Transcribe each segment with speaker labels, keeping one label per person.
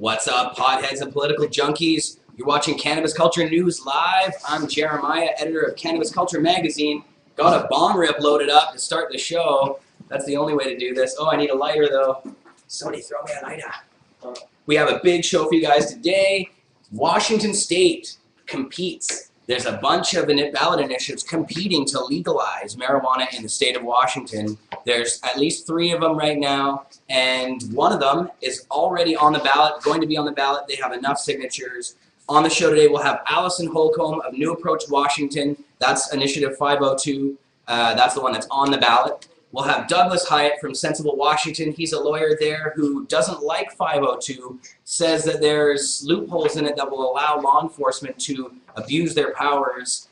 Speaker 1: What's up, potheads and political junkies? You're watching Cannabis Culture News Live. I'm Jeremiah, editor of Cannabis Culture magazine. Got a bomb rip loaded up to start the show. That's the only way to do this. Oh, I need a lighter, though. Somebody throw me a lighter. We have a big show for you guys today. Washington State competes. There's a bunch of ballot initiatives competing to legalize marijuana in the state of Washington. There's at least 3 of them right now, and one of them is already on the ballot, going to be on the ballot. They have enough signatures. On the show today, we'll have Alison Holcomb of New Approach Washington. That's Initiative 502. That's the one that's on the ballot. We'll have Douglas Hiatt from Sensible Washington. He's a lawyer there who doesn't like 502, says that there's loopholes in it that will allow law enforcement to abuse their powers.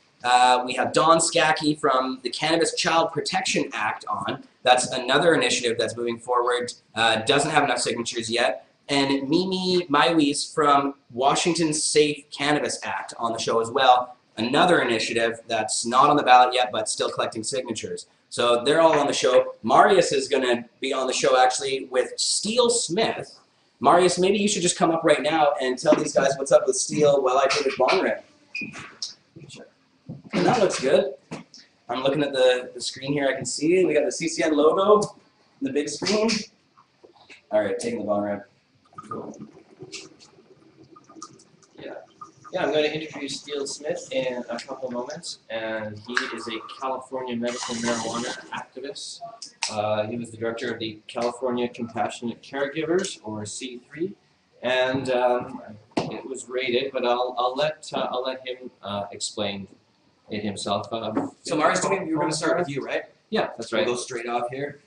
Speaker 1: We have Don Skakie from the Cannabis Child Protection Act on. That's another initiative that's moving forward. Doesn't have enough signatures yet. And Mimi Maiwis from Washington's Safe Cannabis Act on the show as well. Another initiative that's not on the ballot yet, but still collecting signatures. So they're all on the show. Marius is going to be on the show actually with Steele Smith. Marius, maybe you should just come up right now and tell these guys what's up with Steele while I put his bong rip. Sure. And that looks good. I'm looking at the screen here. I can see we got the CCN logo, the big screen. All right, taking the bong rip. Cool.
Speaker 2: Yeah, I'm going to introduce Steele Smith in a couple moments, and he is a California medical marijuana activist. He was the director of the California Compassionate Caregivers, or C3, and it was rated, but I'll let him explain it himself.
Speaker 1: So Marius, you were going to start with you, right?
Speaker 2: Yeah, that's right.
Speaker 1: We'll go straight off here.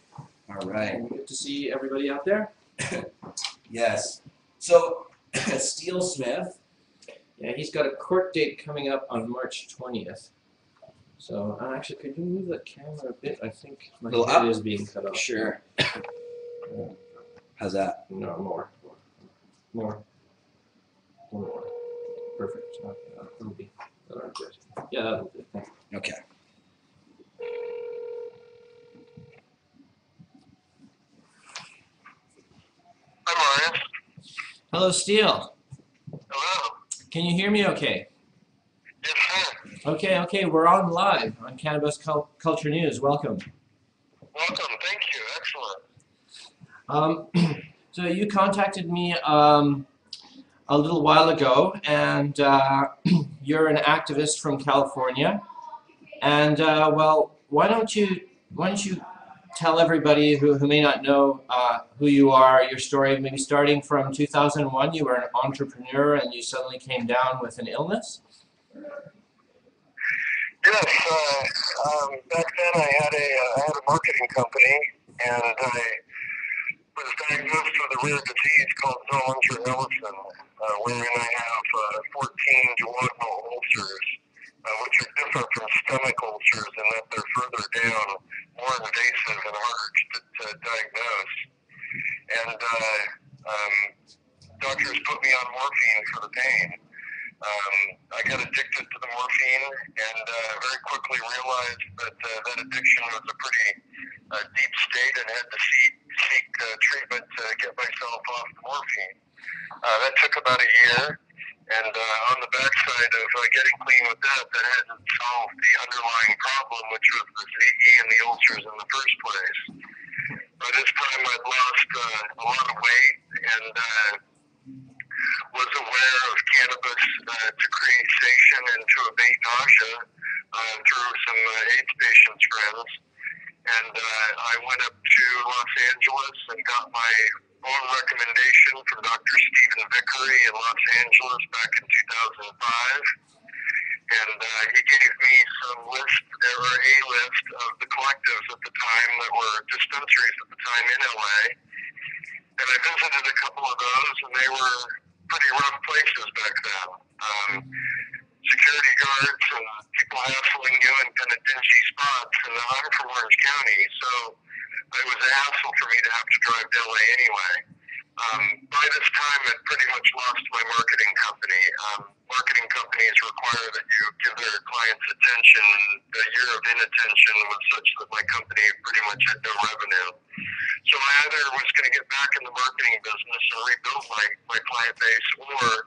Speaker 1: All right.
Speaker 2: And good to see everybody out there.
Speaker 1: Yes. So Steele Smith.
Speaker 2: Yeah, he's got a court date coming up on March 20th. So, actually, could you move the camera a bit? I think my head is being cut off.
Speaker 1: Sure. How's that?
Speaker 2: No, more. Perfect. That'll be good. Yeah, that'll do. Thanks.
Speaker 1: Okay.
Speaker 3: Hi, Marius.
Speaker 2: Hello, Steele.
Speaker 3: Hello.
Speaker 2: Can you hear me okay?
Speaker 3: Yes, sir.
Speaker 2: Okay, we're on live on Cannabis Culture News. Welcome.
Speaker 3: Welcome. Thank you. Excellent.
Speaker 2: So you contacted me a little while ago, and you're an activist from California. And well, why don't you tell everybody who may not know who you are, your story, maybe starting from 2001. You were an entrepreneur and you suddenly came down with an illness?
Speaker 3: Yes. Back then I had a marketing company, and I was diagnosed with a rare disease called Ellison, wherein I have 14 duodenal ulcers, which are different from stomach ulcers in that they're further down, more invasive and harder to diagnose. And doctors put me on morphine for the pain. I got addicted to the morphine and very quickly realized that that addiction was a pretty deep state and had to seek treatment to get myself off the morphine. That took about a year. And on the backside of getting clean with that hadn't solved the underlying problem, which was the AE and the ulcers in the first place. By this time, I'd lost a lot of weight and was aware of cannabis to create cessation and to abate nausea through some AIDS patients' friends. And I went up to Los Angeles and got my own recommendation from Dr. Stephen Vickery in Los Angeles back in 2005. And he gave me a list of the collectives at the time that were dispensaries at the time in LA. And I visited a couple of those, and they were pretty rough places back then. Security guards and people hassling you in kind of dingy spots. And I'm from Orange County, so it was a hassle for me to have to drive to LA anyway. By this time, I'd pretty much lost my marketing company. Marketing companies require that you give their clients attention, and the year of inattention was such that my company pretty much had no revenue. So I either was going to get back in the marketing business and rebuild my client base, or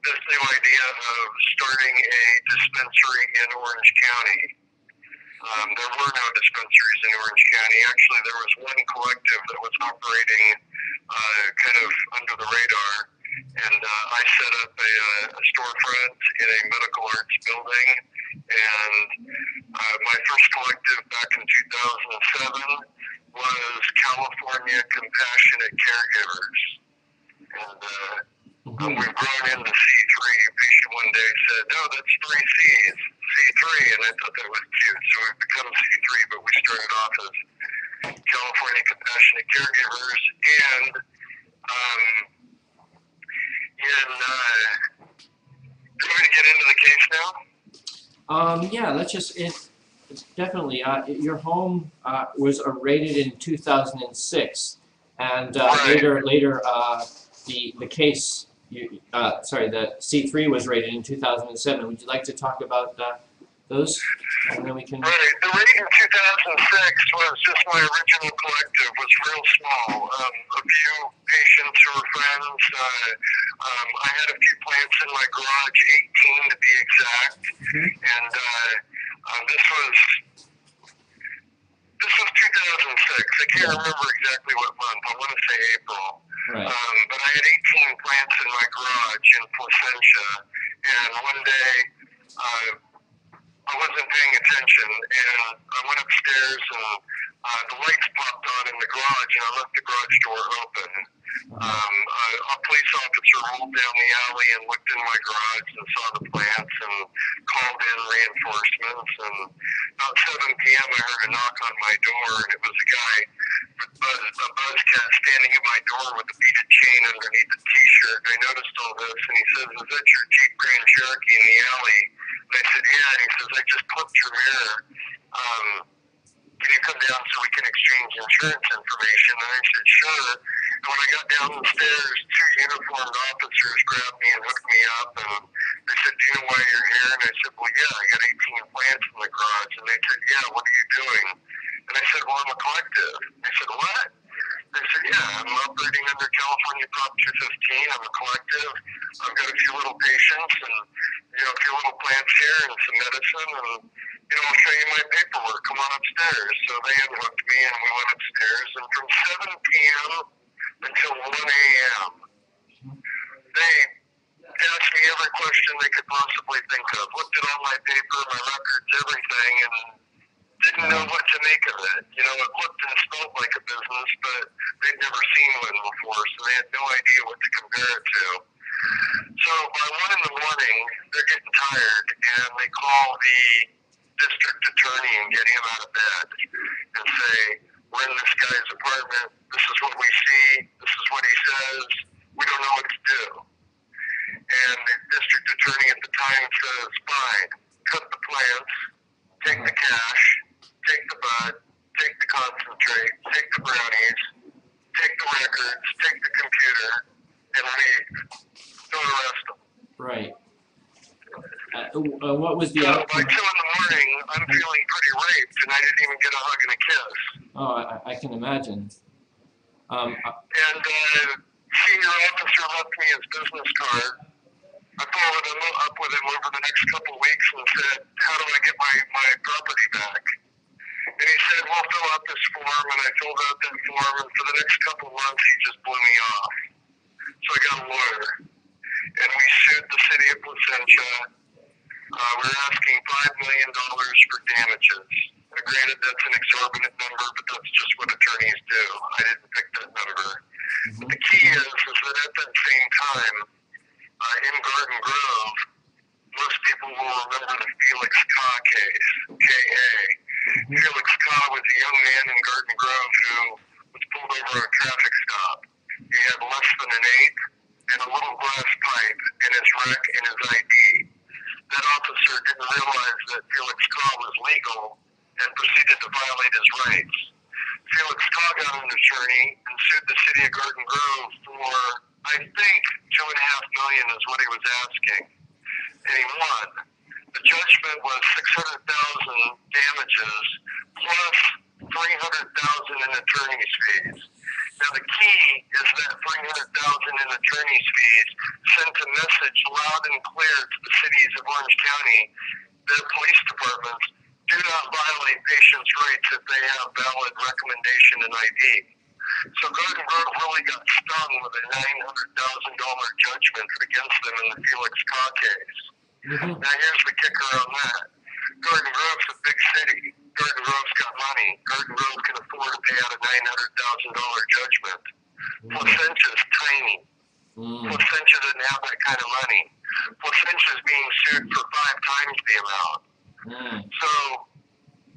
Speaker 3: this new idea of starting a dispensary in Orange County. There were no dispensaries in Orange County. Actually, there was one collective that was operating kind of under the radar, and I set up a storefront in a medical arts building, and my first collective back in 2007 was California Compassionate Caregivers. And we've grown into C3. A patient one day said, "No, that's 3 C's, C3," and I thought that was cute. So we've become C3, but we started off as California Compassionate Caregivers. And do you want me to get into the case now?
Speaker 2: Yeah, let's just, definitely, your home was raided in 2006, and later the case, the C3 was raided in 2007. Would you like to talk about those? And then we can...
Speaker 3: Right. The raid in 2006 was just my original collective, was real small. A few patients who were friends. I had a few plants in my garage, 18 to be exact. And this was 2006. I can't remember exactly what month. I want to say April.
Speaker 2: Right.
Speaker 3: But I had 18 plants in my garage in Placentia, and one day I wasn't paying attention, and I went upstairs, and the lights popped on in the garage, and I left the garage door open. A police officer rolled down the alley and looked in my garage and saw the plants and called in reinforcements. And about 7 p.m. I heard a knock on my door, and it was a guy with a buzzcat standing at my door with a beaded chain underneath a T-shirt. I noticed all this, and he says, "Is that your Jeep Grand Cherokee in the alley?" And I said, "Yeah." And he says, "I just clipped your mirror. Can you come down so we can exchange insurance information?" And I said, "Sure." And when I got down the stairs, 2 uniformed officers grabbed me and hooked me up, and they said, "Do you know why you're here?" And I said, "Well, yeah, I got 18 plants in the garage." And they said, "Yeah, what are you doing?" And I said, "Well, I'm a collective." They said, "What?" They said, "Yeah, I'm operating under California Prop 215. I'm a collective. I've got a few little patients and, a few little plants here and some medicine, and, I'll show you my paperwork. Come on upstairs." So they unhooked me, and we went upstairs. And from 7 p.m. until 1 a.m., they asked me every question they could possibly think of, looked at all my paper, my records, everything, and didn't know what to make of it. It looked and smelled like a business, but they'd never seen one before, so they had no idea what to compare it to. So by 1 in the morning, they're getting tired, and they call the district attorney and get him out of bed and say, "We're in this guy's apartment. This is what we see. This is what he says. We don't know what to do." And the district attorney at the time says, "Fine, cut the plants, take the cash, take the bud, take the concentrate, take the brownies, take the records, take the computer, and leave. Don't arrest them."
Speaker 2: Right. What was the
Speaker 3: So
Speaker 2: outcome?
Speaker 3: by 2 in the morning, I'm feeling pretty raped, and I didn't even get a hug and a kiss.
Speaker 2: Oh, I can imagine.
Speaker 3: And senior officer left me his business card. I followed him up with him over the next couple of weeks and said, "How do I get my property back?" And he said, "We'll fill out this form." And I filled out that form, and for the next couple of months, he just blew me off. So I got a lawyer, and we sued the city of Placentia. We're asking $5 million for damages. Now, granted, that's an exorbitant number, but that's just what attorneys do. I didn't pick that number. But the key is that at that same time, in Garden Grove, most people will remember the Felix Ka case, K.A. Felix Ka was a young man in Garden Grove who was pulled over on a traffic stop. He had less than an eighth and a little glass pipe in his rec and his ID. That officer didn't realize that Felix Ka was legal and proceeded to violate his rights. Felix Ka got an attorney and sued the city of Garden Grove for, I think, $2.5 million is what he was asking. And he won. The judgment was $600,000 damages plus $300,000 in attorney's fees. Now the key is that $300,000 in attorney's fees sent a message loud and clear to the cities of Orange County, their police departments, do not violate patients' rights if they have valid recommendation and ID. So Garden Grove really got stung with a $900,000 judgment against them in the Felix Kaw case.
Speaker 2: Mm-hmm.
Speaker 3: Now here's the kicker on that. Garden Grove's a big city. Garden Grove's got money. Garden Grove can afford to pay out a $900,000 judgment. Placenta's tiny. Placentia doesn't have that kind of money. Placentia's being sued for 5 times the amount. So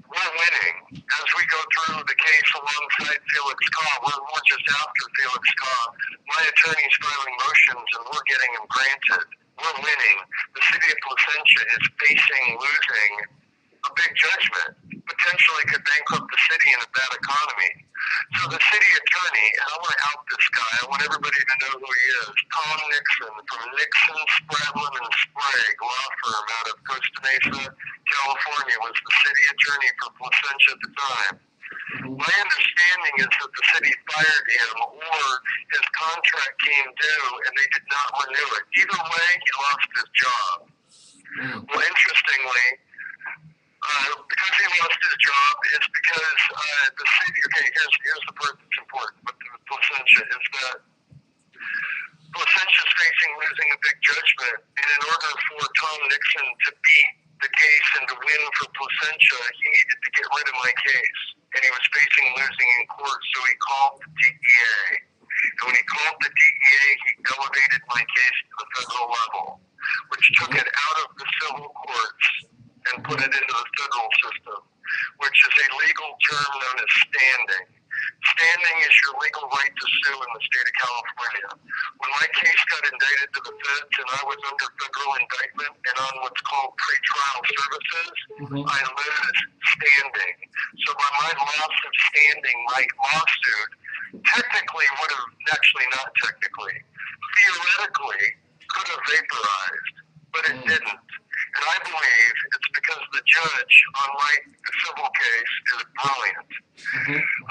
Speaker 3: we're winning. As we go through the case alongside Felix Kaw, we're just after Felix Kaw. My attorney's filing motions and we're getting them granted. We're winning. The city of Placentia is facing losing a big judgment. Potentially could bankrupt the city in a bad economy. So the city attorney, and I want to out this guy, I want everybody to know who he is, Tom Nixon from Nixon, Spradlin, and Sprague law firm out of Costa Mesa, California, was the city attorney for Placentia at the time. My understanding is that the city fired him or his contract came due and they did not renew it. Either way, he lost his job. Well, interestingly, because he lost his job, it's because the city, okay, here's the part that's important with Placentia, is that Placentia's facing losing a big judgment, and in order for Tom Nixon to beat the case and to win for Placentia, he needed to get rid of my case, and he was facing losing in court, so he called the DEA. And when he called the DEA, he elevated my case to the federal level, which took it out of the civil courts and put it into the federal system, which is a legal term known as standing. Standing is your legal right to sue in the state of California. When my case got indicted to the feds and I was under federal indictment and on what's called pretrial services, I lose standing. So by my loss of standing, my lawsuit technically would have, actually not technically, theoretically could have vaporized, but it didn't. And I believe it's because the judge on my civil case is brilliant.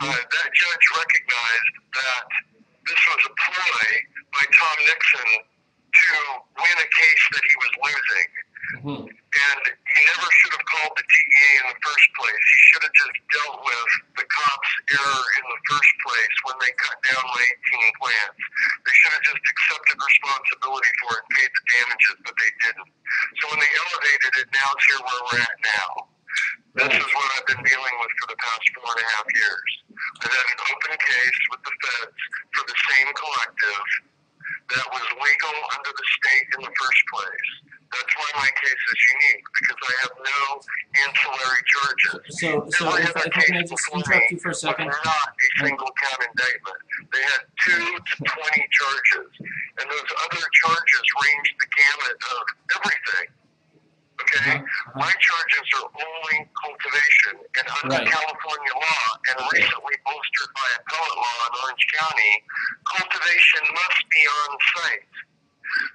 Speaker 3: That judge recognized that this was a ploy by Tom Nixon to win a case that he was losing. And he never should have called the DEA in the first place. He should have just dealt with the cops' error in the first place when they cut down my 18 plants. They should have just accepted responsibility for it and paid the damages, but they didn't. So when they elevated it, now it's here where we're at now. This is what I've been dealing with for the past 4.5 years. I've had an open case with the feds for the same collective that was legal under the state in the first place. That's why my case is unique, because I have no ancillary charges.
Speaker 2: So if I can I just interrupt you for a second?
Speaker 3: Was not a single count indictment. They had 2 to 20 charges, and those other charges ranged the gamut of everything. Okay? My charges are only cultivation, and under California law, and recently bolstered by appellate law in Orange County, cultivation must be on site.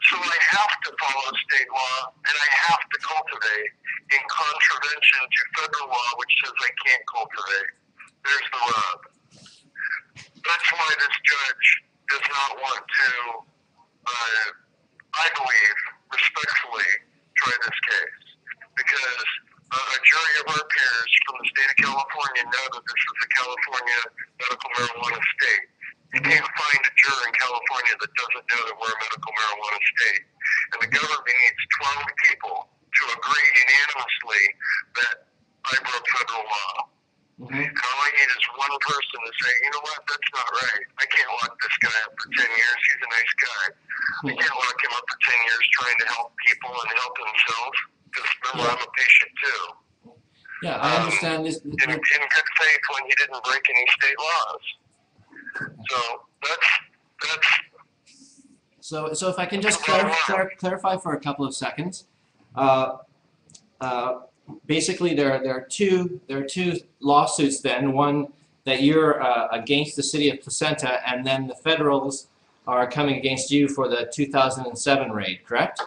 Speaker 3: So I have to follow state law, and I have to cultivate in contravention to federal law, which says I can't cultivate. There's the rub. That's why this judge does not want to, I believe, respectfully try this case. Because a jury of our peers from the state of California know that this is a California medical marijuana state. You can't find a juror in California that doesn't know that we're a medical marijuana state. And the government needs 12 people to agree unanimously that I broke federal law. And all I need is one person to say, you know what, that's not right. I can't lock this guy up for 10 years. He's a nice guy. I can't lock him up for 10 years trying to help people and help himself. Because remember, I'm a patient too.
Speaker 2: Yeah, I understand this.
Speaker 3: In good faith when he didn't break any state laws. So that's.
Speaker 2: So if I can just clarify for a couple of seconds, basically there are two lawsuits. Then one that you're against the city of Placenta, and then the federals are coming against you for the 2007 raid, correct?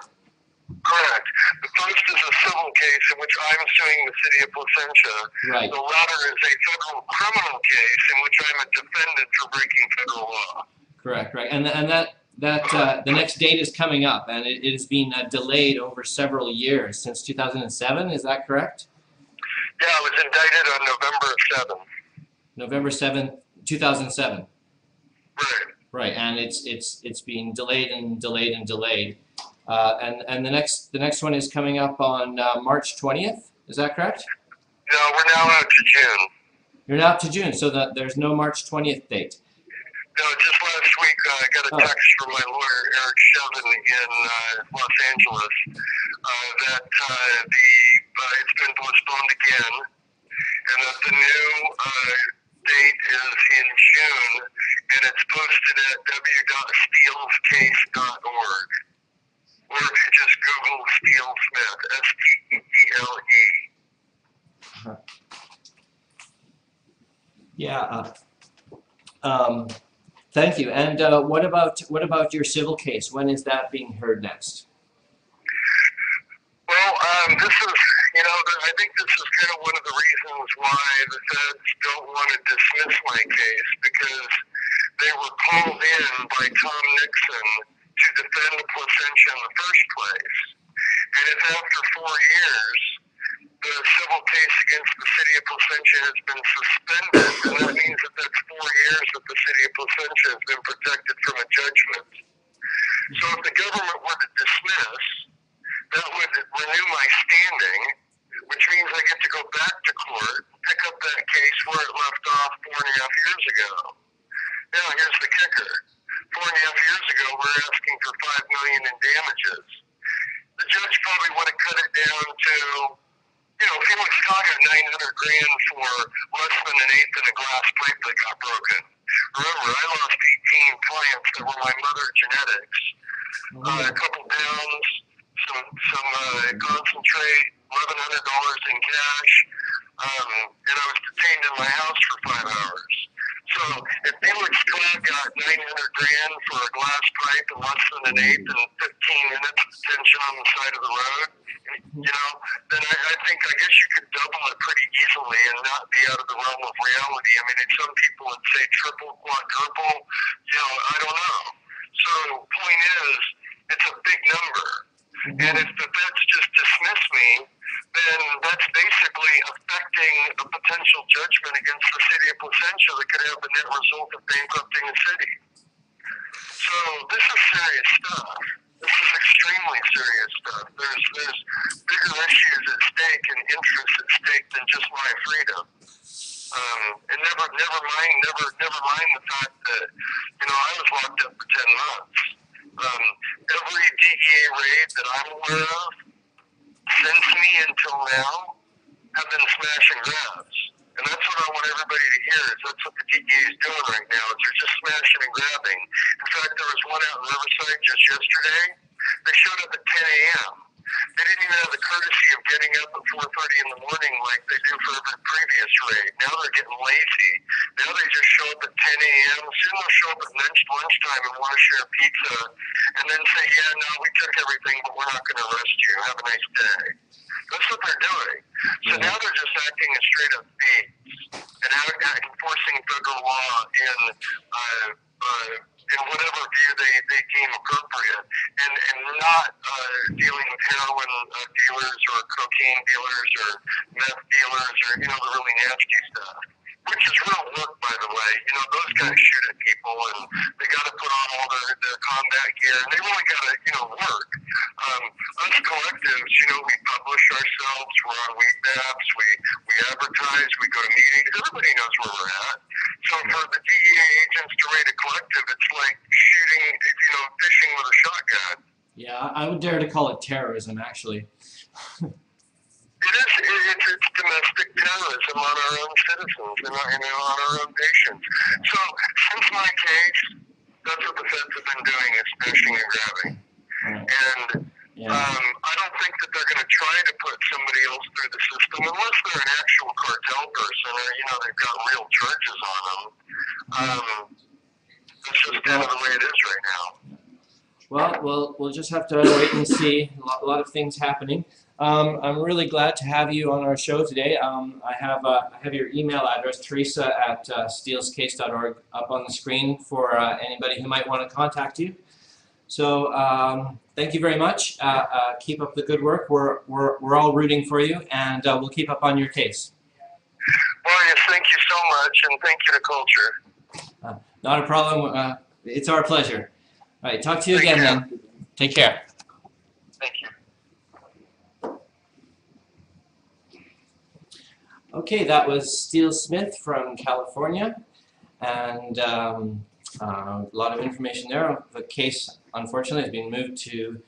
Speaker 3: Correct. The first is a civil case in which I'm suing the city of Placentia.
Speaker 2: Right.
Speaker 3: The latter is a federal criminal case in which I'm a defendant for breaking federal law.
Speaker 2: Correct. Right. And that the next date is coming up, and it has been delayed over several years since 2007. Is that correct?
Speaker 3: Yeah, I was indicted on November 7th.
Speaker 2: November 7th, 2007.
Speaker 3: Right.
Speaker 2: Right, and it's been delayed and delayed and delayed, and the next one is coming up on March 20th. Is that correct?
Speaker 3: No, we're now out to June.
Speaker 2: You're now to June, so that there's no March 20th date.
Speaker 3: No, just last week I got a text from my lawyer Eric Shevin in Los Angeles that it's been postponed again, and that the new date is in June, and it's posted at w.steelscase.org. Or if you just Google Steel Smith, S-T-E-E-L-E.
Speaker 2: Yeah. Thank you. And what about your civil case? When is that being heard next?
Speaker 3: Well, this is, I think this is kind of one of the reasons why the feds don't want to dismiss my case, because they were called in by Tom Nixon to defend Placentia in the first place. And if after 4 years, the civil case against the city of Placentia has been suspended, then that means that that's 4 years that the city of Placentia has been protected from a judgment. So if the government were to dismiss, that would renew my standing, which means I get to go back to court, pick up that case where it left off 4.5 years ago. Now, here's the kicker. 4.5 years ago, we're asking for $5 million in damages. The judge probably would have cut it down to, Felix Kyle got $900,000 for less than an eighth in a glass pipe that got broken. Remember, I lost 18 plants that were my mother genetics, a couple pounds, some concentrate, $1,100 in cash, and I was detained in my house for 5 hours. So if Felix Kyle got $900,000 for a glass pipe and less than an eighth and 15 minutes of detention on the side of the road, then I guess you could double it pretty easily and not be out of the realm of reality. I mean, some people would say triple, quadruple, I don't know. So point is, it's a big number. And if the feds just dismiss me, then that's basically affecting a potential judgment against the city of Placentia that could have the net result of bankrupting the city. So this is serious stuff. This is extremely serious stuff. There's bigger issues at stake and interests at stake than just my freedom. And never mind the fact that I was locked up for 10 months. Every DEA raid that I'm aware of since me until now have been smash and grabs. And that's what I want everybody to hear, is that's what the DEA is doing right now, is they're just smashing and grabbing. In fact, there was one out in Riverside just yesterday. They showed up at 10 a.m. They didn't even have the courtesy of getting up at 4:30 in the morning like they do for every previous raid. Now they're getting lazy. Now they just show up at 10 a.m. Soon they'll show up at lunchtime and want to share pizza, and then say, yeah, no, we took everything, but we're not going to arrest you. Have a nice day. That's what they're doing. So now they're just acting as straight up thieves and enforcing federal law in whatever view they deem appropriate, and not dealing with heroin dealers or cocaine dealers or meth dealers or the really nasty stuff, which is real work, by the way. Those guys shoot at people, and they got to put on all their combat gear, and they really got to work. Us collectives, we publish ourselves. We're on weed maps. We advertise. We go to meetings. Everybody knows where we're at. So for the DEA agents to raid a collective, it's like shooting, fishing with a shotgun.
Speaker 2: Yeah, I would dare to call it terrorism, actually.
Speaker 3: It is. It's domestic terrorism on our own citizens and on our own patients. So since my case, that's what the feds have been doing, is smashing and grabbing. And I don't think that they're going to try to put somebody else through the system unless they're an actual cartel person or, they've got real charges on them. That's just kind of the way it is right now.
Speaker 2: Well, we'll just have to wait and see. A lot of things happening. I'm really glad to have you on our show today. I have your email address, Teresa at steelscase.org, up on the screen for anybody who might want to contact you. So thank you very much. Keep up the good work. We're all rooting for you, and we'll keep up on your case.
Speaker 3: Well, yes, thank you so much, and thank you to Culture.
Speaker 2: Not a problem. It's our pleasure. All right, talk to you
Speaker 3: Take
Speaker 2: again
Speaker 3: care.
Speaker 2: then. Take care.
Speaker 3: Thank you.
Speaker 2: Okay, that was Steele Smith from California, and a lot of information there. The case, unfortunately, has been moved to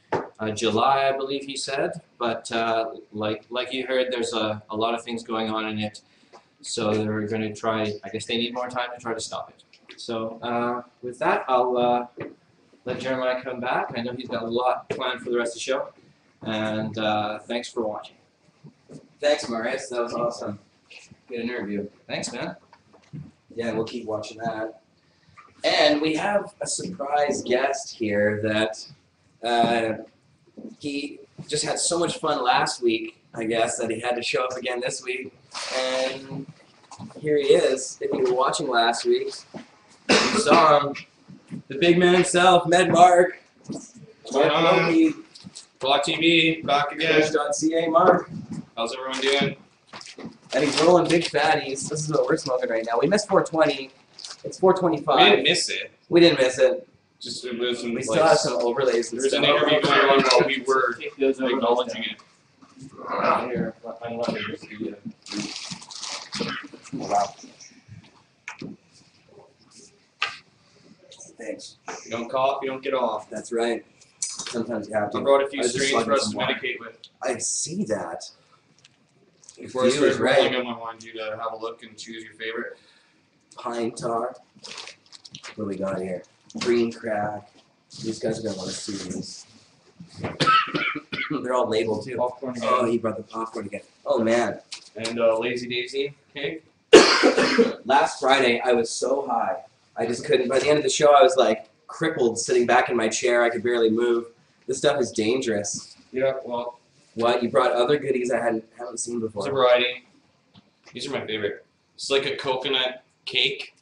Speaker 2: July, I believe he said, but like you heard, there's a lot of things going on in it, so they're going to try, I guess they need more time to try to stop it. So with that, I'll let Jeremiah come back. I know he's got a lot planned for the rest of the show, and thanks for watching.
Speaker 1: Thanks, Marius. That was awesome. Good interview.
Speaker 2: Thanks, man.
Speaker 1: Yeah, we'll keep watching that. And we have a surprise guest here that he just had so much fun last week, I guess, that he had to show up again this week. And here he is. If you were watching last week, you saw him. The big man himself, Med Mark. Mark Loki.
Speaker 4: Block TV, back again.
Speaker 1: Push.ca, Mark.
Speaker 4: How's everyone doing?
Speaker 1: And he's rolling big fatties. This is what we're smoking right now. We missed 420. It's 425.
Speaker 4: We didn't miss it.
Speaker 1: We didn't miss it.
Speaker 4: Just it was
Speaker 1: We still have some overlays and
Speaker 4: There's an
Speaker 1: stuff.
Speaker 4: interview going on while we were acknowledging it.
Speaker 2: Here, I'm not going to see you.
Speaker 1: Wow. Thanks.
Speaker 4: You don't cough, you don't get off.
Speaker 1: That's right. Sometimes you have to.
Speaker 4: I brought a few
Speaker 1: I was just
Speaker 4: strains for
Speaker 1: slugging
Speaker 4: us to
Speaker 1: some water.
Speaker 4: medicate with.
Speaker 1: I see that.
Speaker 4: Before I
Speaker 1: Few is
Speaker 4: start
Speaker 1: right.
Speaker 4: rolling them, I wanted you to have a look and choose your favorite.
Speaker 1: Pine tar. What do we got here? Green crack. These guys are gonna want to see these. They're all labeled too.
Speaker 4: Popcorn
Speaker 1: Oh, he brought the popcorn again. Oh man.
Speaker 4: and Lazy Daisy cake.
Speaker 1: Last Friday I was so high. I just couldn't. By the end of the show, I was like crippled, sitting back in my chair. I could barely move. This stuff is dangerous.
Speaker 4: Yeah, well,
Speaker 1: What? You brought other goodies I haven't seen
Speaker 4: it's a
Speaker 1: before.
Speaker 4: variety. These are my favorite. It's like a coconut cake.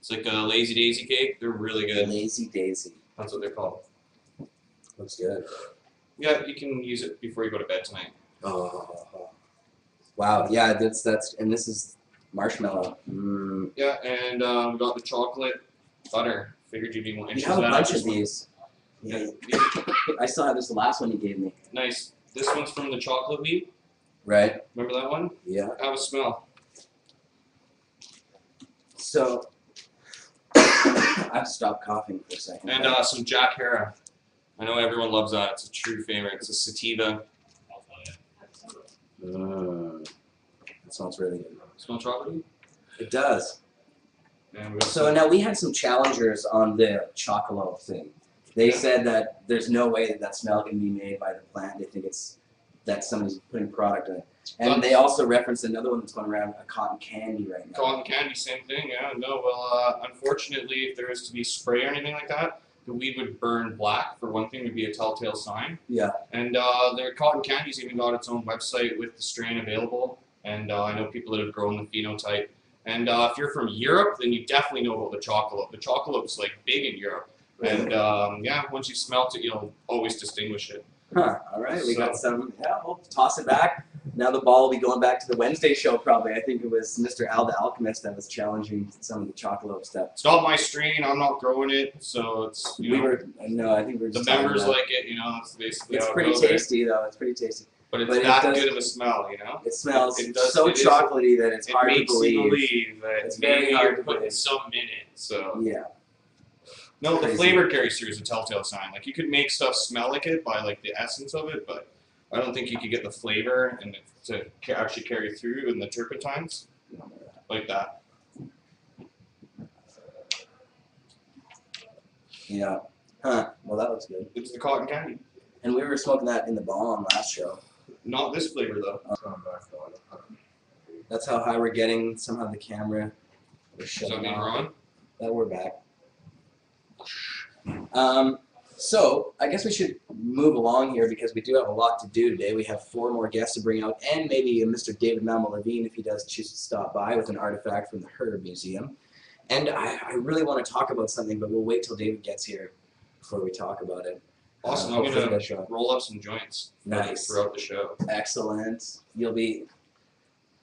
Speaker 4: It's like a Lazy Daisy cake. They're really good.
Speaker 1: Lazy Daisy.
Speaker 4: That's what they're called.
Speaker 1: Looks good.
Speaker 4: Yeah, you can use it before you go to bed tonight.
Speaker 1: Oh. Wow. Yeah. That's and this is marshmallow.
Speaker 4: Yeah, and we got the chocolate butter. Figured you'd be more
Speaker 1: You
Speaker 4: interested
Speaker 1: have a
Speaker 4: in
Speaker 1: bunch
Speaker 4: that.
Speaker 1: of these.
Speaker 4: Yeah.
Speaker 1: I still have this last one you gave me.
Speaker 4: Nice. This one's from the chocolate wheat.
Speaker 1: Right?
Speaker 4: Remember that one?
Speaker 1: Yeah.
Speaker 4: Have a smell.
Speaker 1: So I've stopped coughing for a second.
Speaker 4: And some Jack Hera. I know everyone loves that. It's a true favorite. It's a sativa.
Speaker 1: That sounds really good.
Speaker 4: Smell chocolatey?
Speaker 1: It does.
Speaker 4: And we got
Speaker 1: So now we had some challengers on the chocolate thing. They said that there's no way that smell can be made by the plant. They think it's that somebody's putting product in it. And they also referenced another one that's going around, a cotton candy right now.
Speaker 4: cotton candy, same thing. Yeah, no. Well, unfortunately, if there was to be spray or anything like that, the weed would burn black. For one thing, would be a telltale sign.
Speaker 1: Yeah.
Speaker 4: And their cotton candy's even got its own website with the strain available. And I know people that have grown the phenotype. And if you're from Europe, then you definitely know about the chocolate. The chocolate was like big in Europe. And yeah, once you smelt it, you'll always distinguish it.
Speaker 1: Huh. All right. We got
Speaker 4: So-
Speaker 1: some. Yeah, we'll toss it back. Now the ball will be going back to the Wednesday show probably. I think it was Mr. Al the Alchemist that was challenging some of the chocolate stuff.
Speaker 4: It's not my strain. I'm not growing it, so it's you know,
Speaker 1: I think we were
Speaker 4: the
Speaker 1: just talking
Speaker 4: members
Speaker 1: about it.
Speaker 4: like it. You know, that's basically
Speaker 1: It's
Speaker 4: how
Speaker 1: pretty
Speaker 4: it goes, right?
Speaker 1: tasty though. It's pretty tasty.
Speaker 4: But it's
Speaker 1: but it
Speaker 4: that
Speaker 1: does-
Speaker 4: good of a smell, you know.
Speaker 1: It smells
Speaker 4: It does-
Speaker 1: so
Speaker 4: it is-
Speaker 1: chocolatey that it's
Speaker 4: It
Speaker 1: hard to
Speaker 4: makes you
Speaker 1: believe.
Speaker 4: believe that
Speaker 1: It's very
Speaker 4: maybe
Speaker 1: hard
Speaker 4: you're
Speaker 1: to
Speaker 4: putting
Speaker 1: believe.
Speaker 4: some in it. So
Speaker 1: Yeah.
Speaker 4: no, the
Speaker 1: Crazy.
Speaker 4: flavor carries through is a telltale sign. Like you could make stuff smell like it by like the essence of it, but I don't think you could get the flavor and to actually carry through in the turpentines like that.
Speaker 1: Yeah. Huh. Well, that looks good.
Speaker 4: It's the cotton candy.
Speaker 1: And we were smoking that in the bomb last show.
Speaker 4: Not this flavor though.
Speaker 1: That's how high we're getting. Somehow the camera was
Speaker 4: Is
Speaker 1: shutting
Speaker 4: that being
Speaker 1: off.
Speaker 4: wrong?
Speaker 1: That we're back. So, I guess we should move along here because we do have a lot to do today. We have 4 more guests to bring out, and maybe Mr. David Mamal-Levine if he does choose to stop by with an artifact from the Herb Museum. And I really want to talk about something, but we'll wait till David gets here before we talk about it.
Speaker 4: Awesome. I'm going to roll up some joints throughout the show.
Speaker 1: Excellent. You'll be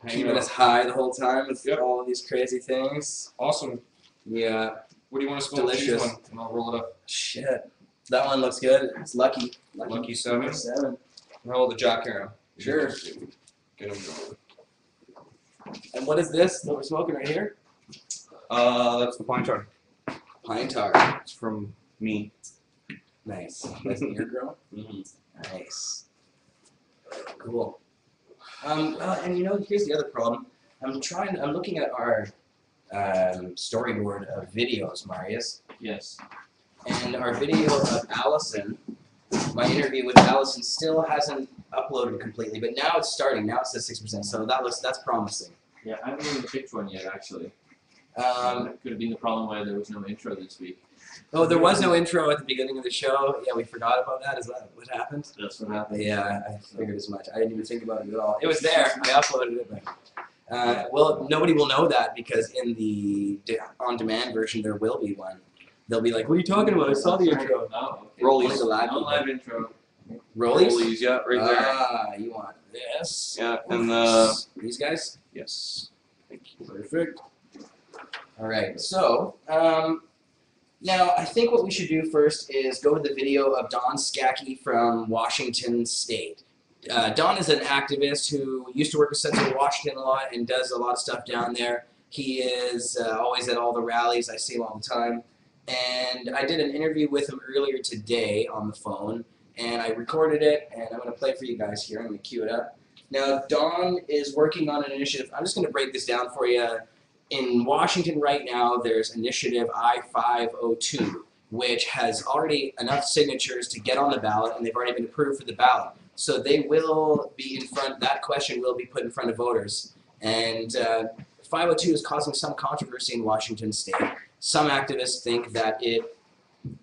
Speaker 1: keeping us high the whole time with all of these crazy things.
Speaker 4: Awesome.
Speaker 1: Yeah.
Speaker 4: What do you want to spill?
Speaker 1: Delicious.
Speaker 4: One, and I'll roll it up.
Speaker 1: Shit. That one looks good. It's lucky.
Speaker 4: Lucky 7.
Speaker 1: 7.
Speaker 4: Roll the Jack Arrow.
Speaker 1: Sure.
Speaker 4: Get them going.
Speaker 1: And what is this that we're smoking right here?
Speaker 4: That's the pine tar.
Speaker 1: Pine tar.
Speaker 4: It's from me.
Speaker 1: Nice. That's your girl? Nice. Cool. And here's the other problem. I'm looking at our storyboard of videos, Marius.
Speaker 2: Yes.
Speaker 1: And our video of Alison, my interview with Alison, still hasn't uploaded completely, but now it's starting. Now it says 6%, so that's promising.
Speaker 2: Yeah, I haven't even picked one yet, actually.
Speaker 1: That
Speaker 2: could have been the problem why there was no intro this week.
Speaker 1: Oh, there was no intro at the beginning of the show. Yeah, we forgot about that. Is that what happened?
Speaker 2: That's what happened.
Speaker 1: Yeah, I figured as much. I didn't even think about it at all. It was there. I uploaded it, but well, nobody will know that because in the on-demand version there will be one. They'll be like, "What are you talking about? I saw the intro."
Speaker 2: Oh, okay.
Speaker 1: Rollies.
Speaker 2: No live intro.
Speaker 1: Rollies?
Speaker 4: Yeah, right there.
Speaker 1: Ah, you want this?
Speaker 4: Yeah, and
Speaker 1: these guys?
Speaker 4: yes. Thank you.
Speaker 1: Perfect. All right. So, now I think what we should do first is go to the video of Don Skakie from Washington State. Don is an activist who used to work with Sensible Washington a lot and does a lot of stuff down there. He is always at all the rallies. I see him all the time. And I did an interview with him earlier today on the phone, and I recorded it, and I'm going to play it for you guys here. I'm going to cue it up. Now, Don is working on an initiative. I'm just going to break this down for you. In Washington right now, there's Initiative I-502, which has already enough signatures to get on the ballot, and they've already been approved for the ballot. So they will be in front, that question will be put in front of voters. And 502 is causing some controversy in Washington State. Some activists think that it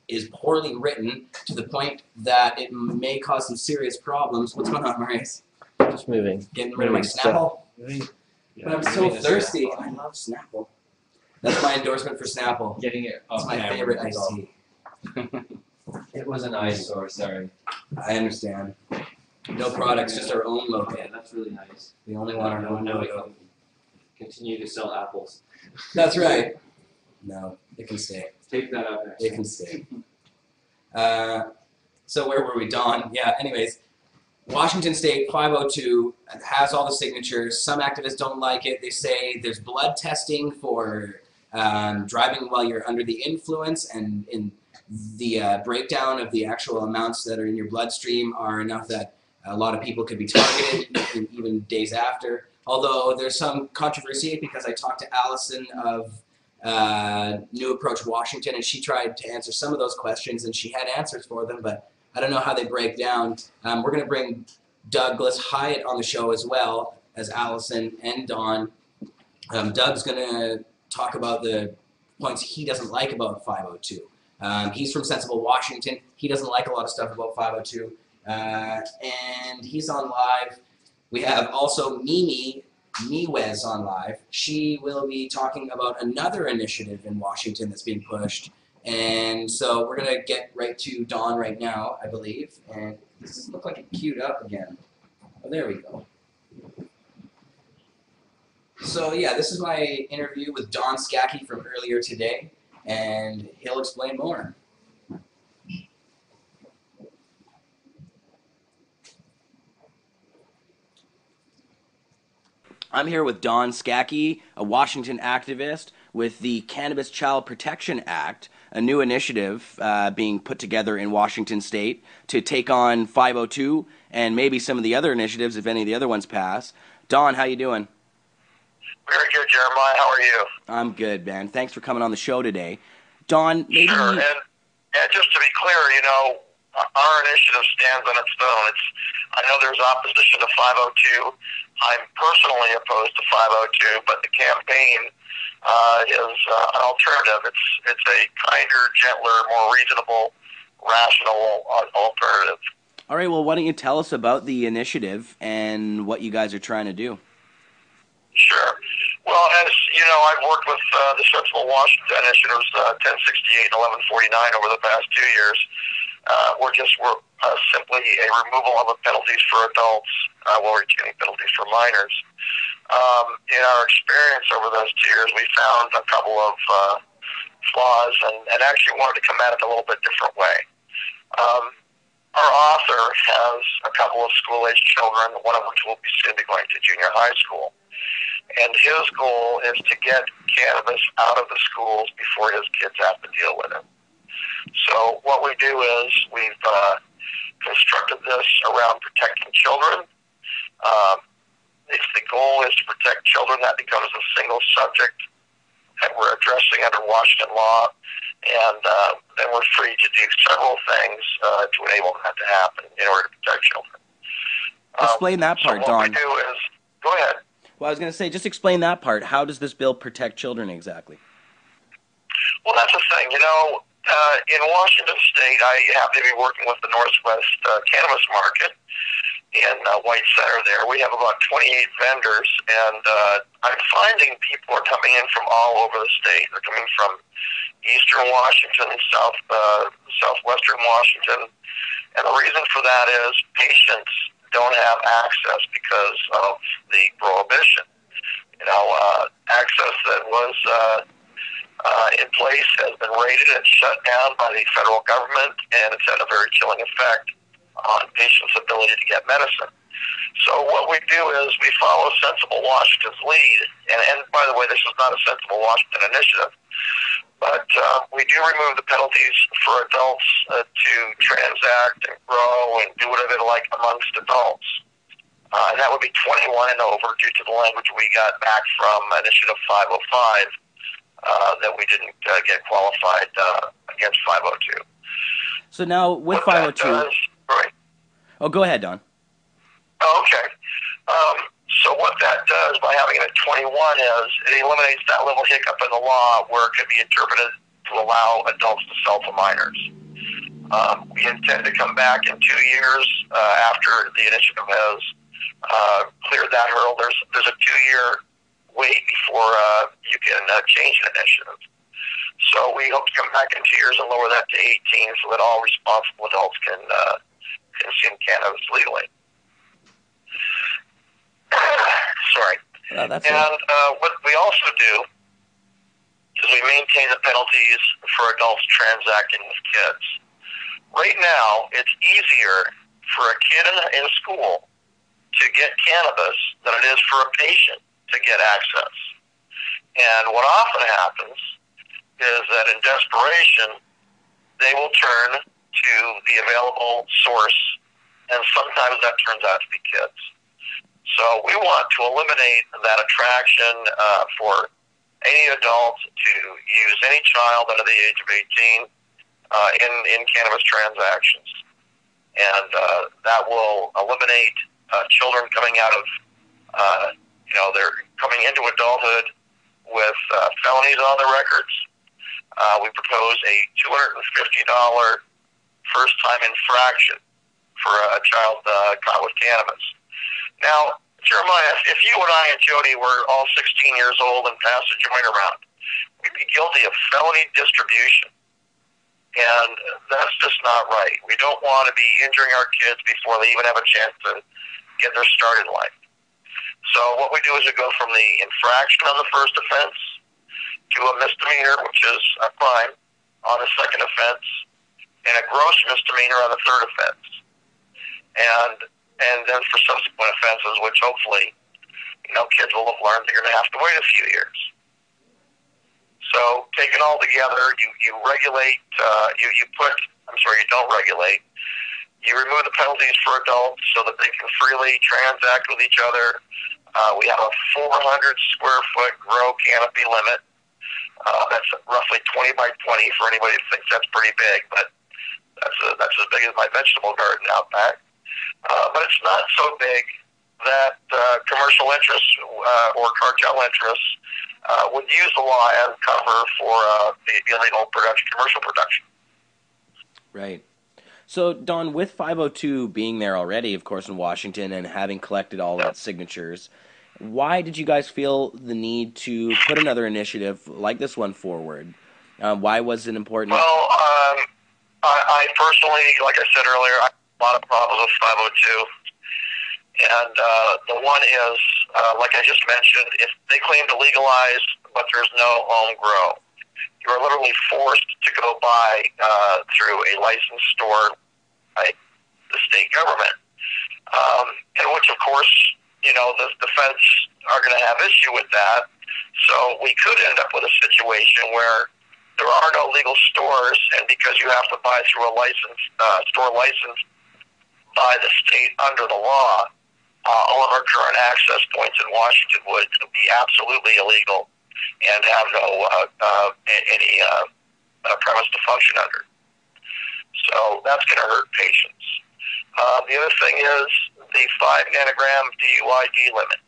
Speaker 1: is poorly written to the point that it may cause some serious problems. What's going on, Marius?
Speaker 2: Just moving.
Speaker 1: Getting rid of my Snapple? But I'm so thirsty. I love Snapple. That's my endorsement for Snapple.
Speaker 2: Getting it.
Speaker 1: It's my favorite iced tea.
Speaker 2: It was an eyesore, sorry.
Speaker 1: I understand. No products, just our own logo.
Speaker 2: Yeah, that's really nice.
Speaker 1: We only want our own
Speaker 2: Now we
Speaker 1: logo.
Speaker 2: can continue to sell apples.
Speaker 1: That's right. No, it can stay.
Speaker 2: Take that up next.
Speaker 1: It can stay. So where were we, Don? Yeah, anyways. Washington State 502 has all the signatures. Some activists don't like it. They say there's blood testing for driving while you're under the influence, and in the breakdown of the actual amounts that are in your bloodstream are enough that a lot of people could be targeted even days after. Although there's some controversy because I talked to Alison of New Approach Washington, and she tried to answer some of those questions, and she had answers for them, but I don't know how they break down. We're going to bring Douglas Hiatt on the show as well as Alison and Don. Doug's going to talk about the points he doesn't like about 502. He's from Sensible Washington. He doesn't like a lot of stuff about 502. And he's on live. We have also Mimi Miwez on live. She will be talking about another initiative in Washington that's being pushed. And so we're going to get right to Don right now, I believe. And this doesn't look like it queued up again. Oh, there we go. So yeah, this is my interview with Don Skakie from earlier today, and he'll explain more. I'm here with Don Skakie, a Washington activist with the Cannabis Child Protection Act, a new initiative being put together in Washington State to take on 502 and maybe some of the other initiatives if any of the other ones pass. Don, how you doing?
Speaker 3: Very good, Jeremiah. How are you?
Speaker 1: I'm good, man. Thanks for coming on the show today. Don, maybe...
Speaker 3: Sure, and just to be clear, our initiative stands on its own. I know there's opposition to 502. I'm personally opposed to 502, but the campaign is an alternative. It's a kinder, gentler, more reasonable rational alternative.
Speaker 1: All right, well, why don't you tell us about the initiative and what you guys are trying to do?
Speaker 3: Sure. Well, as you know, I've worked with the Sensible Washington initiatives, 1068 and 1149 over the past 2 years. We're simply a removal of the penalties for adults while retaining penalties for minors. In our experience over those 2 years, we found a couple of flaws and actually wanted to come at it a little bit different way. Our author has a couple of school-age children, one of which will be soon be going to junior high school. And his goal is to get cannabis out of the schools before his kids have to deal with it. So what we do is we've constructed this around protecting children. If the goal is to protect children, that becomes a single subject that we're addressing under Washington law. And then we're free to do several things to enable that to happen in order to protect children.
Speaker 1: Explain that part,
Speaker 3: so what
Speaker 1: Don.
Speaker 3: we do is, go ahead.
Speaker 1: Well, I was going to say, just explain that part. How does this bill protect children exactly?
Speaker 3: Well, that's the thing. You know, in Washington State, I happen to be working with the Northwest Cannabis Market in White Center there. We have about 28 vendors, and I'm finding people are coming in from all over the state. They're coming from eastern Washington, southwestern Washington, and the reason for that is patients don't have access because of the prohibition. You know, access that was in place has been raided and shut down by the federal government, and it's had a very chilling effect on patients' ability to get medicine. So what we do is we follow Sensible Washington's lead, and by the way, this is not a Sensible Washington initiative, but we do remove the penalties for adults to transact and grow and do whatever they like amongst adults. And that would be 21 and over due to the language we got back from Initiative 505 that we didn't get qualified against 502.
Speaker 1: So now with 502...
Speaker 3: Right.
Speaker 1: Oh, go ahead, Don.
Speaker 3: Okay. So what that does by having it at 21 is it eliminates that little hiccup in the law where it could be interpreted to allow adults to sell to minors. We intend to come back in 2 years after the initiative has cleared that hurdle. There's a 2-year wait before you can change an initiative. So we hope to come back in 2 years and lower that to 18 so that all responsible adults can consume cannabis legally. Sorry.
Speaker 1: That's
Speaker 3: what we also do is we maintain the penalties for adults transacting with kids. Right now, it's easier for a kid in school to get cannabis than it is for a patient to get access. And what often happens is that in desperation, they will turn to the available source, and sometimes that turns out to be kids. So we want to eliminate that attraction for any adult to use any child under the age of 18 in cannabis transactions. And that will eliminate children coming out of, they're coming into adulthood with felonies on their records. We propose a $250 first-time infraction for a child caught with cannabis. Now, Jeremiah, if you and I and Jody were all 16 years old and passed a joint around, we'd be guilty of felony distribution. And that's just not right. We don't want to be injuring our kids before they even have a chance to get their start in life. So what we do is we go from the infraction on the first offense to a misdemeanor, which is a crime, on the second offense, and a gross misdemeanor on the third offense. And then for subsequent offenses, which hopefully, kids will have learned they're going to have to wait a few years. So taken all together, you regulate, you don't regulate. You remove the penalties for adults so that they can freely transact with each other. We have a 400 square foot grow canopy limit. That's roughly 20 by 20 for anybody who thinks that's pretty big, but that's as big as my vegetable garden out back. But it's not so big that commercial interests or cartel interests would use the law as cover for the illegal production, commercial production.
Speaker 1: Right. So, Don, with 502 being there already, of course, in Washington and having collected all of its signatures, why did you guys feel the need to put another initiative like this one forward? Why was it important?
Speaker 3: Well, I personally, like I said earlier, I have a lot of problems with 502. And the one is, like I just mentioned, if they claim to legalize, but there's no home grow, you are literally forced to go buy through a licensed store by the state government. And which, of course, you know, the feds are going to have issue with that. So we could end up with a situation where there are no legal stores, and because you have to buy through a store license by the state under the law, all of our current access points in Washington would be absolutely illegal and have no any premise to function under. So that's going to hurt patients. The other thing is the 5 nanogram DUID limit.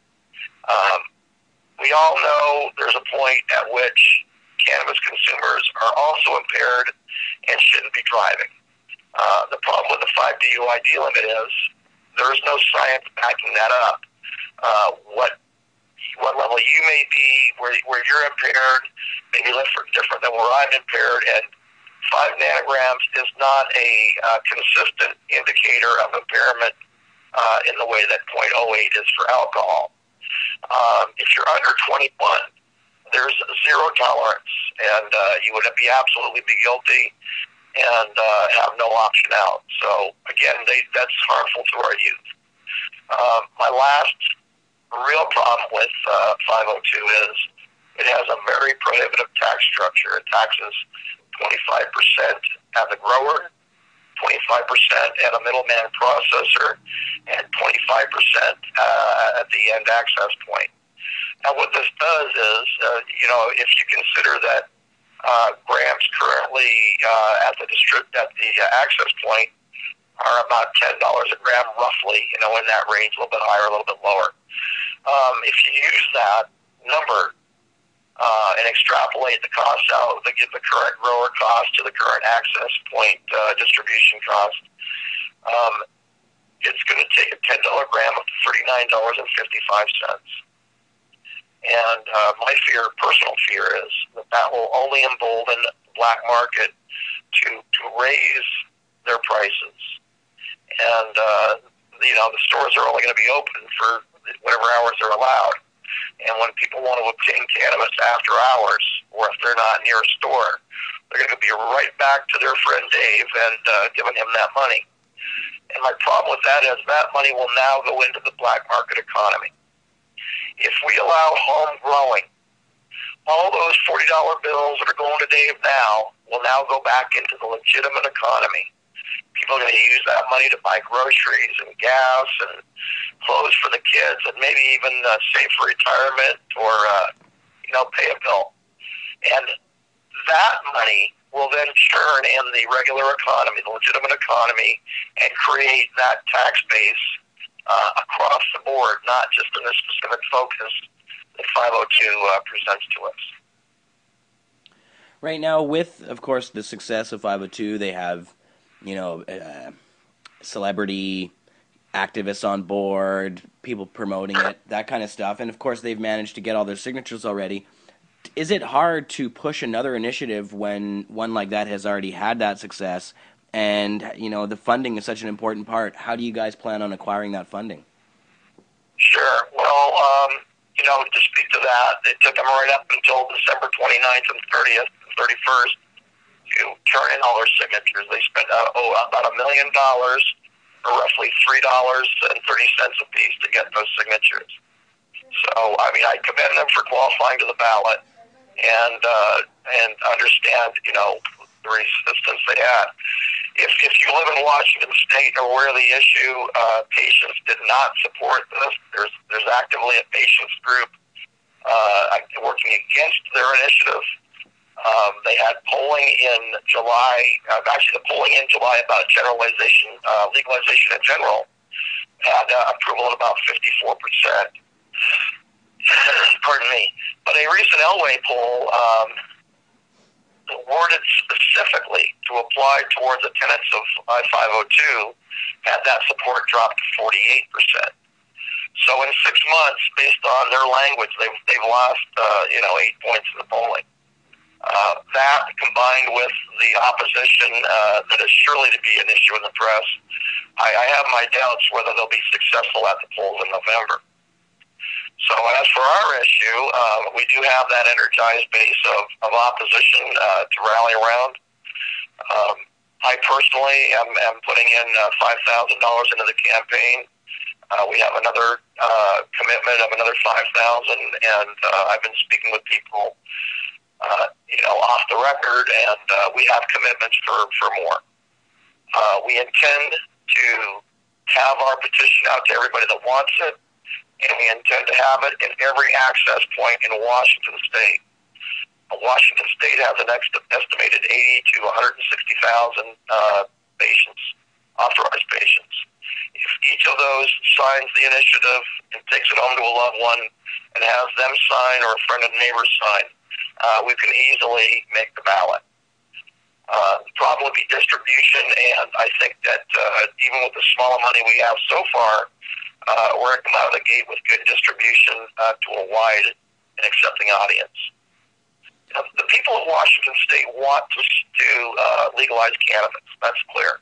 Speaker 3: We all know there's a point at which cannabis consumers are also impaired and shouldn't be driving. The problem with the 5 DUID limit is there is no science backing that up. What level you may be, where you're impaired, may be different than where I'm impaired, and 5 nanograms is not a consistent indicator of impairment in the way that 0.08 is for alcohol. If you're under 21, there's zero tolerance, and you would absolutely be guilty and have no option out. So again, that's harmful to our youth. My last real problem with 502 is it has a very prohibitive tax structure. It taxes 25% at the grower, 25% at a middleman processor, and 25% at the end access point. Now, what this does is, you know, if you consider that grams currently at the access point are about $10 a gram, roughly, you know, in that range, a little bit higher, a little bit lower. If you use that number and extrapolate the cost out, give the current grower cost to the current access point distribution cost, it's going to take a $10 gram up to $39.55. And my personal fear is that will only embolden the black market to raise their prices. And, you know, the stores are only going to be open for whatever hours they're allowed. And when people want to obtain cannabis after hours, or if they're not near a store, they're going to be right back to their friend Dave and giving him that money. And my problem with that is that money will now go into the black market economy. If we allow home growing, all those $40 bills that are going to Dave now will now go back into the legitimate economy. People are going to use that money to buy groceries and gas and clothes for the kids, and maybe even save for retirement or, you know, pay a bill. And that money will then churn in the regular economy, the legitimate economy, and create that tax base across the board, not just in this specific focus that 502 presents to us.
Speaker 1: Right now, with, of course, the success of 502, they have, you know, celebrity activists on board, people promoting it, that kind of stuff. And, of course, they've managed to get all their signatures already. Is it hard to push another initiative when one like that has already had that success? And, you know, the funding is such an important part. How do you guys plan on acquiring that funding?
Speaker 3: Sure. Well, you know, to speak to that, it took them right up until December 29th and 30th, 31st to turn in all their signatures. They spent about $1 million, or roughly $3.30 a piece to get those signatures. So, I mean, I commend them for qualifying to the ballot and understand, you know, the resistance they had. If you live in Washington State or where the issue, patients did not support this. There's actively a patients group working against their initiative. They had polling in July. Actually, the polling in July about legalization in general had approval at about 54%. Pardon me. But a recent Elway poll worded specifically to apply towards the tenets of I-502, had that support drop to 48%. So in 6 months, based on their language, they've lost 8 points in the polling. That combined with the opposition that is surely to be an issue in the press, I have my doubts whether they'll be successful at the polls in November. So as for our issue, we do have that energized base of opposition to rally around. I personally am putting in $5,000 into the campaign. We have another commitment of another $5,000, and I've been speaking with people, off the record, and we have commitments for more. We intend to have our petition out to everybody that wants it, and we intend to have it in every access point in Washington State. Washington State has an estimated 80 to 160,000 patients, authorized patients. If each of those signs the initiative and takes it home to a loved one and has them sign or a friend and neighbor sign, we can easily make the ballot. The problem would be distribution, and I think that even with the small money we have so far, we're going to come out of the gate with good distribution to a wide and accepting audience. The people of Washington State want to legalize cannabis. That's clear.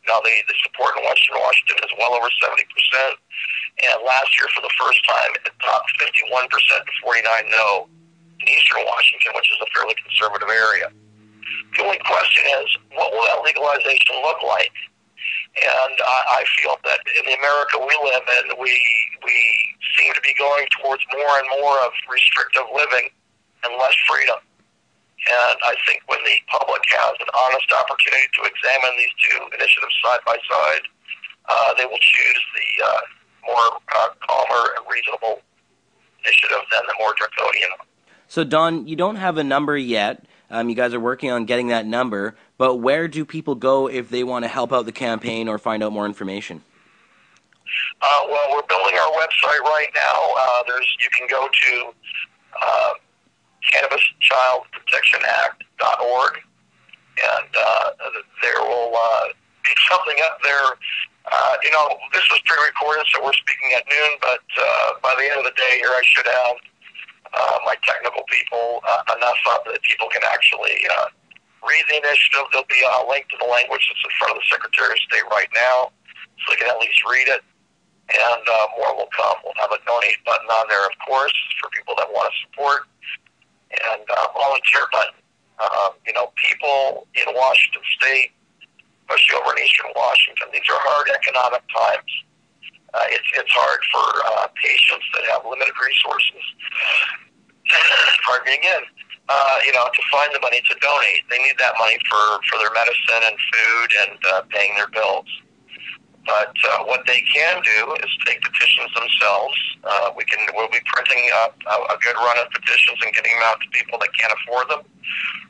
Speaker 3: Now, the support in Western Washington is well over 70%, and last year, for the first time, it topped 51% to 49% no in Eastern Washington, which is a fairly conservative area. The only question is, what will that legalization look like? And I feel that in the America we live in, we seem to be going towards more and more of restrictive living and less freedom. And I think when the public has an honest opportunity to examine these two initiatives side by side, they will choose the more calmer and reasonable initiative than the more draconian one.
Speaker 1: So, Don, you don't have a number yet. You guys are working on getting that number, but where do people go if they want to help out the campaign or find out more information?
Speaker 3: Well, we're building our website right now. You can go to Cannabis Child Protection Act.org, and there will be something up there. This was pre-recorded, so we're speaking at noon, but by the end of the day here, I should have my technical people enough up that people can actually read the initiative. There'll be a link to the language that's in front of the Secretary of State right now, so they can at least read it, and more will come. We'll have a donate button on there, of course, for people that want to support, and volunteer button. People in Washington State, especially over in Eastern Washington, these are hard economic times. It's hard for patients that have limited resources, pardon me again, to find the money to donate. They need that money for their medicine and food and paying their bills. But what they can do is take petitions themselves. We'll be printing up a good run of petitions and getting them out to people that can't afford them.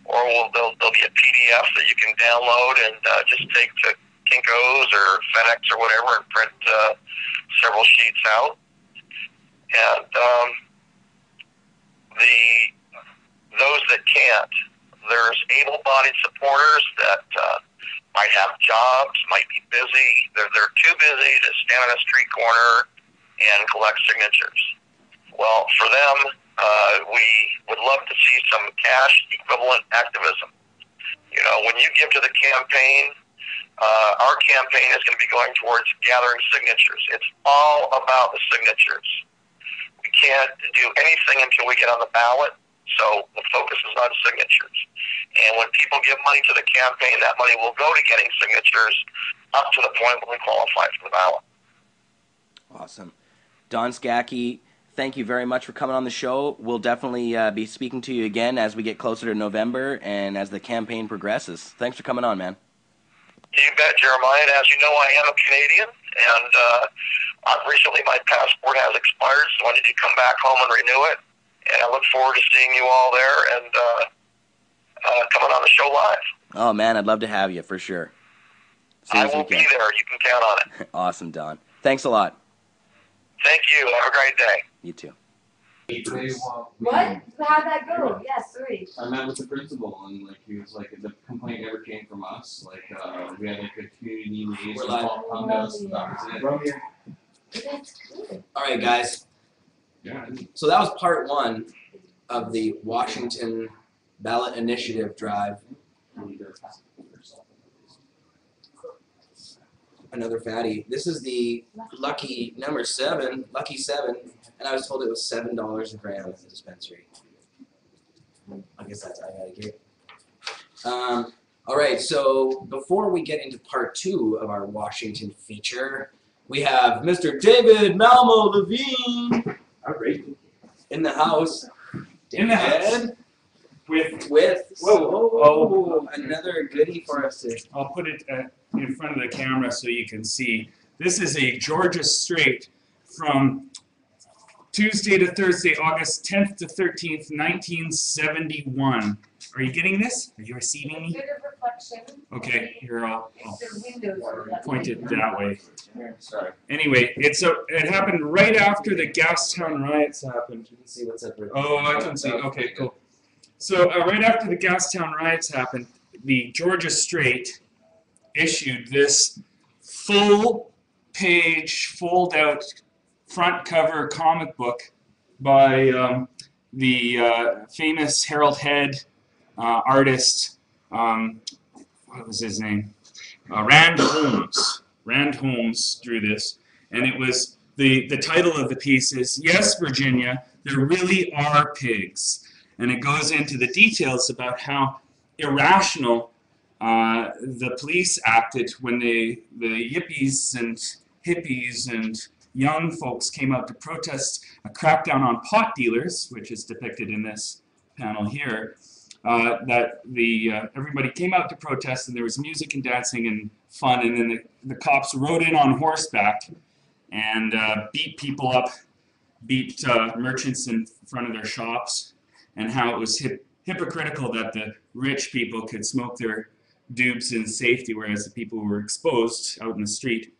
Speaker 3: Or there'll be a PDF that you can download and just take to Kinko's or FedEx or whatever and print several sheets out. And those that can't, there's able-bodied supporters that might have jobs, might be busy. They're too busy to stand on a street corner and collect signatures. Well, for them, we would love to see some cash equivalent activism. When you give to the campaign, our campaign is going to be going towards gathering signatures. It's all about the signatures. We can't do anything until we get on the ballot, so the focus is on signatures. And when people give money to the campaign, that money will go to getting signatures up to the point when we qualify for the ballot.
Speaker 1: Awesome. Don Skakie, thank you very much for coming on the show. We'll definitely be speaking to you again as we get closer to November and as the campaign progresses. Thanks for coming on, man.
Speaker 3: You bet, Jeremiah. And as you know, I am a Canadian, and recently my passport has expired, so I need to come back home and renew it. And I look forward to seeing you all there and coming on the show live.
Speaker 1: Oh, man, I'd love to have you, for sure.
Speaker 3: I will be there. You can count on it.
Speaker 1: Awesome, Don. Thanks a lot.
Speaker 3: Thank you. Have a great day.
Speaker 1: You too.
Speaker 5: What? How'd that go? Yes, sorry.
Speaker 6: I met with the principal, and like he was like, the complaint never came from us. Like we had like a community liaison call come to us, and that was it.
Speaker 5: That's good.
Speaker 1: All right, guys.
Speaker 6: Yeah.
Speaker 1: So that was part one of the Washington ballot initiative drive. Another fatty. This is the lucky number 7, lucky 7, and I was told it was $7 a gram at the dispensary. I guess that's I gotta get. All right, so before we get into part 2 of our Washington feature, we have Mr. David Malmo Levine.
Speaker 7: All right.
Speaker 1: In the house.
Speaker 7: In the house.
Speaker 1: David,
Speaker 7: With
Speaker 1: whoa, another goodie for us to.
Speaker 7: I'll put it in front of the camera so you can see. This is a Georgia Straight from Tuesday to Thursday, August 10th to 13th, 1971. Are you getting this? Are you receiving me?
Speaker 5: Bit of reflection.
Speaker 7: Okay, here I'll
Speaker 5: The windows.
Speaker 7: point it that way.
Speaker 6: Sorry.
Speaker 7: Anyway, it happened right after the Gastown riots happened.
Speaker 1: You can see what's up.
Speaker 7: Oh, I can see. Okay, cool. So right after the Gastown riots happened, the Georgia Straight issued this full-page, fold-out, front-cover comic book by the famous Harold Head artist. What was his name? Rand Holmes. Rand Holmes drew this, and it was the title of the piece is "Yes, Virginia, there really are pigs." And it goes into the details about how irrational the police acted when the yippies and hippies and young folks came out to protest a crackdown on pot dealers, which is depicted in this panel here. That everybody came out to protest, and there was music and dancing and fun, and then the cops rode in on horseback and beat people up, beat merchants in front of their shops, and how it was hypocritical that the rich people could smoke their dupes in safety, whereas the people who were exposed out in the street.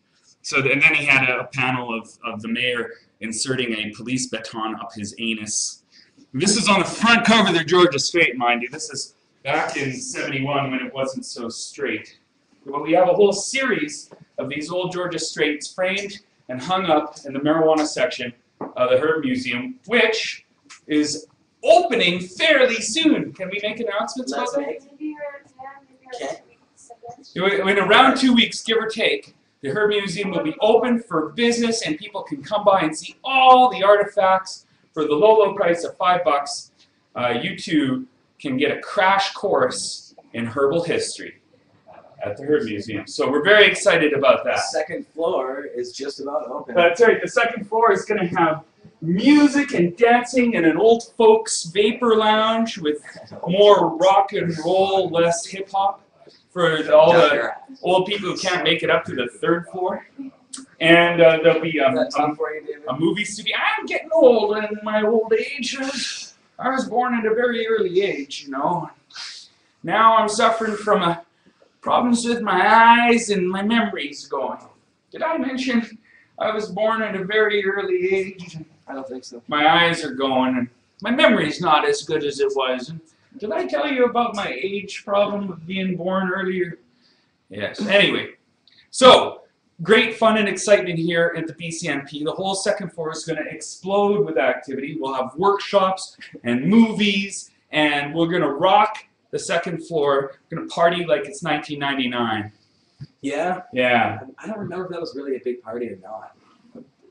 Speaker 7: So, and then he had a panel of the mayor inserting a police baton up his anus. This is on the front cover of the Georgia Straight, mind you. This is back in '71 when it wasn't so straight. But we have a whole series of these old Georgia Straights framed and hung up in the marijuana section of the Herb Museum, which is opening fairly soon. Can we make announcements about that? In around 2 weeks, give or take, the Herb Museum will be open for business, and people can come by and see all the artifacts for the low price of $5. You too can get a crash course in herbal history at the Herb Museum. So we're very excited about that.
Speaker 1: The second floor is just about open.
Speaker 7: That's right. The second floor is going to have music and dancing and an old folks vapor lounge with more rock and roll, less hip hop for all the old people who can't make it up to the third floor. And there'll be a movie studio. I'm getting old in my old age. I was born at a very early age, you know. Now I'm suffering from problems with my eyes and my memory's going. Did I mention I was born at a very early age?
Speaker 1: I don't think so.
Speaker 7: My eyes are going, and my memory's not as good as it was. And did I tell you about my age problem of being born earlier? Yes. Anyway, so great fun and excitement here at the BCMP. The whole second floor is going to explode with activity. We'll have workshops and movies, and we're going to rock the second floor. We're going to party like it's 1999.
Speaker 1: Yeah?
Speaker 7: Yeah.
Speaker 1: I don't remember if that was really a big party or not.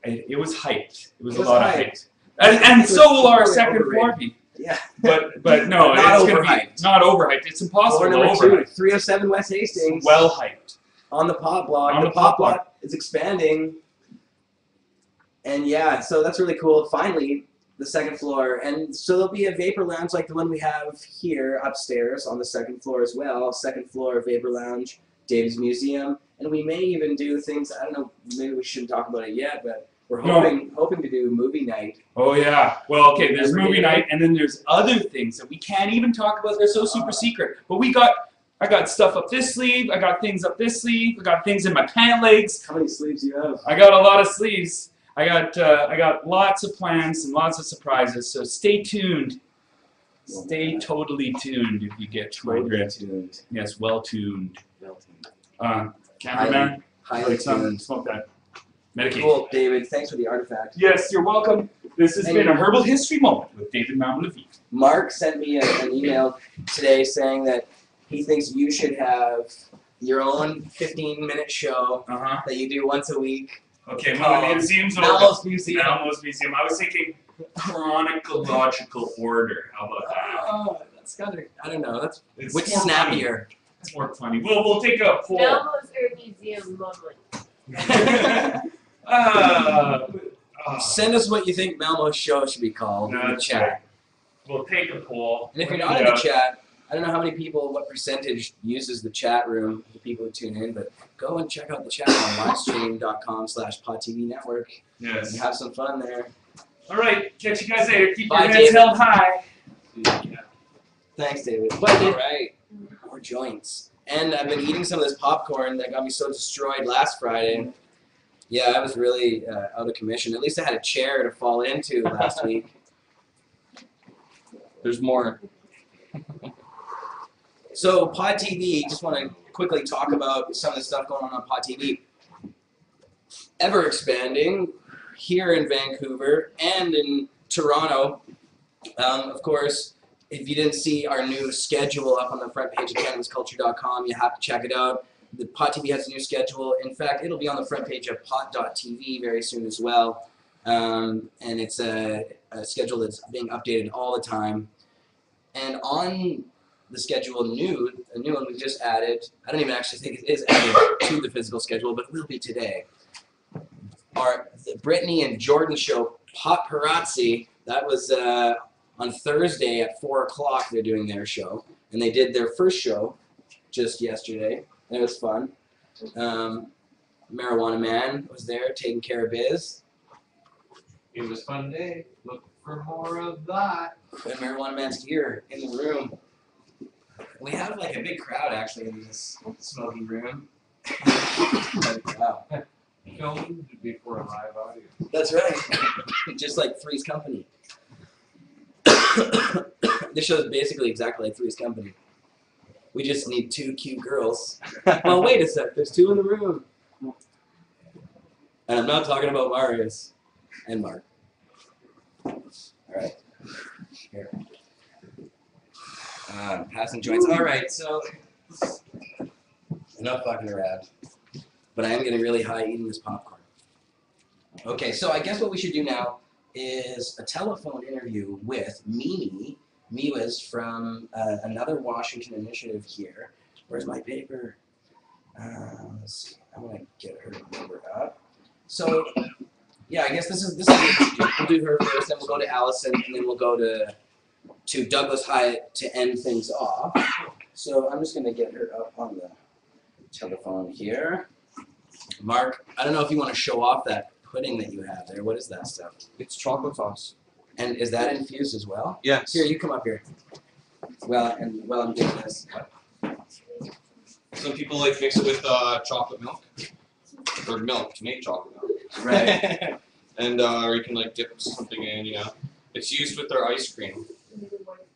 Speaker 7: It was hyped. It was a lot of hype.
Speaker 1: hyped.
Speaker 7: And so will our second floor be.
Speaker 1: Yeah.
Speaker 7: But no,
Speaker 1: Not
Speaker 7: it's going to be not overhyped. It's impossible
Speaker 1: Floor
Speaker 7: to
Speaker 1: number 2,
Speaker 7: overhype.
Speaker 1: 307 West Hastings.
Speaker 7: Well hyped.
Speaker 1: On the pop block.
Speaker 7: On
Speaker 1: The
Speaker 7: the
Speaker 1: pop
Speaker 7: pop block.
Speaker 1: block is expanding. And yeah, so that's really cool. Finally, the second floor. And so there'll be a vapor lounge like the one we have here upstairs on the second floor as well. Second floor vapor lounge, David's Museum. And we may even do things, I don't know, maybe we shouldn't talk about it yet, but we're hoping to do movie night.
Speaker 7: Oh yeah. Well, okay, there's
Speaker 1: Every
Speaker 7: movie
Speaker 1: day.
Speaker 7: night, and then there's other things that we can't even talk about. They're so super secret. But I got stuff up this sleeve, I got things up this sleeve, I got things in my pant legs.
Speaker 1: How many sleeves do you have?
Speaker 7: I got a lot of sleeves. I got lots of plans and lots of surprises. So stay tuned. Stay totally tuned if you get my drift.
Speaker 1: tuned.
Speaker 7: Yes, well tuned.
Speaker 1: Well tuned.
Speaker 7: Cameraman,
Speaker 1: Highly tuned.
Speaker 7: smoke that. Medicate.
Speaker 1: Cool, David. Thanks for the artifact.
Speaker 7: Yes, you're welcome. This has been a herbal history moment with David Malmlevy.
Speaker 1: Mark sent me an email today saying that he thinks you should have your own 15-minute show that you do once a week.
Speaker 7: Okay, well, the museum's over.
Speaker 1: Malmo's Museum.
Speaker 7: Malmo's Museum. I was thinking chronological order. How about that?
Speaker 1: Oh, that's gotta. I don't know. That's
Speaker 7: It's
Speaker 1: which
Speaker 7: more
Speaker 1: snappier.
Speaker 7: It's more funny. We'll take a poll.
Speaker 5: Melmo's Herb Museum moment.
Speaker 1: Send us what you think Malmo's show should be called in the
Speaker 7: That's
Speaker 1: chat.
Speaker 7: right. We'll take a poll.
Speaker 1: And if you're not in the chat, I don't know how many people, what percentage uses the chat room, the people who tune in, but go and check out the chat on livestream.com/PHTV Network
Speaker 7: Yes.
Speaker 1: and have some fun there.
Speaker 7: All right. Catch you guys later. Keep
Speaker 1: Bye,
Speaker 7: your heads
Speaker 1: David.
Speaker 7: held high.
Speaker 1: Thanks, David.
Speaker 7: Bye, David.
Speaker 1: All right. More joints. And I've been eating some of this popcorn that got me so destroyed last Friday. Yeah, I was really out of commission. At least I had a chair to fall into last week. There's more. So, Pod TV, just want to quickly talk about some of the stuff going on Pod TV. Ever expanding here in Vancouver and in Toronto. Of course, if you didn't see our new schedule up on the front page of cannabisculture.com, you have to check it out. The Pod TV has a new schedule. In fact, it'll be on the front page of pod.tv very soon as well. And it's a schedule that's being updated all the time. And on the schedule, a new one we just added, I don't even actually think it is added to the physical schedule, but it will be today, are the Brittany and Jordan show, Paparazzi. That was on Thursday at 4 o'clock they're doing their show. And they did their first show just yesterday. And it was fun. Marijuana Man was there taking care of biz.
Speaker 6: It was a fun day. Look for more of that.
Speaker 1: And Marijuana Man's here in the room. We have like a big crowd actually in this smoky room. Wow.
Speaker 6: Filmed before a live audience.
Speaker 1: That's right. Just like Three's Company. This show is basically exactly like Three's Company. We just need 2 cute girls. Well, wait a sec. There's 2 in the room. And I'm not talking about Marius and Mark. All right. Here. Passing joints. All right. So enough fucking around. But I am getting really high eating this popcorn. Okay. So I guess what we should do now is a telephone interview with Mimi. Miwa's from another Washington initiative here. Where's my paper? Let's see. I'm gonna get her number up. So, yeah, I guess this is we'll do her first, then we'll go to Alison, and then we'll go to Douglas Hiatt to end things off. So I'm just gonna get her up on the telephone here. Mark, I don't know if you want to show off that pudding that you have there. What is that stuff?
Speaker 6: It's chocolate sauce.
Speaker 1: And is that infused as well?
Speaker 6: Yes.
Speaker 1: Here, you come up here. Well, and while I'm doing this.
Speaker 4: Some people like mix it with chocolate milk, or milk to make chocolate milk.
Speaker 1: Right.
Speaker 4: And or you can like dip something in, you know. It's used with their ice cream.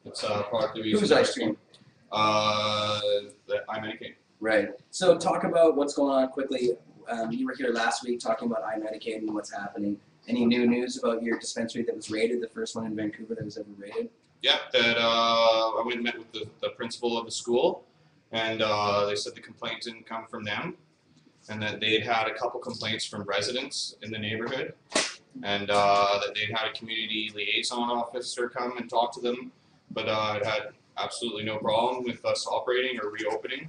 Speaker 4: It's a product that we use.
Speaker 1: Whose
Speaker 4: with
Speaker 1: ice cream?
Speaker 4: The medicate.
Speaker 1: Right. So talk about what's going on quickly. You were here last week talking about iMedicate and what's happening. Any new news about your dispensary that was raided, the first one in Vancouver that was ever raided?
Speaker 4: Yeah, that I went and met with the principal of the school, and they said the complaint didn't come from them, and that they'd had a couple complaints from residents in the neighborhood, and that they'd had a community liaison officer come and talk to them, but it had absolutely no problem with us operating or reopening.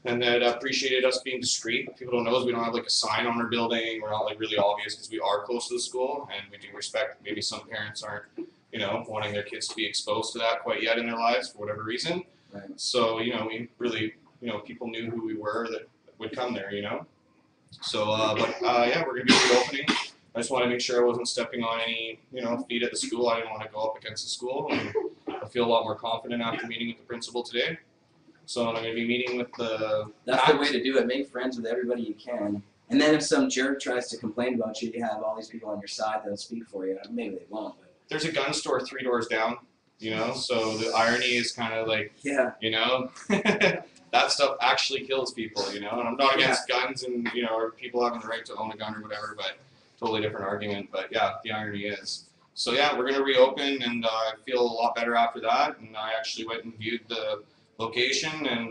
Speaker 4: And that appreciated us being discreet. People don't know is we don't have like a sign on our building. We're not like really obvious because we are close to the school, and we do respect maybe some parents aren't, you know, wanting their kids to be exposed to that quite yet in their lives for whatever reason.
Speaker 1: Right.
Speaker 4: So, you know, we really, you know, people knew who we were that would come there, you know. So, yeah, we're gonna be reopening. I just want to make sure I wasn't stepping on any, you know, feet at the school. I didn't want to go up against the school. And I feel a lot more confident after meeting with the principal today. So I'm going to be meeting with the...
Speaker 1: That's the way to do it. Make friends with everybody you can. And then if some jerk tries to complain about you, you have all these people on your side that'll speak for you. Maybe they won't, but
Speaker 4: There's a gun store 3 doors down, you know, so the irony is kind of like,
Speaker 1: yeah,
Speaker 4: you know, that stuff actually kills people, you know, and I'm not against guns and, you know, or people having the right to own a gun or whatever, but totally different argument, but yeah, the irony is. So yeah, we're going to reopen, and I feel a lot better after that, and I actually went and viewed the location, and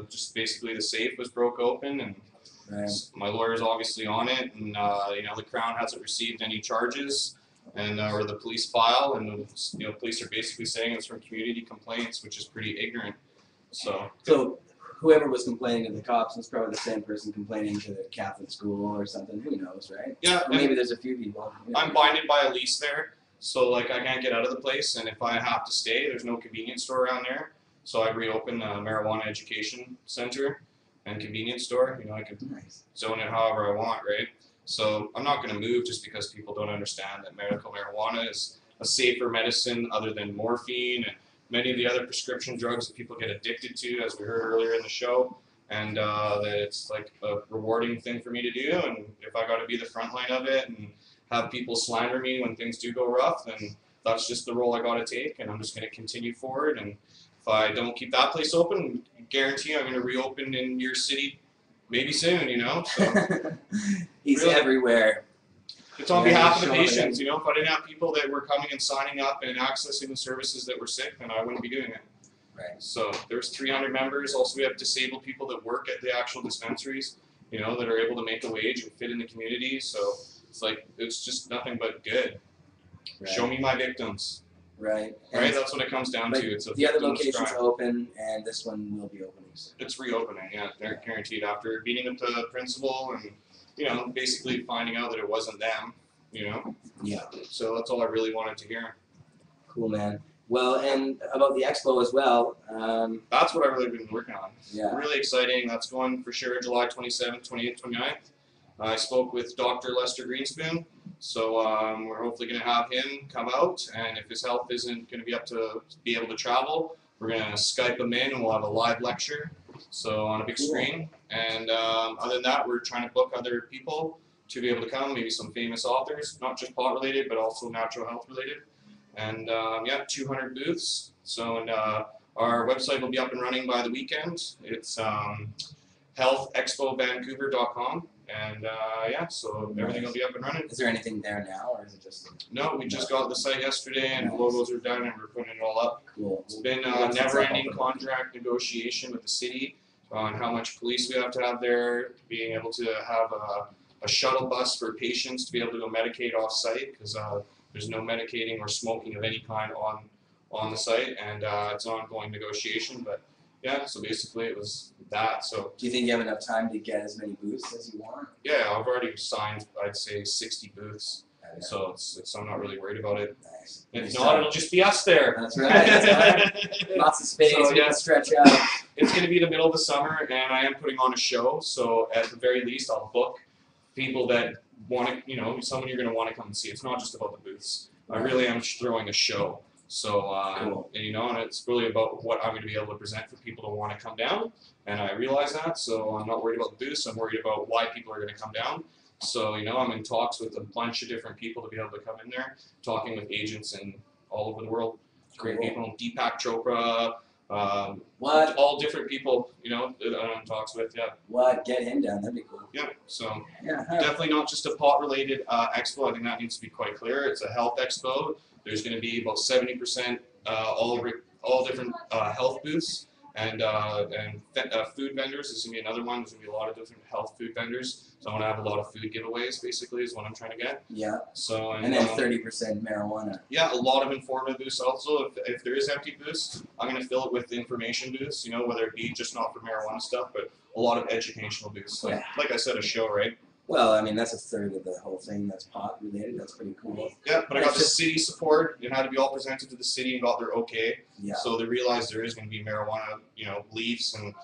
Speaker 4: just basically the safe was broke open, and my lawyer's obviously on it, and you know, the Crown hasn't received any charges, and or the police file, and you know, police are basically saying it's from community complaints, which is pretty ignorant. So
Speaker 1: whoever was complaining to the cops was probably the same person complaining to the Catholic school or something. Who knows, right?
Speaker 4: Yeah,
Speaker 1: or maybe there's a few people. You know.
Speaker 4: I'm binded by a lease there, so like I can't get out of the place, and if I have to stay, there's no convenience store around there. So I reopened a marijuana education center and convenience store. You know, I could zone it however I want, right? So I'm not going to move just because people don't understand that medical marijuana is a safer medicine other than morphine and many of the other prescription drugs that people get addicted to, as we heard earlier in the show, and that it's like a rewarding thing for me to do. And if I got to be the front line of it and have people slander me when things do go rough, then that's just the role I got to take, and I'm just going to continue forward. And if I don't keep that place open, I guarantee I'm going to reopen in your city maybe soon, you know? So,
Speaker 1: He's
Speaker 4: really,
Speaker 1: everywhere.
Speaker 4: it's on behalf of the patients, you know? If I didn't have people that were coming and signing up and accessing the services that were sick, then I wouldn't be doing it.
Speaker 1: Right.
Speaker 4: So there's 300 members. Also, we have disabled people that work at the actual dispensaries, you know, that are able to make a wage and fit in the community. So it's like, it's just nothing but good.
Speaker 1: Right.
Speaker 4: Show me my victims.
Speaker 1: Right.
Speaker 4: Right, that's what it comes down to. It's a
Speaker 1: the other
Speaker 4: victim's
Speaker 1: location's
Speaker 4: crime.
Speaker 1: open, and this one will be opening soon.
Speaker 4: It's reopening, yeah, they're guaranteed after meeting with the principal and, you know, basically finding out that it wasn't them, you know?
Speaker 1: Yeah.
Speaker 4: So that's all I really wanted to hear.
Speaker 1: Cool, man. Well, and about the expo as well.
Speaker 4: That's what I've really been working on.
Speaker 1: Yeah.
Speaker 4: Really exciting. That's going for sure July 27th, 28th, 29th. I spoke with Dr. Lester Greenspoon, so we're hopefully going to have him come out, and if his health isn't going to be up to be able to travel, we're going to Skype him in, and we'll have a live lecture, so on a big screen. And other than that, we're trying to book other people to be able to come, maybe some famous authors, not just pot related, but also natural health related. And yeah, 200 booths. So, and our website will be up and running by the weekend. It's healthexpovancouver.com. And yeah, so everything will be up and running.
Speaker 1: Is there anything there now, or is it just?
Speaker 4: No, we just got the site yesterday, and the logos are done, and we're putting it all up.
Speaker 1: Cool.
Speaker 4: It's been a never-ending contract negotiation with the city on how much police we have to have there, being able to have a shuttle bus for patients to be able to go medicate off-site, because there's no medicating or smoking of any kind on the site, and it's an ongoing negotiation. But yeah, so basically it was that. So
Speaker 1: do you think you have enough time to get as many booths as you want?
Speaker 4: yeah, I've already signed, I'd say 60 booths. So it's I'm not really worried about it.
Speaker 1: Nice.
Speaker 4: If not, it'll just be us there.
Speaker 1: That's right. That's right. Lots of space.
Speaker 4: So,
Speaker 1: we
Speaker 4: yeah.
Speaker 1: can stretch out.
Speaker 4: It's going to be the middle of the summer, and I am putting on a show. So at the very least, I'll book people that want to, you know, someone you're going to want to come and see. It's not just about the booths. I really am just throwing a show. So,
Speaker 1: Cool.
Speaker 4: and, you know, and it's really about what I'm going to be able to present for people to want to come down. And I realize that, so I'm not worried about the booths. I'm worried about why people are going to come down. So, you know, I'm in talks with a bunch of different people to be able to come in there, talking with agents in all over the world. Great
Speaker 1: Cool.
Speaker 4: people, Deepak Chopra,
Speaker 1: What?
Speaker 4: all different people, you know, that I'm in talks with, yeah.
Speaker 1: What? Get him down. That'd be cool.
Speaker 4: Yeah, so
Speaker 1: Yeah.
Speaker 4: definitely not just a pot-related expo. I think that needs to be quite clear. It's a health expo. There's going to be about 70% all different health booths, and food vendors. There's going to be another one. There's going to be a lot of different health food vendors. So I want to have a lot of food giveaways, basically, is what I'm trying to get.
Speaker 1: Yeah.
Speaker 4: So
Speaker 1: And then 30% marijuana.
Speaker 4: yeah, a lot of informative booths also. If there is empty booths, I'm going to fill it with information booths, you know, whether it be just not for marijuana stuff, but a lot of educational booths. Like I said, a show, right?
Speaker 1: Well, I mean, that's a third of the whole thing that's pot related. That's pretty cool.
Speaker 4: Yeah, but I got the city support. It had to be all presented to the city and got their okay.
Speaker 1: Yeah.
Speaker 4: So they realized there is going to be marijuana, you know, leaves and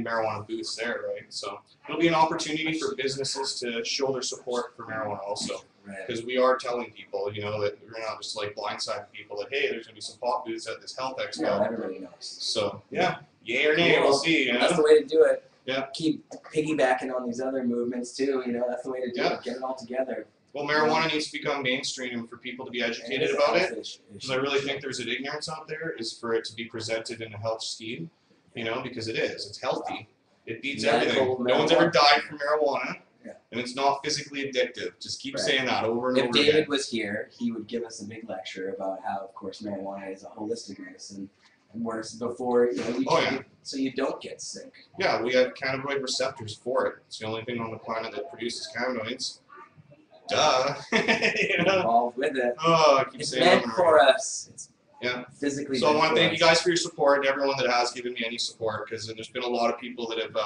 Speaker 4: marijuana booths there, right? So it'll be an opportunity for businesses to show their support for marijuana also.
Speaker 1: Right.
Speaker 4: Because we are telling people, you know, that we're not just like blindsiding people that, hey, there's going to be some pot booths at this health expo.
Speaker 1: Yeah, everybody knows.
Speaker 4: So, yeah, yay or nay, we'll see. You know?
Speaker 1: That's the way to do it. keep piggybacking on these other movements too. You know, that's the way to do it. Get it all together.
Speaker 4: Well, marijuana needs to become mainstream and for people to be educated about it. Because I really think there's an ignorance out there is for it to be presented in a health scheme, you know, because it is. It's healthy. It beats everything. No one's ever died from marijuana, and it's not physically addictive. Just keep saying that over and over again.
Speaker 1: If David was here, he would give us a big lecture about how, of course, marijuana is a holistic medicine and works before, you know, so you don't get sick.
Speaker 4: Yeah, we have cannabinoid receptors for it. It's the only thing on the planet that produces cannabinoids. Duh. You know?
Speaker 1: Involved with it.
Speaker 4: Oh, I keep
Speaker 1: it's
Speaker 4: saying
Speaker 1: meant for us. It's physically.
Speaker 4: So I want to thank you guys for your support and everyone that has given me any support, because there's been a lot of people that have,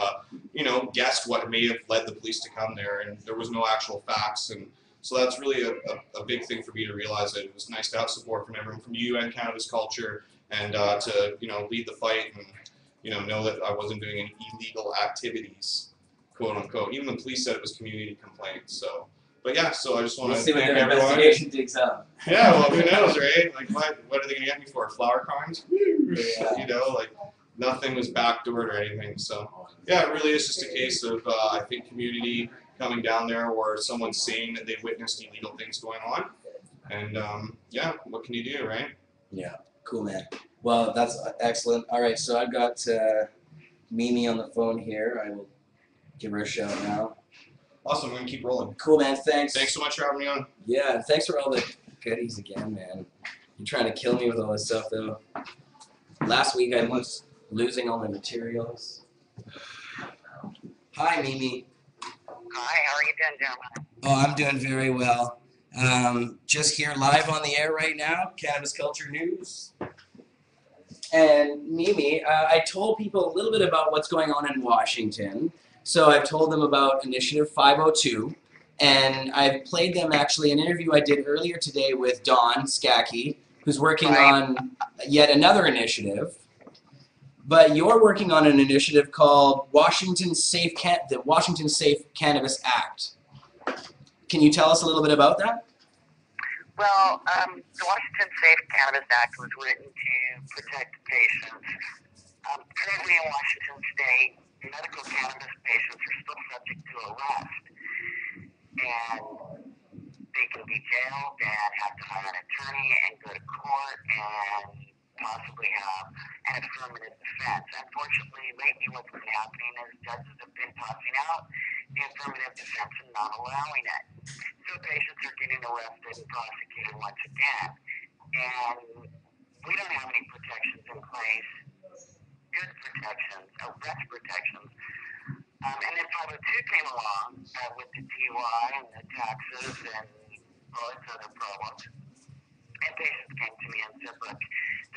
Speaker 4: you know, guessed what may have led the police to come there, and there was no actual facts, and so that's really a big thing for me to realize that it was nice to have support from everyone, from you and Cannabis Culture, and to, you know, lead the fight and, you know that I wasn't doing any illegal activities, quote unquote. Even the police said it was community complaints. So. But yeah, so I just want to
Speaker 1: see what
Speaker 4: thank
Speaker 1: their
Speaker 4: everyone.
Speaker 1: investigation digs up.
Speaker 4: Yeah, well, who knows, right? Like, what are they gonna get me for? Flower crimes? You know, like nothing was backdoored or anything. So yeah, it really is just a case of I think community coming down there, or someone saying that they witnessed illegal things going on, and yeah, what can you do, right?
Speaker 1: Yeah, cool, man. Well, that's excellent. All right, so I've got Mimi on the phone here. I will give her a shout now.
Speaker 4: Awesome, I'm going to keep rolling.
Speaker 1: Cool, man, thanks.
Speaker 4: Thanks so much for having me on.
Speaker 1: Yeah, and thanks for all the goodies again, man. You're trying to kill me with all this stuff, though. Last week I was losing all my materials. Hi, Mimi.
Speaker 8: Hi, how are you doing, Jeremiah?
Speaker 1: Oh, I'm doing very well. Just here live on the air right now, Cannabis Culture News. And Mimi, I told people a little bit about what's going on in Washington. So I've told them about Initiative 502, and I've played them actually an interview I did earlier today with Don Skakie, who's working on yet another initiative. But you're working on an initiative called the Washington Safe Cannabis Act. Can you tell us a little bit about that?
Speaker 8: Well, the Washington Safe Cannabis Act was written to protect patients. Currently in Washington State, medical cannabis patients are still subject to arrest, and they can be jailed and have to hire an attorney and go to court and possibly have an affirmative defense. Unfortunately, lately what's been happening is judges have been tossing out the affirmative defense and not allowing it. So patients are getting arrested and prosecuted once again, and we don't have any protections in place. Good protections, arrest protections. And then 502 came along with the DUI and the taxes and all its other problems. And patients came to me and said, look,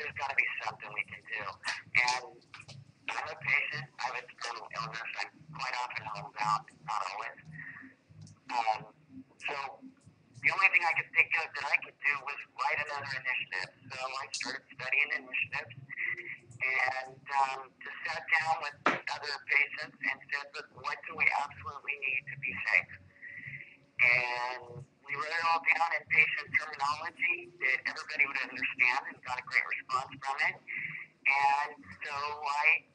Speaker 8: there's got to be something we can do. And I'm a patient. I have a terminal illness. I'm quite often homebound, not always. So the only thing I could think of that I could do was write another initiative. So I started studying initiatives. And just sat down with other patients and said, look, what do we absolutely need to be safe? And we wrote it all down in patient terminology that everybody would understand, and got a great response from it. And so I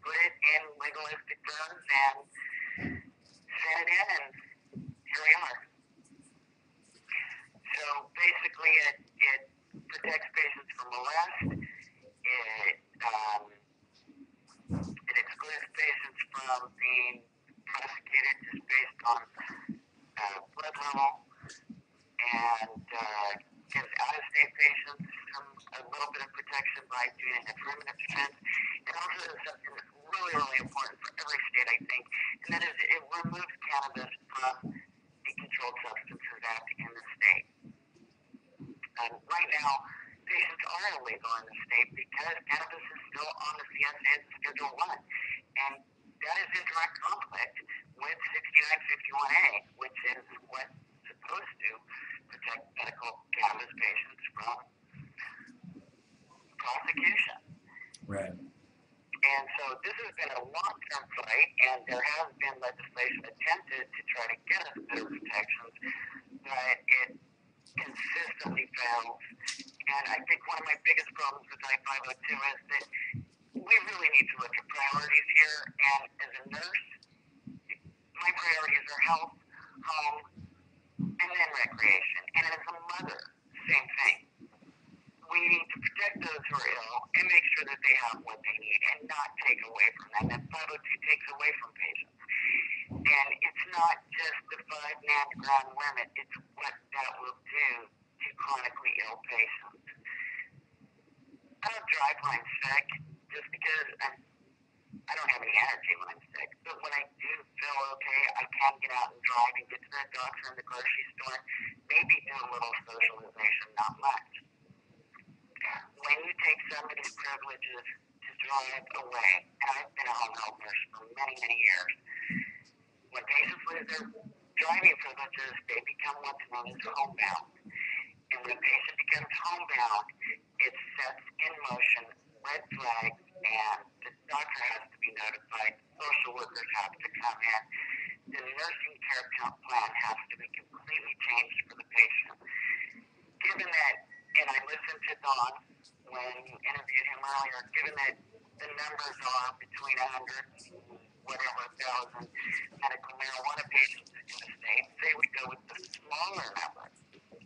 Speaker 8: put it in legalistic terms and sent it in, and here we are. So basically it protects patients from arrest. It excludes patients from being prosecuted just based on blood level, and gives out-of-state patients a little bit of protection by doing an affirmative defense. And also does something that's really, really important for every state, I think, and that is it removes cannabis from the Controlled Substances Act in the state. Right now, patients are illegal in the state because cannabis is still on the CSA as Schedule 1. And that is in direct conflict with 6951A, which is what's supposed to protect medical cannabis patients from prosecution.
Speaker 1: Right.
Speaker 8: And so this has been a long-term fight, and there has been legislation attempted to try to get us better protections, but it consistently fails. And I think one of my biggest problems with I-502 is that we really need to look at priorities here. And as a nurse, my priorities are health, home, and then recreation. And as a mother, same thing. We need to protect those who are ill and make sure that they have what they need and not take away from them. That 502 takes away from patients. And it's not just the 5 nanogram limit, it's what that will do to chronically ill patients. I don't drive when I'm sick just because I don't have any energy when I'm sick. But when I do feel okay, I can get out and drive and get to the doctor and the grocery store, maybe do a little socialization, not much. When you take somebody's privileges to drive away, and I've been a home health nurse for many, many years, when patients lose their driving privileges, they become what's known as homebound. And when a patient becomes homebound, it sets in motion red flags, and the doctor has to be notified, social workers have to come in, the nursing care plan has to be completely changed for the patient. Given that, and I listened to Don when you interviewed him earlier, given that the numbers are between 100 and whatever thousand medical marijuana patients in the state, they would go with the smaller number, 50,000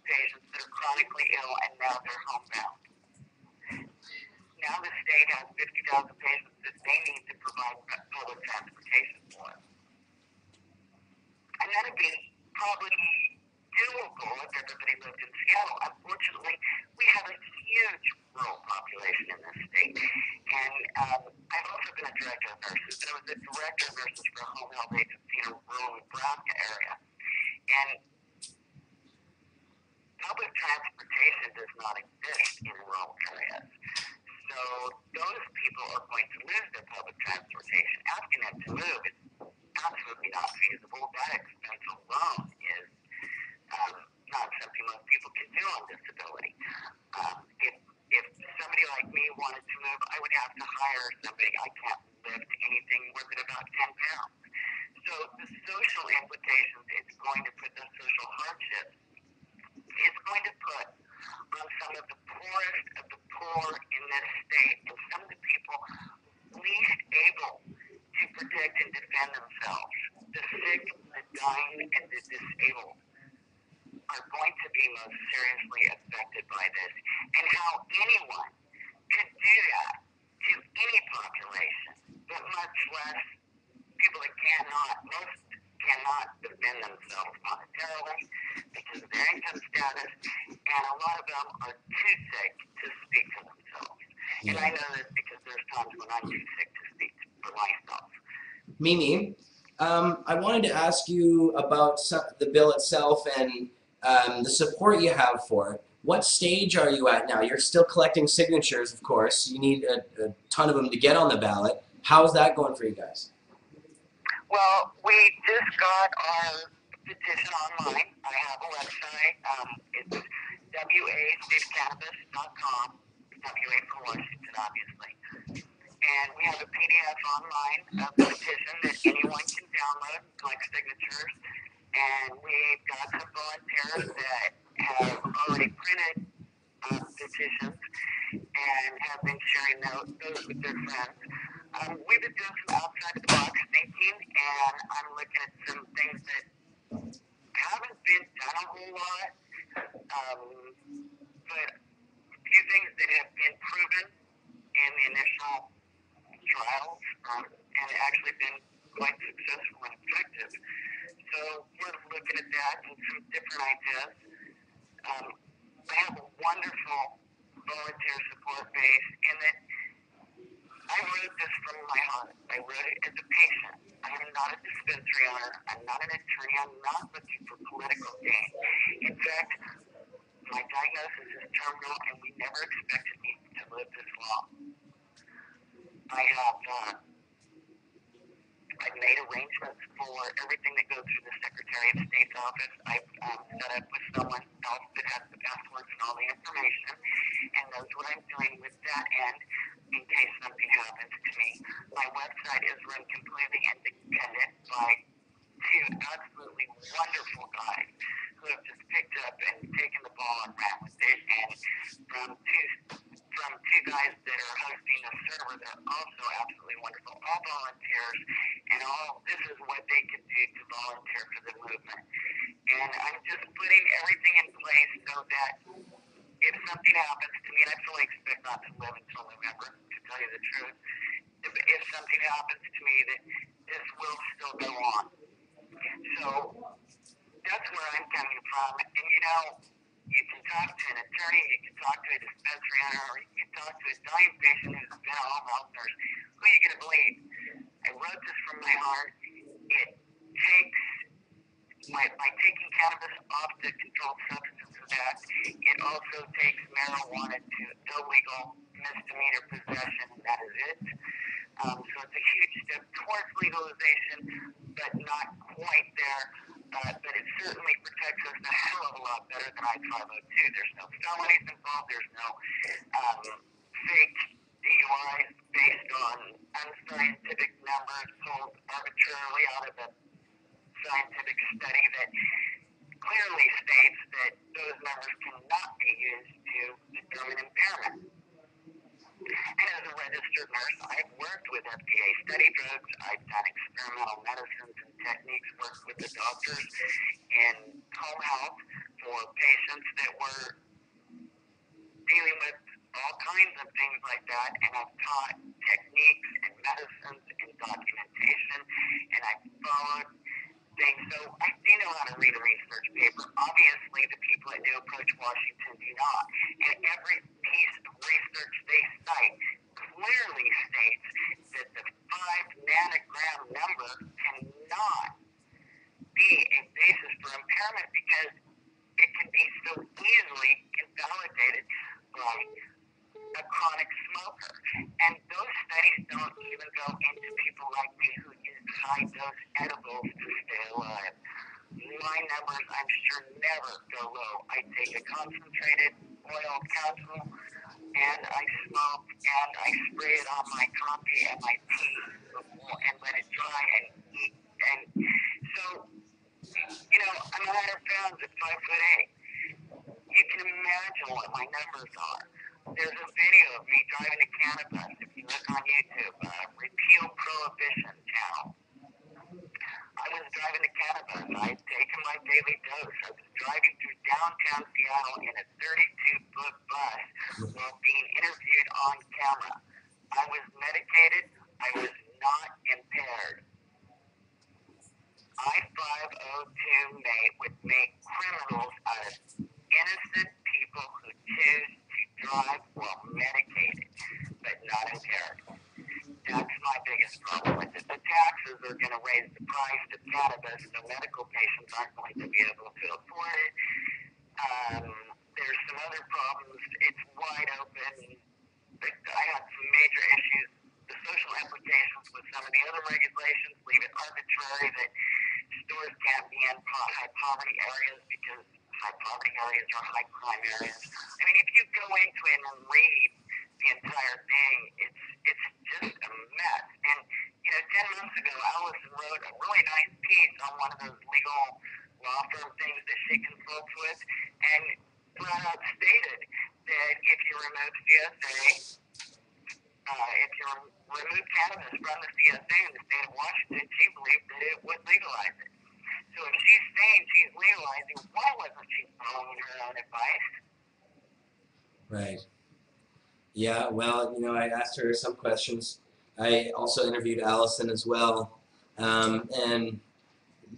Speaker 8: patients that are chronically ill and now they're homebound. Now the state has 50,000 patients that they need to provide public transportation for. And that would be probably doable if everybody lived in Seattle. Unfortunately, we have a huge rural population in this state. And I've also been a director of nurses. I was a director of nurses for a home health agency in a rural Nebraska area. And public transportation does not exist in rural areas. So those people are going to lose their public transportation. Asking them to move is absolutely not feasible. That expense alone is not something most people can do on disability. If somebody like me wanted to move, I would have to hire somebody. I can't lift anything more than about 10 pounds. So the social implications it's going to put, the social hardships, it's going to put on some of the poorest of the poor in this state and some of the people least able to protect and defend themselves. The sick, the dying, and the disabled are going to be most seriously affected by this. And how anyone could do that to any population, but much less people that most cannot defend themselves monetarily because of their income status, and a lot of them are too sick to speak for themselves. And I know this because there's times when I'm too sick to speak for myself.
Speaker 1: Mimi, I wanted to ask you about the bill itself and the support you have for it. What stage are you at now? You're still collecting signatures, of course. You need a ton of them to get on the ballot. How's that going for you guys?
Speaker 8: Well, we just got our petition online. I have a website. It's wacannabis.com. WA for Washington, obviously. And we have a PDF online of the petition that anyone can download, collect signatures. And we've got some volunteers that have already printed petitions and have been sharing those with their friends. We've been doing some outside the box thinking, and I'm looking at some things that haven't been done a whole lot, but a few things that have been proven in the initial trials and actually been quite successful and effective. So we're looking at that and some different ideas. I have a wonderful volunteer support base in that I wrote this from my heart. I wrote it as a patient. I am not a dispensary owner. I'm not an attorney. I'm not looking for political gain. In fact, my diagnosis is terminal, and we never expected me to live this long. I've made arrangements for everything that goes through the Secretary of State's office. I've set up with someone else that has the passwords and all the information and knows what I'm doing with that end in case something happens to me. My website is run completely independent by two absolutely wonderful guys who have just picked up and taken the ball and ran with it, and from two guys that are hosting whatever, they're also absolutely wonderful. All volunteers, and all this is what they can do to volunteer for the movement. And I'm just putting everything in place so that if something happens to me, and I fully expect not to live until November, to tell you the truth, if something happens to me, that this will still go on. So that's where I'm coming from. And you know, you can talk to an attorney, you can talk to a dispensary owner, or you can talk to a dying patient who's been a home health nurse. Who are you going to believe? I wrote this from my heart. It takes, by taking cannabis off the Controlled Substances Act, it also takes marijuana to illegal misdemeanor possession, and that is it. So it's a huge step towards legalization, but not quite there. But it certainly protects us a hell of a lot better than I-502. There's no felonies involved. There's no fake DUIs based on unscientific numbers pulled arbitrarily out of a scientific study that clearly states that those numbers cannot be used to determine impairment. And as a registered nurse, I've worked with FDA study drugs. I've done experimental medicines and techniques, worked with the doctors in home health for patients that were dealing with all kinds of things like that. And I've taught techniques and medicines and documentation, and I've followed things. So I do know how to read a research paper. Obviously, the people at New Approach Washington do not. And every piece of research they cite clearly states that the 5 nanogram number cannot be a basis for impairment because it can be so easily invalidated by a chronic smoker. And those studies don't even go into people like me who use high-dose edibles to stay alive. My numbers, I'm sure, never go low. I take a concentrated oil capsule, and I smoke, and I spray it on my coffee and my tea before, and let it dry and eat. And so, you know, I'm 100 pounds at 5'8". You can imagine what my numbers are. There's a video of me driving to cannabis. If you look on YouTube, Repeal Prohibition channel. I was driving to cannabis. I'd taken my daily dose. I was driving through downtown Seattle in a 32-foot bus while being interviewed on camera. I was medicated. I was not impaired. I-502 would make criminals out of innocent people who choose to drive while medicated, but not impaired. That's my biggest problem with it. The taxes are going to raise the price of cannabis, so medical patients aren't going to be able to afford it. There's some other problems. It's wide open. I had some major issues. The social implications with some of the other regulations leave it arbitrary that stores can't be in high poverty areas because high poverty areas are high crime areas. I mean, if you go into it and read the entire thing, it's just a mess. And, you know, 10 months ago, Alison wrote a really nice piece on one of those legal law firm things that she consults with, and flat out stated that if you remove CSA, if you remove cannabis from the CSA in the state of Washington, she believed that it would legalize it. So if she's saying she's legalizing, why wasn't she following her own advice?
Speaker 1: Right. Yeah, well, you know, I asked her some questions. I also interviewed Alison as well. And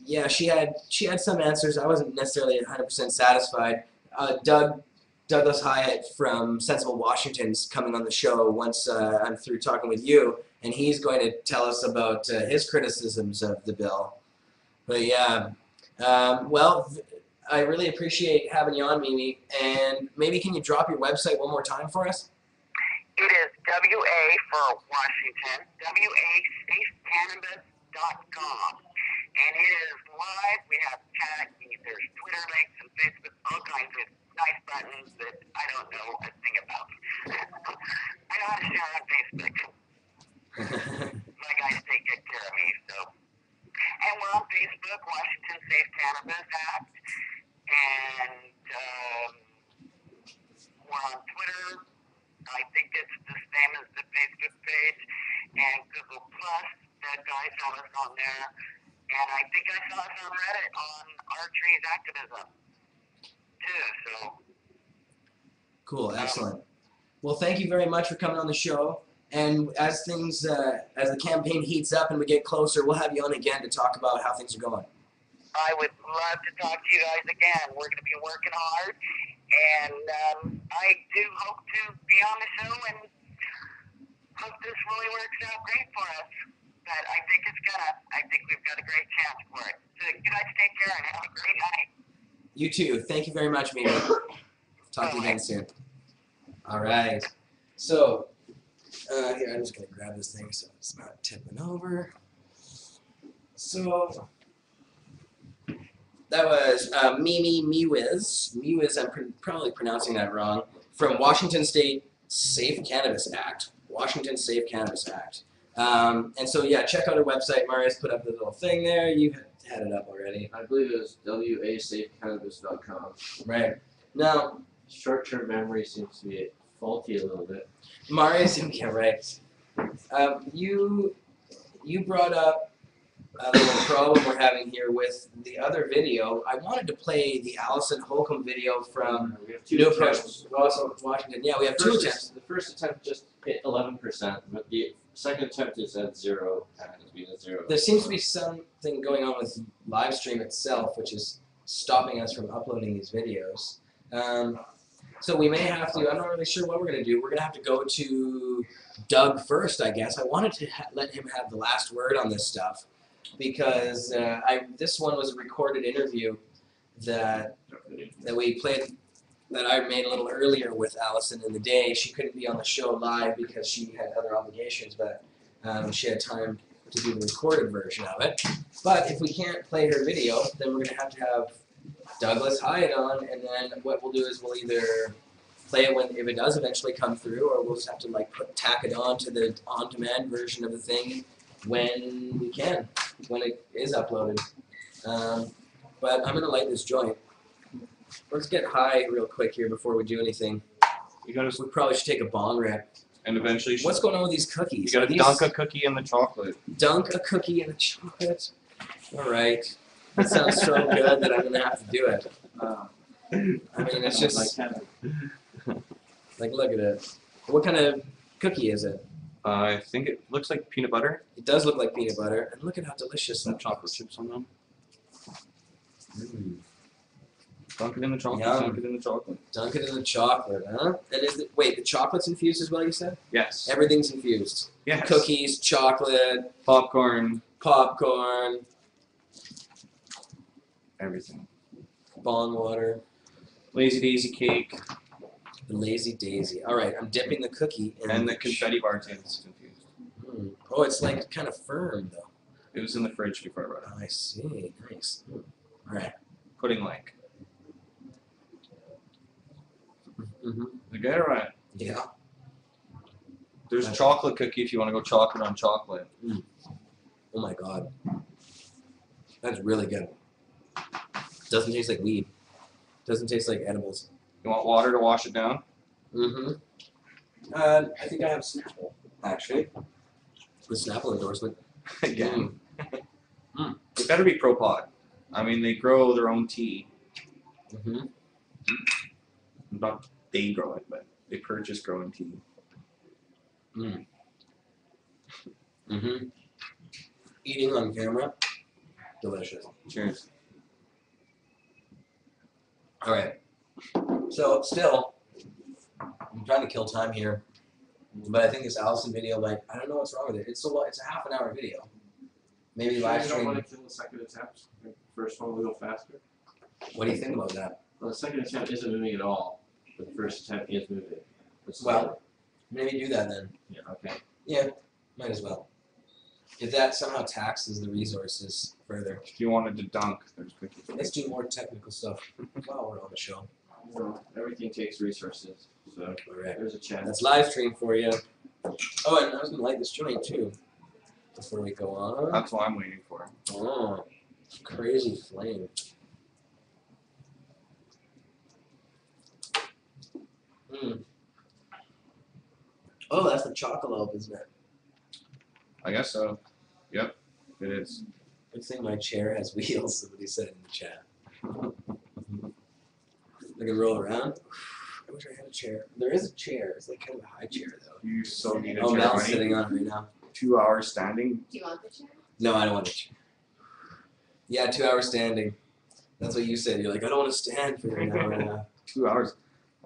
Speaker 1: yeah, she had some answers. I wasn't necessarily 100% satisfied. Douglas Hiatt from Sensible Washington's coming on the show once I'm through talking with you, and he's going to tell us about his criticisms of the bill. But yeah, well, I really appreciate having you on, Mimi, and maybe can you drop your website one more time for us?
Speaker 8: It is WA for Washington, WASafeCannabis.com. And it is live. We have chat, there's Twitter links and Facebook, all kinds of nice buttons that I don't know a thing about. I know how to share on Facebook. My guys take good care of me, so. And we're on Facebook, Washington Safe Cannabis Act. And we're on Twitter. I think it's the same as the Facebook page and Google Plus. The guys have us on there. And I think I saw us on Reddit on Archery's activism, too, so.
Speaker 1: Cool, excellent. Well, thank you very much for coming on the show. And as things, as the campaign heats up and we get closer, we'll have you on again to talk about how things are going.
Speaker 8: I would love to talk to you guys again. We're going to be working hard, and I do hope to be on the show and hope this really works out great for us. But I think it's gonna. I think we've got a great chance for it. So you guys take care and have a great night.
Speaker 1: You too. Thank you very much, Mimi. Talk to you again soon. All right. So, here, I'm just going to grab this thing so it's not tipping over. So, that was Mimi Miwiz. Miwiz, I'm probably pronouncing that wrong, from Washington State Safe Cannabis Act. Washington Safe Cannabis Act. And so, yeah, check out her website. Maria's put up the little thing there. You had it up already.
Speaker 2: I believe it was wasafecannabis.com.
Speaker 1: Right. Now,
Speaker 2: short-term memory seems to be faulty a little bit.
Speaker 1: Marius, yeah, right. You brought up a little problem we're having here with the other video. I wanted to play the Alison Holcomb video from
Speaker 2: We have two
Speaker 1: New
Speaker 2: attempts.
Speaker 1: Washington. Yeah, we have two attempts.
Speaker 2: The first attempt just hit 11%, but the second attempt is at 0, and it's been at 0.
Speaker 1: There seems to be something going on with live stream itself, which is stopping us from uploading these videos. So we may have to, I'm not really sure what we're going to do. We're going to have to go to Doug first, I guess. I wanted to let him have the last word on this stuff because this one was a recorded interview that we played, that I made a little earlier with Alison in the day. She couldn't be on the show live because she had other obligations, but she had time to do the recorded version of it. But if we can't play her video, then we're going to have Douglas Hiatt on, and then what we'll do is we'll either play it if it does eventually come through, or we'll just have to like tack it on to the on-demand version of the thing when we can, when it is uploaded. But I'm gonna light this joint. Let's get high real quick here before we do anything.
Speaker 4: You gotta,
Speaker 1: We probably should take a bong rip.
Speaker 4: and eventually,
Speaker 1: What's going on with these cookies?
Speaker 4: you gotta dunk a cookie in the chocolate.
Speaker 1: Dunk a cookie in the chocolate. All right. That sounds so good that I'm gonna have to do it. I mean, it's just like, look at it. What kind of cookie is it?
Speaker 4: I think it looks like peanut butter.
Speaker 1: It does look like peanut butter, and look at how delicious
Speaker 4: Some
Speaker 1: that
Speaker 4: chocolate chips on them.
Speaker 1: Mm.
Speaker 4: Dunk it in the chocolate.
Speaker 1: Yum.
Speaker 4: Dunk it in the chocolate.
Speaker 1: Dunk it in the chocolate, huh? And wait, the chocolate's infused as well, you said?
Speaker 4: Yes.
Speaker 1: Everything's infused.
Speaker 4: Yes.
Speaker 1: Cookies, chocolate,
Speaker 4: Popcorn.
Speaker 1: popcorn,
Speaker 4: Everything.
Speaker 1: bong water,
Speaker 4: Lazy Daisy cake.
Speaker 1: the Lazy Daisy. All right, I'm dipping the cookie in
Speaker 4: And the confetti bar is confused.
Speaker 1: Mm. Oh, it's like kind of firm though.
Speaker 4: It was in the fridge before I brought it.
Speaker 1: I see. Nice. Mm. All right.
Speaker 4: Pudding like.
Speaker 1: Mm-hmm.
Speaker 4: Did I get it right?
Speaker 1: Yeah.
Speaker 4: There's a chocolate cookie if you want to go chocolate on chocolate.
Speaker 1: Oh my god. That's really good. Doesn't taste like weed. Doesn't taste like edibles.
Speaker 4: You want water to wash it down?
Speaker 1: Mm-hmm. I think I have Snapple, actually. The Snapple endorsement.
Speaker 4: Again. It better be pro pot. I mean, they grow their own tea.
Speaker 1: Mm-hmm.
Speaker 4: Not they grow it, but they purchase growing tea.
Speaker 1: Mm. Mm-hmm. Eating on camera. Delicious.
Speaker 4: Cheers.
Speaker 1: All right. So still, I'm trying to kill time here, but I think this Alison video, like, I don't know what's wrong with it. It's a half an hour video. Maybe live
Speaker 2: You don't want
Speaker 1: stream.
Speaker 2: to kill the second attempt. The first one will go faster.
Speaker 1: What do you think about that?
Speaker 2: Well, the second attempt isn't moving at all, but the first attempt is moving. It's
Speaker 1: Well, maybe do that then.
Speaker 2: yeah, okay.
Speaker 1: Yeah, might as well. If that somehow taxes the resources further.
Speaker 4: If you wanted to dunk, there's cookies.
Speaker 1: Let's do more technical stuff while we're on the show.
Speaker 2: Well, everything takes resources, so
Speaker 1: All right.
Speaker 2: there's a chance.
Speaker 1: That's live stream for you. Oh, and I was gonna light this joint too before we go on.
Speaker 4: That's what I'm waiting for.
Speaker 1: Oh, crazy flame. Oh, that's the chocolate, isn't it?
Speaker 4: I guess so. Yep, it is.
Speaker 1: Good thing my chair has wheels, somebody said in the chat. I can roll around. I wish I had a chair. There is a chair. It's like kind of a high chair, though.
Speaker 4: You so need a
Speaker 1: Oh,
Speaker 4: chair.
Speaker 1: Mel's
Speaker 4: Honey.
Speaker 1: sitting on it right now.
Speaker 4: 2 hours standing.
Speaker 5: Do you want the chair?
Speaker 1: No, I don't want a chair. Yeah, 2 hours standing. That's what you said. You're like, I don't want to stand for an hour and a half.
Speaker 4: 2 hours.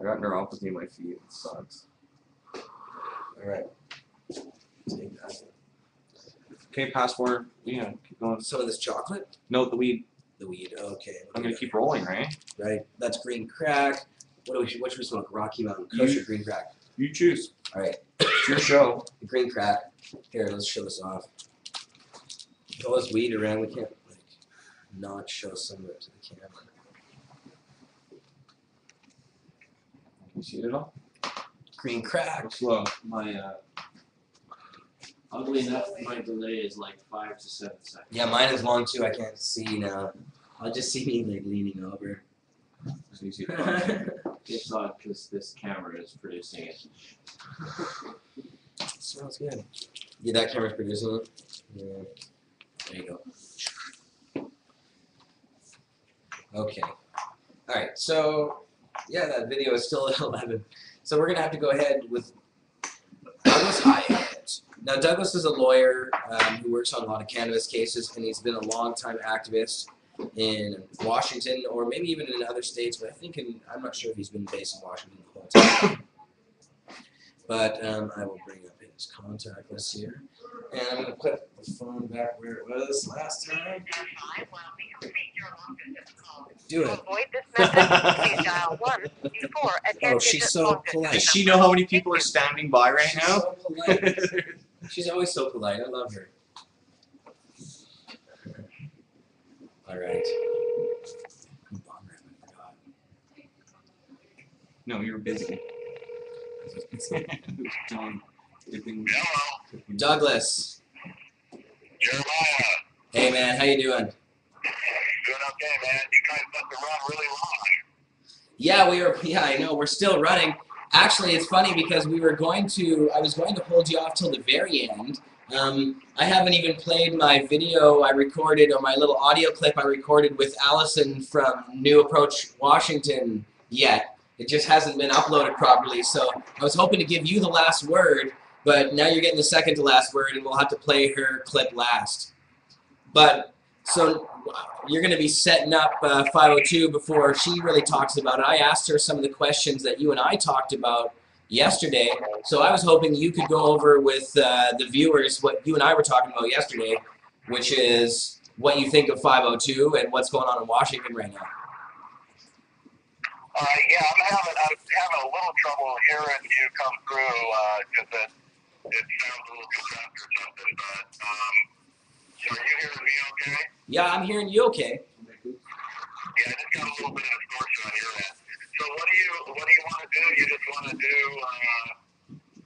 Speaker 4: I got neuropathy in my feet. It sucks.
Speaker 1: All right. Take that.
Speaker 4: Okay, pass more. Yeah, keep going.
Speaker 1: Some of this chocolate?
Speaker 4: No, the weed.
Speaker 1: The weed. Okay.
Speaker 4: I'm gonna keep rolling, right?
Speaker 1: Right. That's green crack. What should we smoke? Rocky Mountain Kush or green crack?
Speaker 4: You choose.
Speaker 1: All right.
Speaker 4: It's your show.
Speaker 1: The green crack. Here, let's show this off. All this weed around. We can't like not show some of it to the camera.
Speaker 4: Can you see it at all?
Speaker 1: Green crack.
Speaker 4: Go slow.
Speaker 2: My oddly enough, my delay is like 5 to 7 seconds.
Speaker 1: Yeah, mine is long too. I can't see now. I'll just see me like leaning over.
Speaker 4: So you see it.
Speaker 2: It's odd because this camera is producing it.
Speaker 1: Smells good. Yeah, that camera's producing it. Yeah. There you go. Okay. All right. So, yeah, that video is still at 11. So we're gonna have to go ahead with Douglas Hiatt. Now, Douglas is a lawyer who works on a lot of cannabis cases, and he's been a long-time activist in Washington, or maybe even in other states, but I'm not sure if he's been based in Washington the whole time. But I will bring up his contact list here, and I'm going to put the phone back where it was last time. Do it.
Speaker 8: To avoid this message, please dial 1 before a 10-digit
Speaker 1: Oh, she's so
Speaker 8: long-distance
Speaker 1: polite.
Speaker 4: Does she know how many people are standing by right
Speaker 1: She's
Speaker 4: now?
Speaker 1: so polite. She's always so polite. I love her. All right.
Speaker 4: No, you're busy. John, dipping.
Speaker 3: Hello,
Speaker 1: Douglas.
Speaker 3: Jeremiah.
Speaker 1: Hey, man. How you doing?
Speaker 3: Doing okay, man. You guys must have run really long.
Speaker 1: Yeah, I know. We're still running. Actually, it's funny because I was going to hold you off till the very end. I haven't even played my video I recorded, or my little audio clip I recorded with Alison from New Approach, Washington yet. It just hasn't been uploaded properly, so I was hoping to give you the last word, but now you're getting the second to last word, and we'll have to play her clip last. But, so, you're going to be setting up 502 before she really talks about it. I asked her some of the questions that you and I talked about yesterday, so I was hoping you could go over with the viewers what you and I were talking about yesterday, which is what you think of 502 and what's going on in Washington right now.
Speaker 3: Yeah, I'm having a little trouble hearing you come through because it sounds a little compressed or something. But so are you hearing me okay?
Speaker 1: Yeah, I'm hearing you okay.
Speaker 3: Yeah, I just got a little bit of distortion on your end. So what do you want to do? You just want to do?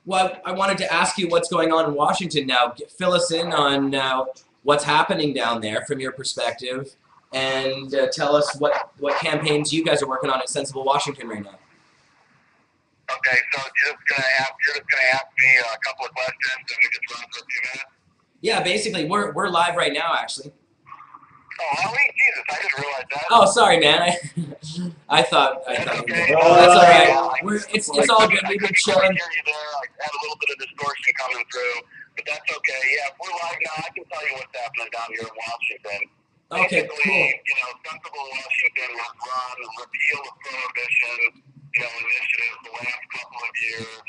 Speaker 1: Well, I wanted to ask you what's going on in Washington now. Fill us in on what's happening down there from your perspective, and tell us what campaigns you guys are working on at Sensible Washington right now.
Speaker 3: Okay, so you're just gonna ask me a couple of questions, and we just run for a few minutes.
Speaker 1: Yeah, basically, we're live right now, actually.
Speaker 3: Oh, are we? Jesus, I didn't realize that.
Speaker 1: Oh, sorry, man. I thought.
Speaker 3: That's okay.
Speaker 1: Oh, that's all right. It's all good. We've been
Speaker 3: I
Speaker 1: chilling.
Speaker 3: hear you there. I had a little bit of distortion coming through, but that's okay. Yeah, if we're live now, I can tell you what's happening down here in Washington.
Speaker 1: Okay,
Speaker 3: Basically,
Speaker 1: cool.
Speaker 3: Sensible Washington was run repeal of prohibition, initiative the last couple of years.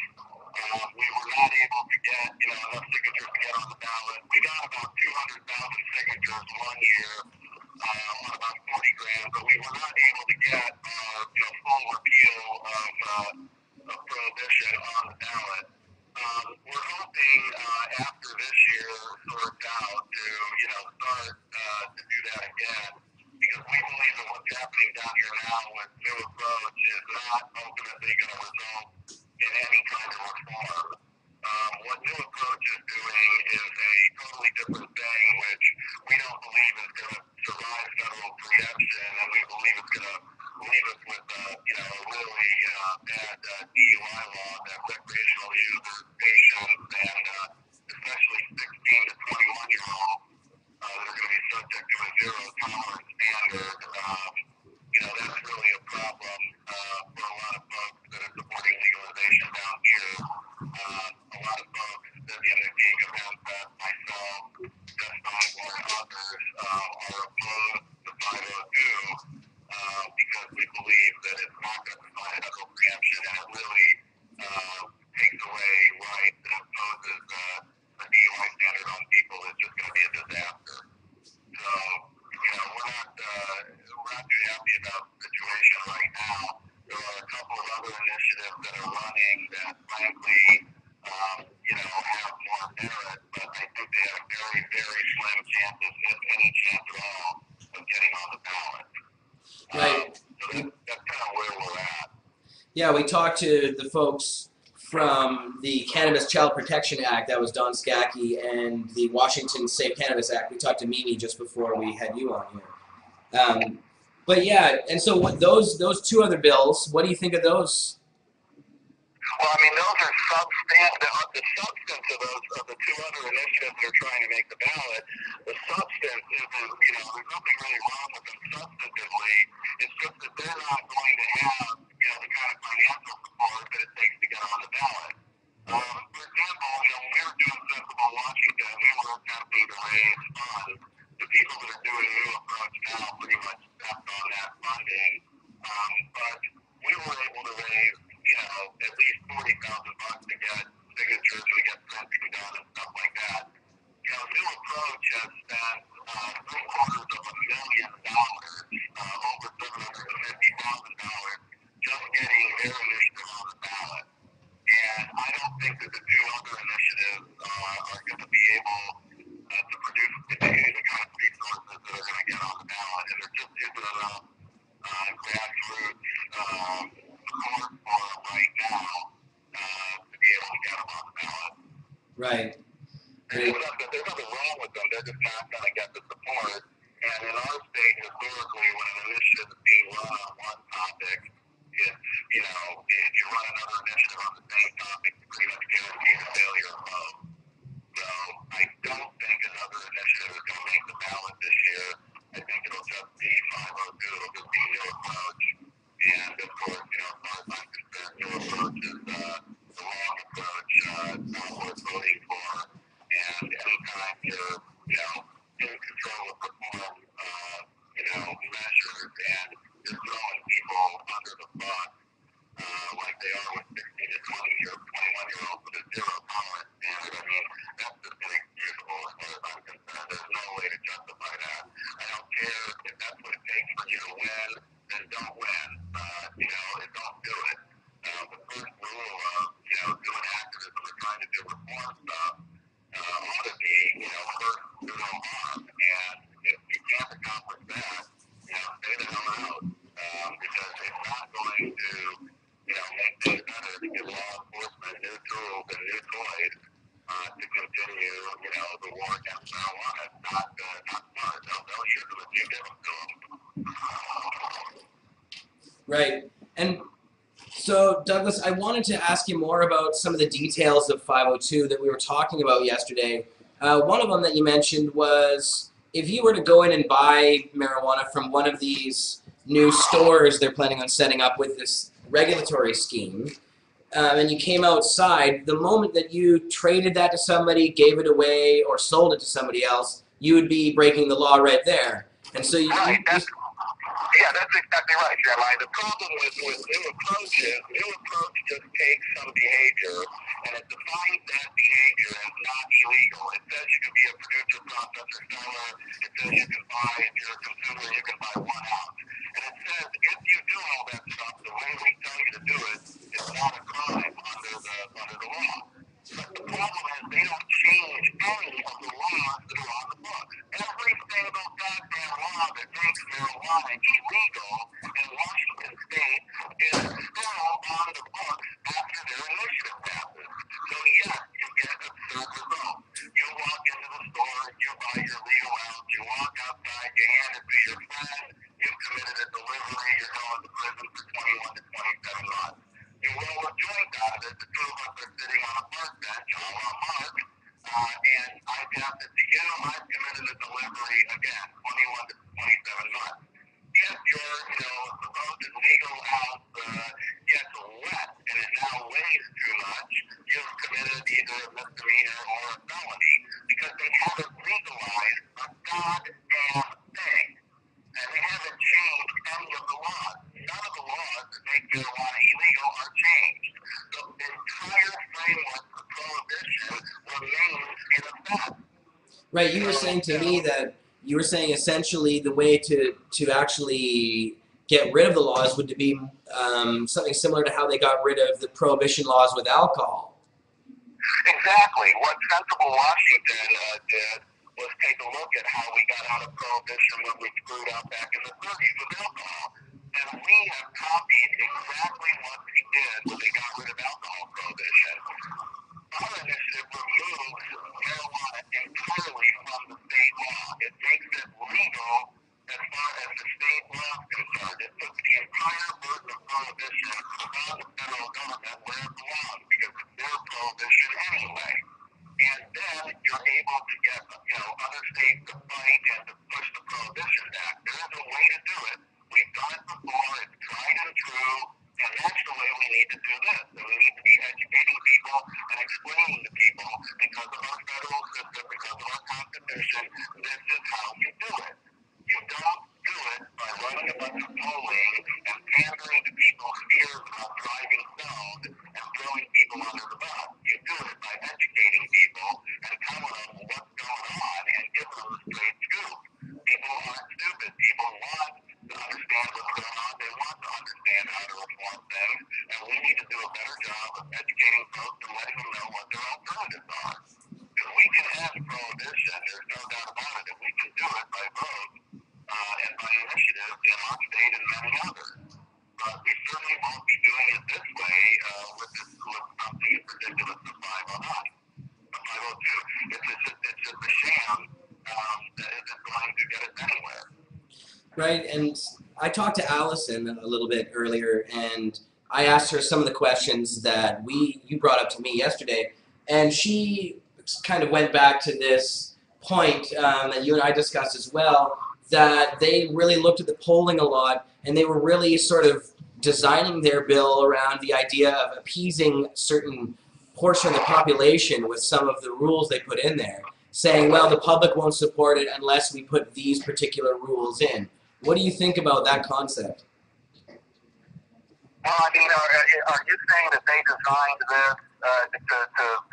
Speaker 3: We were not able to get, enough signatures to get on the ballot. We got about 200,000 signatures one year on about 40 grand, but we were not able to get full repeal of prohibition on the ballot. We're hoping after this year sorts out to, start to do that again, because we believe that what's happening down here now with New Approach is not ultimately going to result in any kind of reform. What New Approach is doing is a totally different thing, which we don't believe is going to survive federal preemption, and we believe it's going to leave us with a really bad DUI law that recreational users, patients, a zero tolerance standard, that's really a problem for a lot of folks that are supporting legalization down here. A lot of folks that in the geek event that myself, Just Ivor, and others are opposed to 502 because we believe that it's not going to provide federal preemption and it really takes away rights and imposes a DUI standard on people that's just going to be a disaster. So, we're not too happy about the situation right now. There are a couple of other initiatives that are running that, frankly, have more merit, but I think they have very, very slim chances, if any chance at all, of getting on the ballot.
Speaker 1: Right.
Speaker 3: So that's kind of where we're at.
Speaker 1: Yeah, we talked to the folks from the Cannabis Child Protection Act, that was Don Skakie, and the Washington Safe Cannabis Act. We talked to Mimi just before we had you on here. But yeah, and so those two other bills, what do you think of those?
Speaker 3: Well, I mean, those are the substance of the two other initiatives that are trying to make the ballot. The substance isn't, there's nothing really wrong with them substantively. It's just that they're not going to have, the kind of financial support that it takes to get on the ballot. For example, when we were doing Sensible Washington, we were attempting to raise funds. The people that are doing New Approach now pretty much stepped on that funding. But we were able to raise, at least $40,000 to get signatures, we get printing done and stuff like that. New Approach has spent $750,000, over $750,000, just getting their initiative on the ballot. And I don't think that the two other initiatives are going to be able to produce the kind of resources that are going to get on the ballot. And there just isn't enough grassroots support for them right now to be able to get them on the ballot.
Speaker 1: Right.
Speaker 3: There's nothing wrong with them. They're just not going to get the support. And in our state, historically, when an initiative is being run on one topic, it's, if you run another initiative on the same topic, you pretty much guarantee the failure of both. So I don't think another initiative is going to make the ballot this year. I think it'll just be 502. It'll just be New Approach. And of course, as far as I'm concerned, New Approach is the wrong approach, not worth voting for. And anytime you're, in control of reform, measures and you're throwing people under the bus, like they are with 16 to 21-year-olds with a zero tolerance standard, I mean, that's just inexcusable as far as I'm concerned. There's no way to justify that. I don't care if that's what it takes for you to win, then don't win. Don't do it. The first rule of, doing activism or trying to do reform stuff ought to be, first, do no harm. And if you can't accomplish that, stay the hell out. Because it's not going to, make things better to give law enforcement new tools and new toys to continue, the war against marijuana. It's not smart. They'll use them if you give them to them.
Speaker 1: Right. And so, Douglas, I wanted to ask you more about some of the details of 502 that we were talking about yesterday. One of them that you mentioned was if you were to go in and buy marijuana from one of these new stores they're planning on setting up with this regulatory scheme, and you came outside, the moment that you traded that to somebody, gave it away, or sold it to somebody else, you would be breaking the law right there. And so
Speaker 3: That's exactly right, Jeremiah. The problem with New Approach is New Approach just takes some behavior and it defines that behavior as not illegal. It says you can be a producer, processor, seller. It says you can buy, if you're a consumer, you can buy 1 ounce. And it says if you do all that stuff the way we tell you to do it, it's not a crime under the law. But the problem is they don't change any of the laws that are on the books. Every single goddamn law that makes marijuana illegal in Washington State is still on the books after their initiative passes. So yes, you get absurd results. You walk into the store, you buy your legal ounce, you walk out again, 21 to 27 months. If your, supposed legal house gets wet and it now weighs too much, you've committed either a misdemeanor or a felony because they haven't legalized a goddamn thing. And they haven't changed any of the laws. None of the laws that make marijuana illegal are changed. The entire framework for prohibition remains in effect.
Speaker 1: Right, you were saying to me that you were saying essentially the way to actually get rid of the laws would be something similar to how they got rid of the prohibition laws with alcohol.
Speaker 3: Exactly. What Sensible Washington did was take a look at how we got out of prohibition when we screwed up back in the 30s with alcohol. And we have copied exactly what they did when they got rid of alcohol prohibition. Our initiative removes marijuana entirely from the state law. It makes it legal as far as the state law is concerned. It puts the entire burden of prohibition on the federal government where it belongs because it's their prohibition anyway. And then you're able to get, other states to fight and to push the prohibition back. There is a way to do it. We've done it before. It's tried and true. And that's the way we need to do this. And we need to be educating people and explaining to people, because of our federal system, because of our Constitution, this is how you do it. You don't do it by running a bunch of polling and pandering to people's fears about driving stoned and throwing people under the bus. You do it by educating people and telling them what's going on and giving them the straight scoop. People aren't stupid. People want to understand what's going on. They want to understand how to reform things, and we need to do a better job of educating folks and letting them know what their alternatives are. Because we can end prohibition, there's no doubt about it, and we can do it by vote and by initiative in our state and many others. But we certainly won't be doing it this way with something as ridiculous as 509. 502. It's just a sham that isn't going to get us anywhere.
Speaker 1: Right, and I talked to Alison a little bit earlier, and I asked her some of the questions that you brought up to me yesterday, and she kind of went back to this point that you and I discussed as well, that they really looked at the polling a lot, and they were really sort of designing their bill around the idea of appeasing certain portion of the population with some of the rules they put in there, saying, well, the public won't support it unless we put these particular rules in. What do you think about that concept?
Speaker 3: Well, I mean, are you saying that they designed this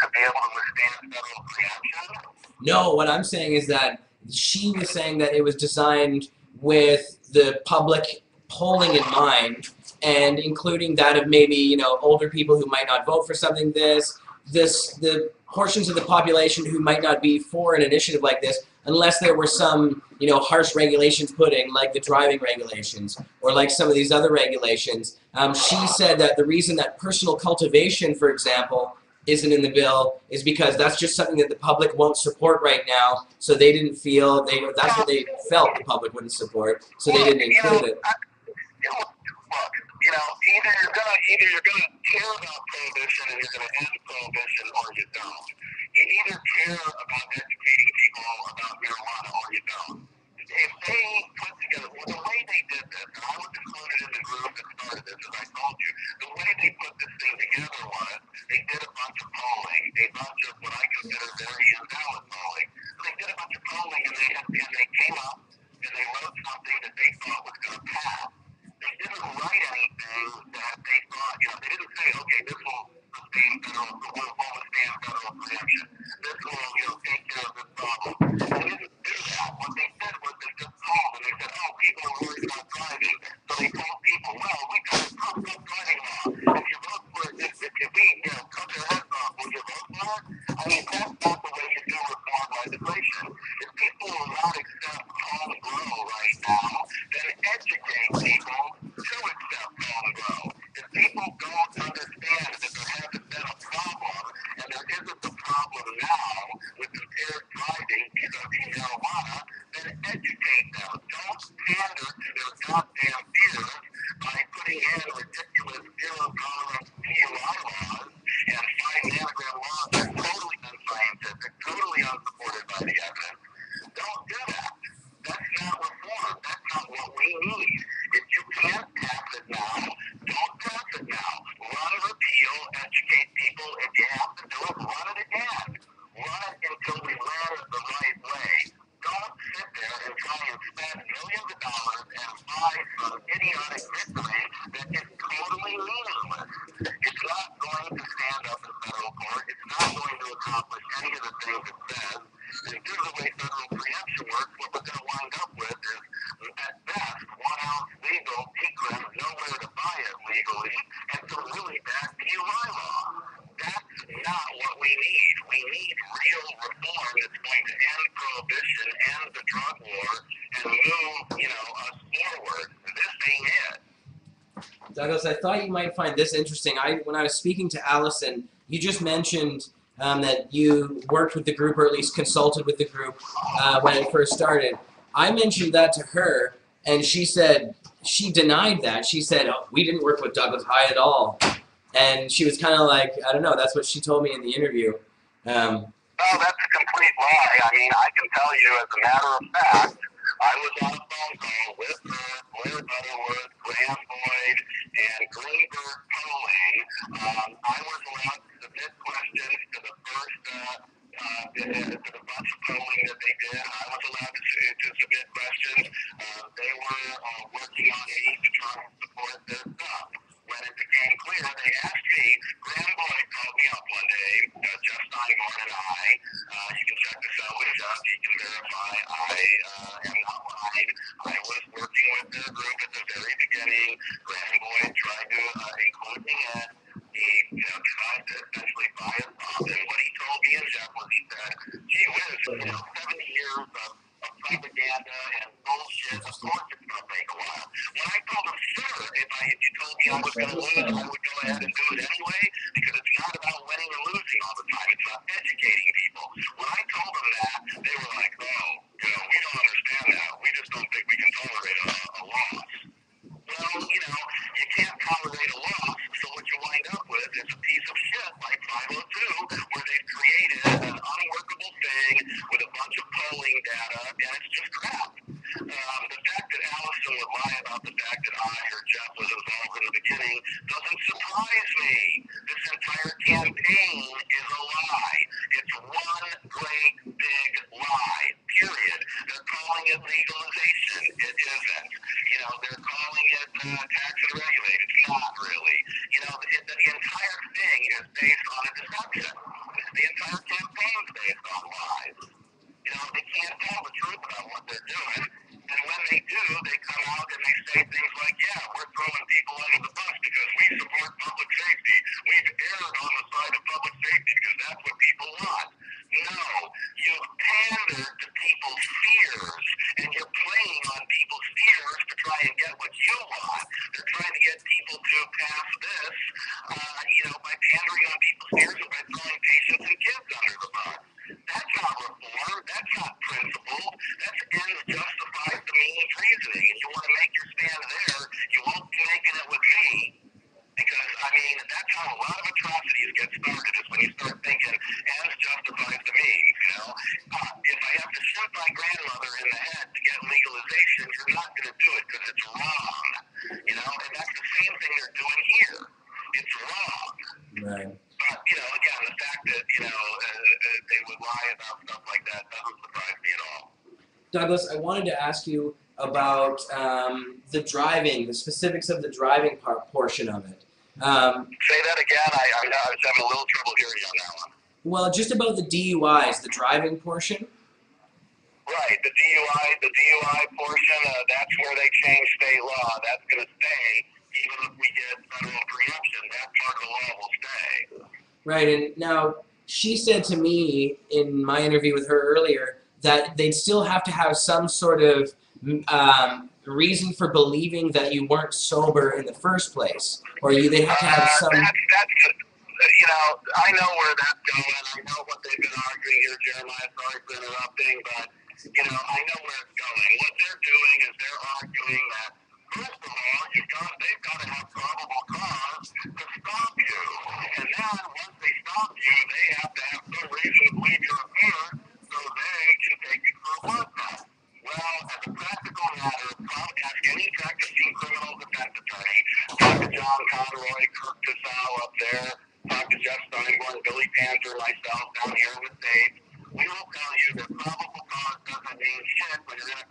Speaker 3: to be able to withstand federal preemption?
Speaker 1: No, what I'm saying is that she was saying that it was designed with the public polling in mind, and including that of maybe, older people who might not vote for something the portions of the population who might not be for an initiative like this unless there were some, harsh regulations put in, like the driving regulations, or like some of these other regulations. She said that the reason that personal cultivation, for example, isn't in the bill is because that's just something that the public won't support right now, so they didn't feel, that's what they felt the public wouldn't support, so they didn't include it.
Speaker 3: Either you're gonna care about prohibition and you're gonna end prohibition, or you don't. You either care about educating people about marijuana or you don't. If they put together, the way they did this, and I was included in the group that started this, as I told you, the way they put this thing together was they did a bunch of polling, a bunch of what I consider very invalid polling. They did a bunch of polling and they came up and they wrote something that they thought was going to pass. They didn't write anything that they thought, they didn't say, okay, this will withstand federal preemption. This will, take care of this problem. They didn't do that. What they did was they just called and they said, oh, people are worried about driving. So they told people, well, we got a tough driving law. If you vote for it, if we, cut their heads off, will you vote for it? I mean, that's not the way you do reform legislation. If people will not accept home grow right now, then educate people to accept home grow. If people don't understand that there hasn't been a problem, and there isn't a problem now with impaired driving vis-a-vis marijuana, then educate them. Don't pander to their goddamn fears by putting in ridiculous zero-tolerance DUI laws and 5-nanogram laws that are totally unscientific, totally unsupported by the evidence. Don't do that. try and spend millions of dollars and buy some idiotic victory that is totally meaningless. It's not going to stand up in federal court. It's not going to accomplish any of the things it says. And due to the way federal preemption works, what we're going to wind up with is, at best, 1 ounce legal decrim, nowhere to buy it legally, and some really bad DUI law. That's not what we need. We need real reform that's going to end prohibition, end the drug war, and move, us forward. This ain't it.
Speaker 1: Douglas, I thought you might find this interesting. When I was speaking to Alison, you just mentioned that you worked with the group, or at least consulted with the group when it first started. I mentioned that to her, and she said she denied that. She said, "Oh, we didn't work with Douglas Hiatt at all." And she was kind of like, I don't know, that's what she told me in the interview.
Speaker 3: No, that's a complete lie. I mean, I can tell you as a matter of fact, I was on a phone call with her, Blair Butterwood, Graham Boyd, and Greenberg Polling. I was allowed to submit questions to the first, to the bunch of polling that they did. I was allowed to submit questions. They were working on me to try and support their stuff. When it became clear, they asked me, Graham Boyd called me up one day, Jeff Steinborn and I, you can check this out with Jeff, he can verify I am not lying. I was working with their group at the very beginning. Graham Boyd tried to include me in. He tried to essentially buy us off. And what he told me and Jeff was, he said, gee whiz, 70 years of propaganda and bullshit, of course it's going to take a while. When I told him, sure, if you told me I was going to lose, I would go ahead and do it anyway, because it's not about winning and losing all the time. It's about educating people. When I told them that, they were like, oh, we don't understand that. We just don't think we can tolerate a loss. Well, you can't tolerate a loss, so what you wind up with is a piece of shit like 502, where they've created an unworkable thing with a bunch of polling data, and it's just crap. The fact that Alison would lie about the fact that I or Jeff was involved in the beginning doesn't surprise me. This entire campaign is a lie. It's one great big lie, period. They're calling it legalization. It isn't. They're calling it tax and regulate. It's not really. The entire thing is based on a deception. The entire campaign is based on lies. They can't tell the truth about what they're doing. And when they do, they come out and they say things like, yeah, we're throwing people under the bus because we support public safety. We've erred on the side of public safety because that's what people want. No, you've pandered to people's fears, and you're playing on people's fears to try and get what you want. They're trying to get people to pass this, by pandering on people's fears and by throwing patients and kids under the bus. That's not reform. That's not principled. That's ends justifies the means reasoning. And you want to make your stand there, you won't be making it with me. Because, that's how a lot of atrocities get started, is when you start thinking, ends justifies the means, If I have to shoot my grandmother in the head to get legalization, you're not going to do it because it's wrong, And that's the same thing they're doing here. It's wrong.
Speaker 1: Right.
Speaker 3: But, again, the fact that, they would lie about stuff like that doesn't surprise me at all.
Speaker 1: Douglas, I wanted to ask you about the driving, the specifics of the driving portion of it.
Speaker 3: Say that again. I was having a little trouble hearing you on that one.
Speaker 1: Well, just about the DUIs, the driving portion.
Speaker 3: Right, the DUI portion, that's where they change state law. That's going to stay, even if we get federal preemption. That part of the law will stay.
Speaker 1: Right, and now she said to me in my interview with her earlier that they'd still have to have some sort of reason for believing that you weren't sober in the first place, or they have to have some.
Speaker 3: I know where that's going. I know what they've been arguing here, Jeremiah. Sorry for interrupting, but I know where it's going. What they're doing is they're arguing that, first of all, they've got to have probable cause to stop you, and then once they stop you, they have to have some reason to believe you're a third, so they can take you for a blood test. Well, as a practical matter, ask any practicing criminal defense attorney, talk to John Conroy, Kirk Casal up there, talk to Jeff Steinborn, Billy Panzer, myself down here in the States. We will tell you that probable cause doesn't mean shit when you're in a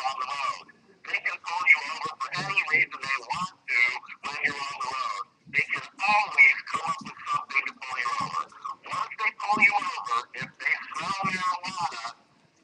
Speaker 3: on the road. They can pull you over for any reason they want to when you're on the road. They can always come up with something to pull you over. Once they pull you over, if they smell marijuana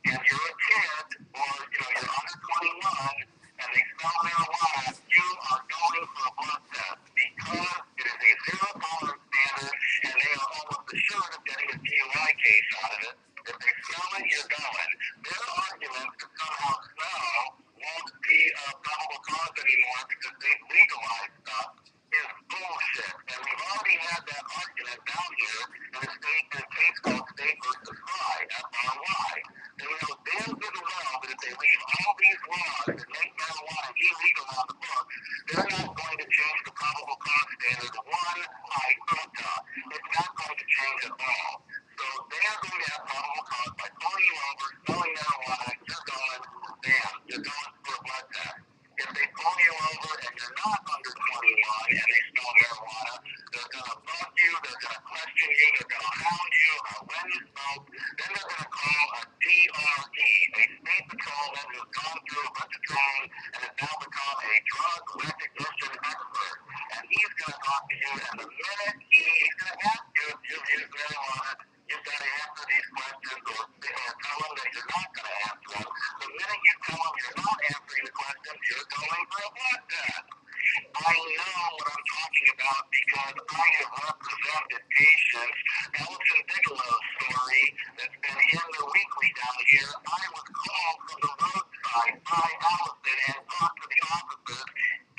Speaker 3: and you're a kid or you're under 21 and they smell marijuana, you are going for a blood test because it is a zero tolerance standard and they are almost assured of getting a DUI case out of it. If they smell it, you're going. Their argument to somehow smell won't be a probable cause anymore because they've legalized stuff is bullshit. And we've already had that argument down here in a case called State versus Fry, FRY. And damn good and well that if they leave all these laws that make marijuana illegal on the books, they're not going to change the probable cause standard one iota. It's not going to change at all. So they are going to have probable cause by pulling you over, smelling marijuana, you're going, bam, you're going for a blood test. If they pull you over and you're not under 21 and they smell marijuana, they're going to bug you, they're going to question you, they're going to hound you about when you smoke. Then they're going to call a DRE, a state patrolman who's gone through a bunch of training and has now become a drug recognition expert. And he's going to talk to you, and the minute he's going to ask you if you've used marijuana, you've got to answer these questions or tell him that you're not going to answer them. The minute you tell him you're not answering the questions, you're going for a blood test. I know what I'm talking about because I have represented patients. Alison Bigelow's story that's been in the weekly down here, I was called from the roadside by Alison and talked to the officers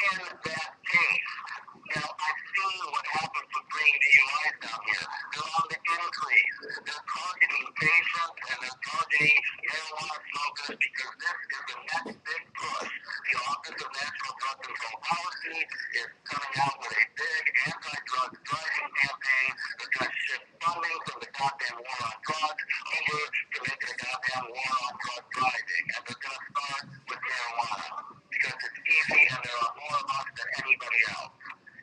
Speaker 3: in that case. Now, I've seen what happens with green DUIs down here. They're on the increase. They're targeting patients and they're targeting marijuana smokers because this is the next big push. The Office of National Drug Control Policy is coming out with a big anti-drug driving campaign. They're going to shift funding from the goddamn war on drugs over to make it a goddamn war on drug driving. And they're going to start with marijuana because it's easy and there are more of us than anybody else.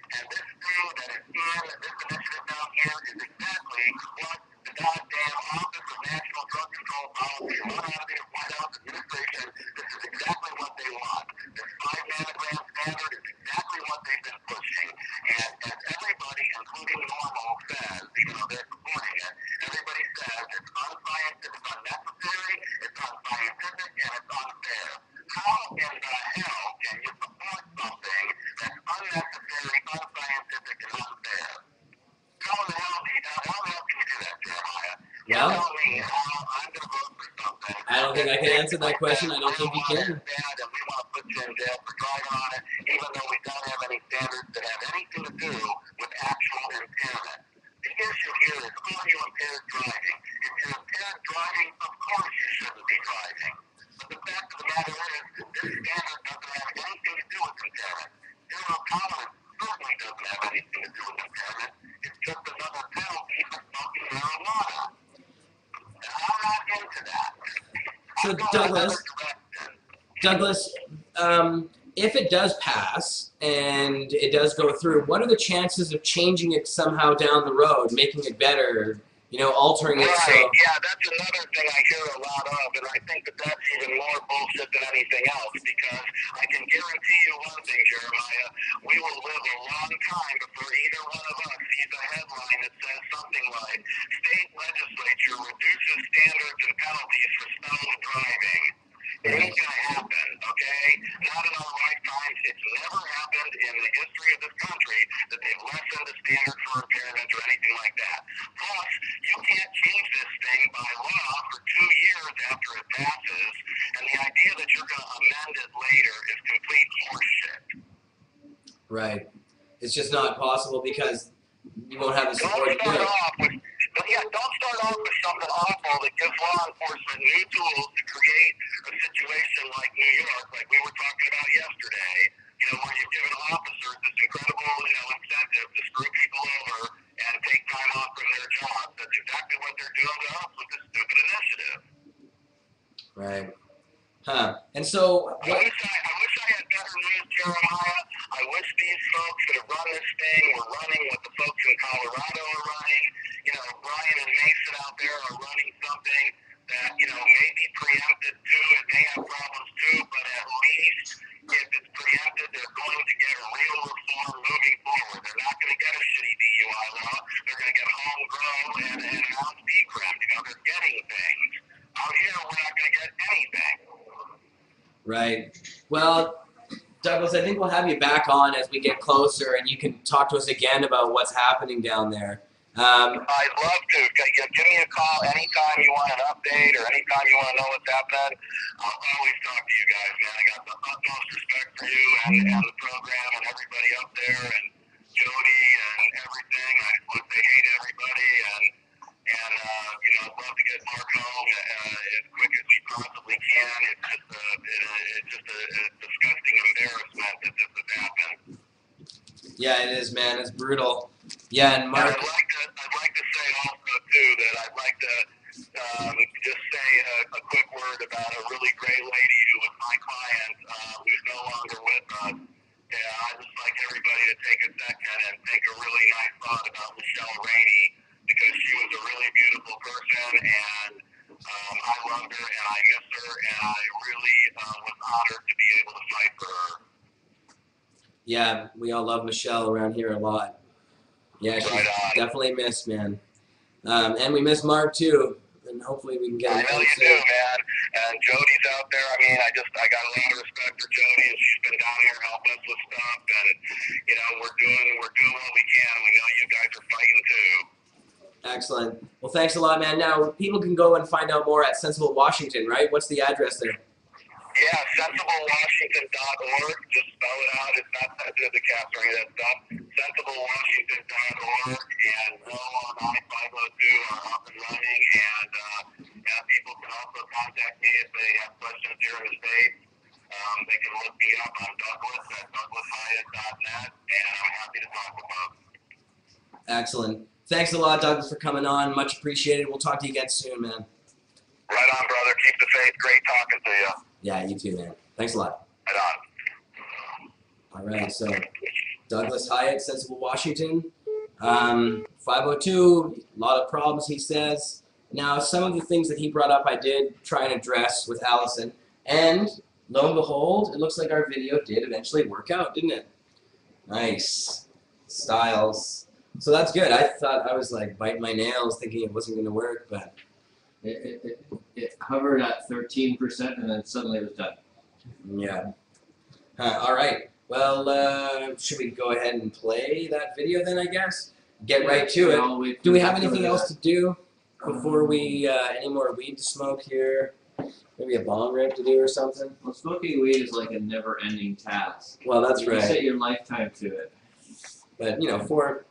Speaker 3: And this thing that is in this initiative down here is exactly what the goddamn Office of National Drug Control Policy run out of the White House administration. This is exactly what they want. This 5 nanogram standard is exactly what they've been pushing. And as everybody, including NORML, says, even though they're supporting it, everybody says it's unscientific, it's unnecessary, it's unscientific, and it's unfair. How in the hell can you support something that's unnecessary, unscientific, and unfair? How in the hell can you do that, Jeremiah? You tell me how I'm going to vote for something.
Speaker 1: I don't think I can answer that question. I don't think you can.
Speaker 3: And we want to put you in jail for driving on it, even though we don't have any standards that have anything to do with actual impairment. The issue here is, are you impaired driving? If you're impaired driving, of course you shouldn't be driving. But the fact of the matter is, this standard doesn't have anything to do with impairment. Zero tolerance certainly doesn't have anything to do with impairment. It's just another penalty for smoking marijuana. And I'm not into that.
Speaker 1: So Douglas, if it does pass and it does go through, what are the chances of changing it somehow down the road, making it better, altering it so?
Speaker 3: Yeah, that's another thing I hear a lot of, and I think that that's even more bullshit than anything else, because I can guarantee you one thing, Jeremiah, we will live a long time before either one of us sees a headline that says something like, state legislature reduces standards and penalties for stoned driving. It ain't gonna happen, okay? Not in our lifetimes. It's never happened in the history of this country that they've lessened the standard for impairment or anything like that. Plus, you can't change this thing by law for 2 years after it passes, and the idea that you're gonna amend it later is complete horseshit.
Speaker 1: Right. It's just not possible because you won't have the support to do it.
Speaker 3: Don't start off with something awful that gives law enforcement new tools to create a situation like New York, like we were talking about yesterday, where you've given officers this incredible, incentive to screw people over and take time off from their jobs. That's exactly what they're doing to us with this stupid initiative.
Speaker 1: Right. Huh. And so,
Speaker 3: I wish I had better news, Jeremiah. I wish these folks that have run this thing were running what the folks in Colorado are running. Brian and Mason out there are running something that, may be preempted too. It may have problems too, but
Speaker 1: Right. Well, Douglas, I think we'll have you back on as we get closer, and you can talk to us again about what's happening down there.
Speaker 3: I'd love to. Give me a call anytime you want an update or anytime you want to know what's happening. I'll always talk to you guys, man. I got the utmost respect for you and the program and everybody up there and Jody and everything. I just want to say hey to everybody and you know, I'd love to get Mark home as quick as we possibly can. It's just a disgusting embarrassment that this has happened.
Speaker 1: Yeah, it is, man. It's brutal. Yeah, and Mark.
Speaker 3: I'd like to say also too that I'd like to just say a quick word about a really great lady who was my client, who's no longer with us. Yeah, I'd just like everybody to take a second and think a really nice thought about Michelle Rainey, because she was a really beautiful person, and I loved her and I miss her, and I really was honored to be able to fight for her.
Speaker 1: Yeah, we all love Michelle around here a lot. Yeah, she's definitely missed, man. And we miss Mark too, and hopefully we can get him.
Speaker 3: I know you do, man. And Jody's out there. I mean, I got a lot of respect for Jody, and she's been down here helping us with stuff. And you know, we're doing what we can. We know you guys are fighting too.
Speaker 1: Excellent. Well, thanks a lot, man. Now people can go and find out more at Sensible Washington, right? What's the address there?
Speaker 3: Yeah, sensiblewashington.org. Just spell it out. It's not sensitive to cats or any of that stuff. sensiblewashington.org, and Go on I-502 are up and running, and people can also contact me if they have questions here in the States. They can look me up on Douglas at douglashiatt.net, and I'm happy to talk about it.
Speaker 1: Excellent. Thanks a lot, Douglas, for coming on. Much appreciated. We'll talk to you again soon, man.
Speaker 3: Right on, brother. Keep the faith. Great talking to you.
Speaker 1: Yeah, you too, man. Thanks a lot.
Speaker 3: Right on.
Speaker 1: All right, so Douglas Hiatt, Sensible Washington. 502, a lot of problems, he says. Now, some of the things that he brought up I did try and address with Alison, and lo and behold, it looks like our video did eventually work out, didn't it? Nice. Styles. So that's good. I thought I was like biting my nails thinking it wasn't going to work, but
Speaker 2: It hovered at 13% and then suddenly it was done.
Speaker 1: yeah. All right. Well, should we go ahead and play that video then, I guess? Get right to it. Do we have anything else to do before we, any more weed to smoke here? Maybe a bong rip to do or something?
Speaker 2: Well, smoking weed is like a never-ending task.
Speaker 1: Well, that's
Speaker 2: You
Speaker 1: right.
Speaker 2: set your lifetime to it.
Speaker 1: But, you know, put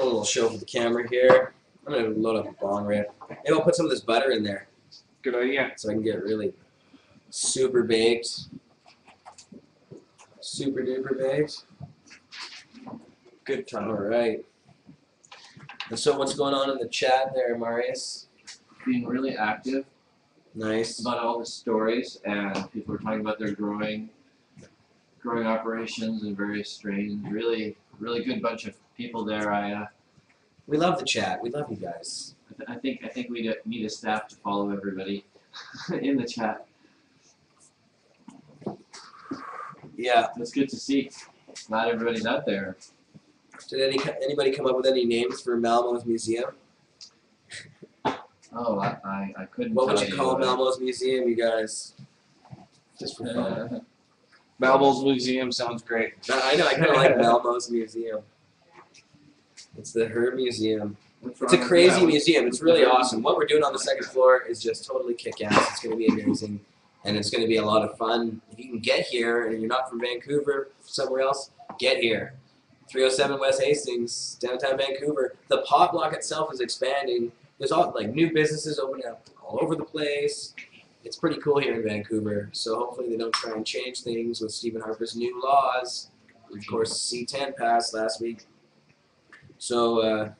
Speaker 1: a little show for the camera here. I'm going to load up a bong rip. Maybe I'll put some of this butter in there
Speaker 7: Good idea.
Speaker 1: so I can get really super baked. Super duper baked.
Speaker 7: Good time.
Speaker 1: All right. And so what's going on in the chat there, Marius?
Speaker 2: Being really active
Speaker 1: Nice.
Speaker 2: about all the stories, and people are talking about their growing operations and various strains. Really good bunch of people there.
Speaker 1: We love the chat. We love you guys.
Speaker 2: I think we need a staff to follow everybody in the chat.
Speaker 1: Yeah.
Speaker 2: That's good to see. Not everybody's out there.
Speaker 1: Did anybody come up with any names for Malmo's Museum?
Speaker 2: Oh, I couldn't.
Speaker 1: What would
Speaker 2: tell
Speaker 1: you call Malmo's Museum, you guys? Just for fun.
Speaker 7: Babel's Museum sounds great.
Speaker 1: I know. I kind of like Malmo's Museum. It's the Herb Museum. It's a crazy museum. It's really awesome. What we're doing on the second floor is just totally kick-ass. It's going to be amazing, and it's going to be a lot of fun. If you can get here, and you're not from Vancouver, somewhere else, get here. 307 West Hastings, downtown Vancouver. The Pot Block itself is expanding. There's all like new businesses opening up all over the place. It's pretty cool here in Vancouver. So hopefully they don't try and change things with Stephen Harper's new laws. Of course, C10 passed last week. So,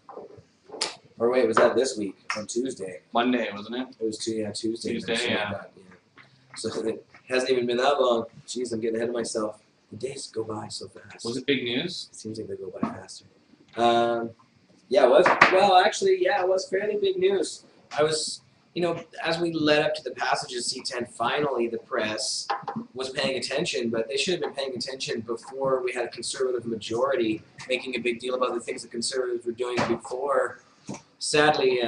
Speaker 1: or wait, was that this week on Tuesday?
Speaker 7: Monday, wasn't it?
Speaker 1: It was Tuesday.
Speaker 7: Tuesday, yeah.
Speaker 1: Like that, yeah. So it hasn't even been that long. Jeez, I'm getting ahead of myself. The days go by so fast.
Speaker 7: Was it big news?
Speaker 1: It seems like they go by faster. Yeah, it was. Well, actually, yeah, it was fairly big news. I was, you know, as we led up to the passage of C10, finally the press was paying attention, but they should have been paying attention before we had a conservative majority making a big deal about the things the conservatives were doing before. Sadly,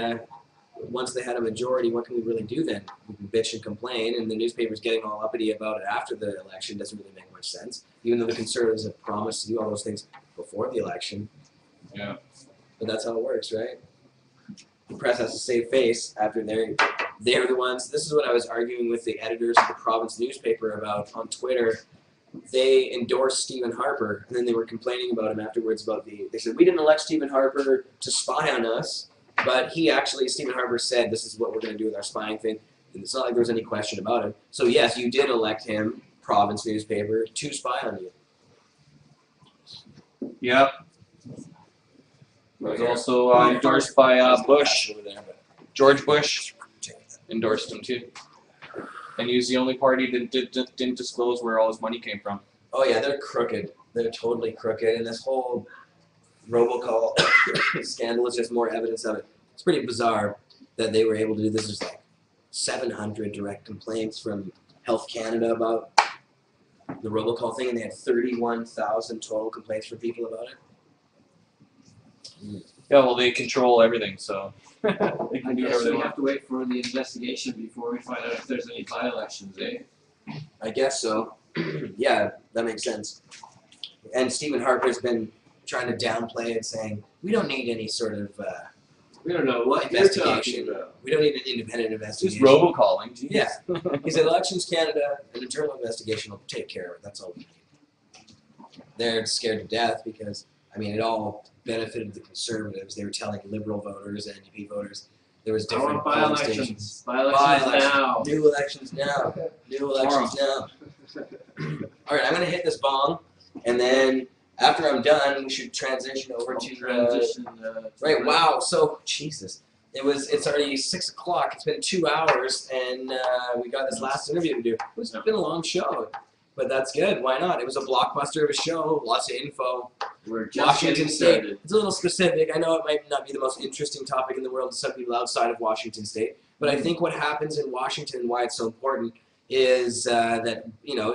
Speaker 1: once they had a majority, what can we really do then? We can bitch and complain, and the newspaper's getting all uppity about it after the election doesn't really make much sense, even though the Conservatives have promised to do all those things before the election.
Speaker 6: Yeah.
Speaker 1: But that's how it works, right? The press has to save face after they're the ones. This is what I was arguing with the editors of the province newspaper about on Twitter. They endorsed Stephen Harper, and then they were complaining about him afterwards they said, we didn't elect Stephen Harper to spy on us, but Stephen Harper said, this is what we're going to do with our spying thing, and it's not like there was any question about it. So yes, you did elect him, province newspaper, to spy on you.
Speaker 6: Yep. It was also endorsed by Bush. George Bush endorsed him too. And he was the only party that didn't disclose where all his money came from.
Speaker 1: Oh yeah, they're crooked. They're totally crooked, and this whole robocall scandal is just more evidence of it. It's pretty bizarre that they were able to do this. There's like 700 direct complaints from Health Canada about the robocall thing, and they had 31,000 total complaints from people about it.
Speaker 6: Yeah, well, they control everything, so they
Speaker 9: I
Speaker 6: can do
Speaker 9: guess
Speaker 6: whatever they
Speaker 9: we
Speaker 6: want.
Speaker 9: have to wait for the investigation before we find out if there's any by-elections, eh?
Speaker 1: I guess so. Yeah, that makes sense. And Stephen Harper's been trying to downplay it, saying, we don't need any sort of
Speaker 9: We don't know what you're
Speaker 1: investigation.
Speaker 9: talking about.
Speaker 1: We don't need an independent
Speaker 6: It's just
Speaker 1: investigation.
Speaker 6: robocalling. Geez.
Speaker 1: Yeah. He said, Elections Canada, an internal investigation will take care of it. That's all we need. They're scared to death because, I mean, it all benefited the Conservatives. They were telling Liberal voters, NDP voters, there was
Speaker 9: I
Speaker 1: different
Speaker 9: want
Speaker 1: polling
Speaker 9: by-elections.
Speaker 1: stations.
Speaker 9: By-elections now.
Speaker 1: New elections now. New elections now. All right, I'm going to hit this bong, and then after I'm done, we should transition over to right. Wow. So Jesus, it's already 6 o'clock. It's been 2 hours, and we got this last interview to do. It's been a long show, but that's good. Why not? It was a blockbuster of a show. Lots of info.
Speaker 9: We're just
Speaker 1: Washington
Speaker 9: getting
Speaker 1: State.
Speaker 9: started.
Speaker 1: It's a little specific. I know it might not be the most interesting topic in the world to some people outside of Washington State, but I think what happens in Washington and why it's so important is that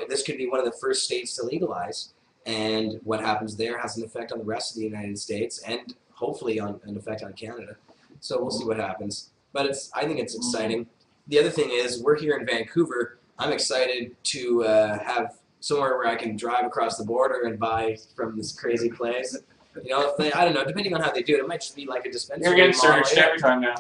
Speaker 1: this could be one of the first states to legalize. And what happens there has an effect on the rest of the United States and hopefully an effect on Canada. So we'll see what happens. But I think it's exciting. The other thing is we're here in Vancouver. I'm excited to have somewhere where I can drive across the border and buy from this crazy place. I don't know, depending on how they do it, it might just be like a dispensary.
Speaker 6: You're getting
Speaker 1: model.
Speaker 6: searched every time now.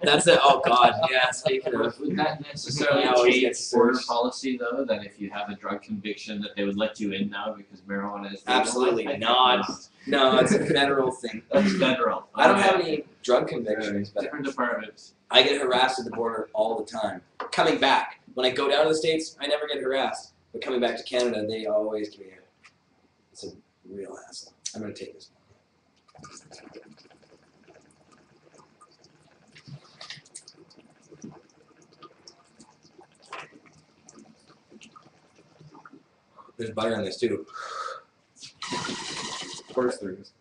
Speaker 1: That's it. Oh God, yeah. Speaking of,
Speaker 9: Would that necessarily
Speaker 1: Yeah, always
Speaker 9: change
Speaker 1: gets
Speaker 9: border
Speaker 1: searched.
Speaker 9: policy, though, that if you have a drug conviction that they would let you in now because marijuana is legal?
Speaker 1: Absolutely
Speaker 9: I think
Speaker 1: not. No, it's a federal thing.
Speaker 9: That's federal.
Speaker 1: I don't have
Speaker 9: Okay.
Speaker 1: any drug convictions, but
Speaker 9: Different departments.
Speaker 1: I get harassed at the border all the time. Coming back, when I go down to the States, I never get harassed. But coming back to Canada, they always give me it's a real hassle. I'm gonna take this. There's butter on this too.
Speaker 6: Of course there is.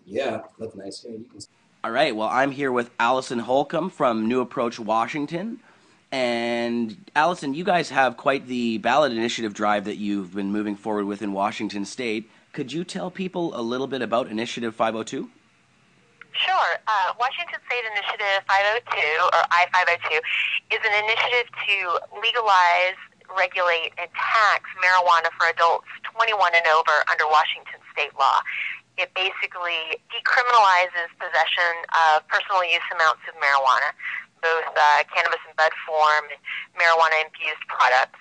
Speaker 1: Yeah, that's nice. Yeah, you can. All right. Well, I'm here with Alison Holcomb from New Approach Washington. And Alison, you guys have quite the ballot initiative drive that you've been moving forward with in Washington State. Could you tell people a little bit about Initiative 502?
Speaker 8: Sure. Washington State Initiative 502, or I-502, is an initiative to legalize, regulate, and tax marijuana for adults 21 and over under Washington state law. It basically decriminalizes possession of personal use amounts of marijuana, both cannabis in bud form, marijuana-infused products,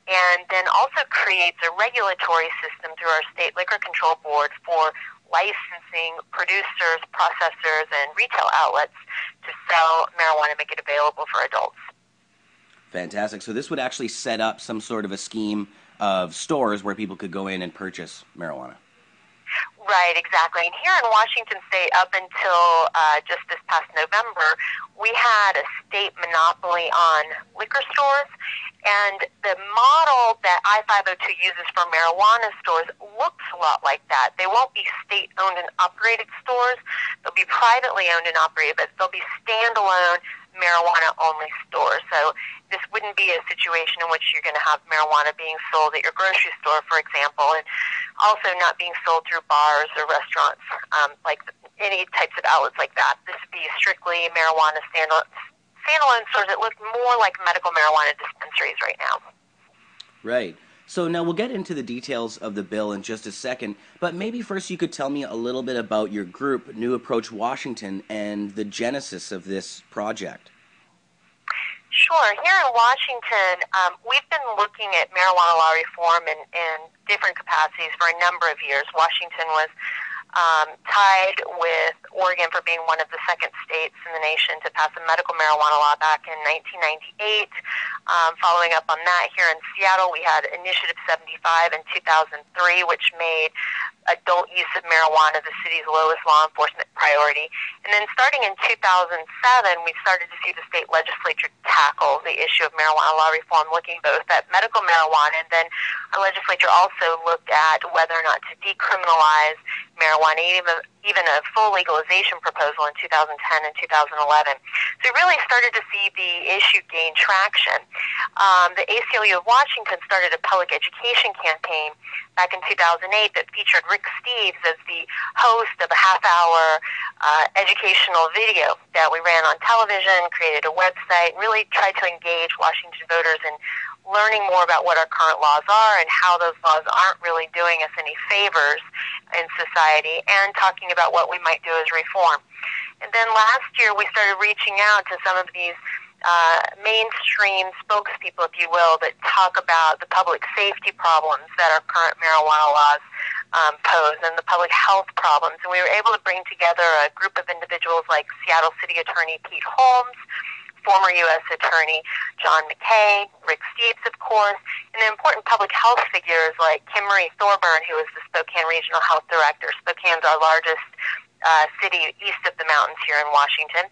Speaker 8: and then also creates a regulatory system through our state liquor control board for licensing producers, processors, and retail outlets to sell marijuana and make it available for adults.
Speaker 1: Fantastic. So this would actually set up some sort of a scheme of stores where people could go in and purchase marijuana.
Speaker 8: Right, exactly. And here in Washington State, up until just this past November, we had a state monopoly on liquor stores, And the model that I-502 uses for marijuana stores looks a lot like that. They won't be state-owned and operated stores. They'll be privately owned and operated, but they'll be standalone marijuana-only stores. So this wouldn't be a situation in which you're going to have marijuana being sold at your grocery store, for example, and also not being sold through bars or restaurants, like any types of outlets like that. This would be strictly marijuana standalone stores that look more like medical marijuana dispensaries right now.
Speaker 1: Right. So now we'll get into the details of the bill in just a second, but maybe first you could tell me a little bit about your group, New Approach Washington, and the genesis of this project.
Speaker 8: Sure. Here in Washington, we've been looking at marijuana law reform in different capacities for a number of years. Washington was tied with Oregon for being one of the second states in the nation to pass a medical marijuana law back in 1998. Following up on that, here in Seattle, we had Initiative 75 in 2003, which made adult use of marijuana the city's lowest law enforcement priority. And then starting in 2007, we started to see the state legislature tackle the issue of marijuana law reform, looking both at medical marijuana, and then our legislature also looked at whether or not to decriminalize marijuana, even a full legalization proposal in 2010 and 2011. So we really started to see the issue gain traction. The ACLU of Washington started a public education campaign back in 2008 that featured Rick Steves as the host of a half-hour educational video that we ran on television, created a website, really tried to engage Washington voters in learning more about what our current laws are and how those laws aren't really doing us any favors in society, and talking about what we might do as reform. And then last year we started reaching out to some of these mainstream spokespeople, if you will, that talk about the public safety problems that our current marijuana laws pose and the public health problems. And we were able to bring together a group of individuals like Seattle City Attorney Pete Holmes, former U.S. Attorney John McKay, Rick Steves, of course, and then important public health figures like Kim Marie Thorburn, who is the Spokane Regional Health Director. Spokane's our largest city east of the mountains here in Washington.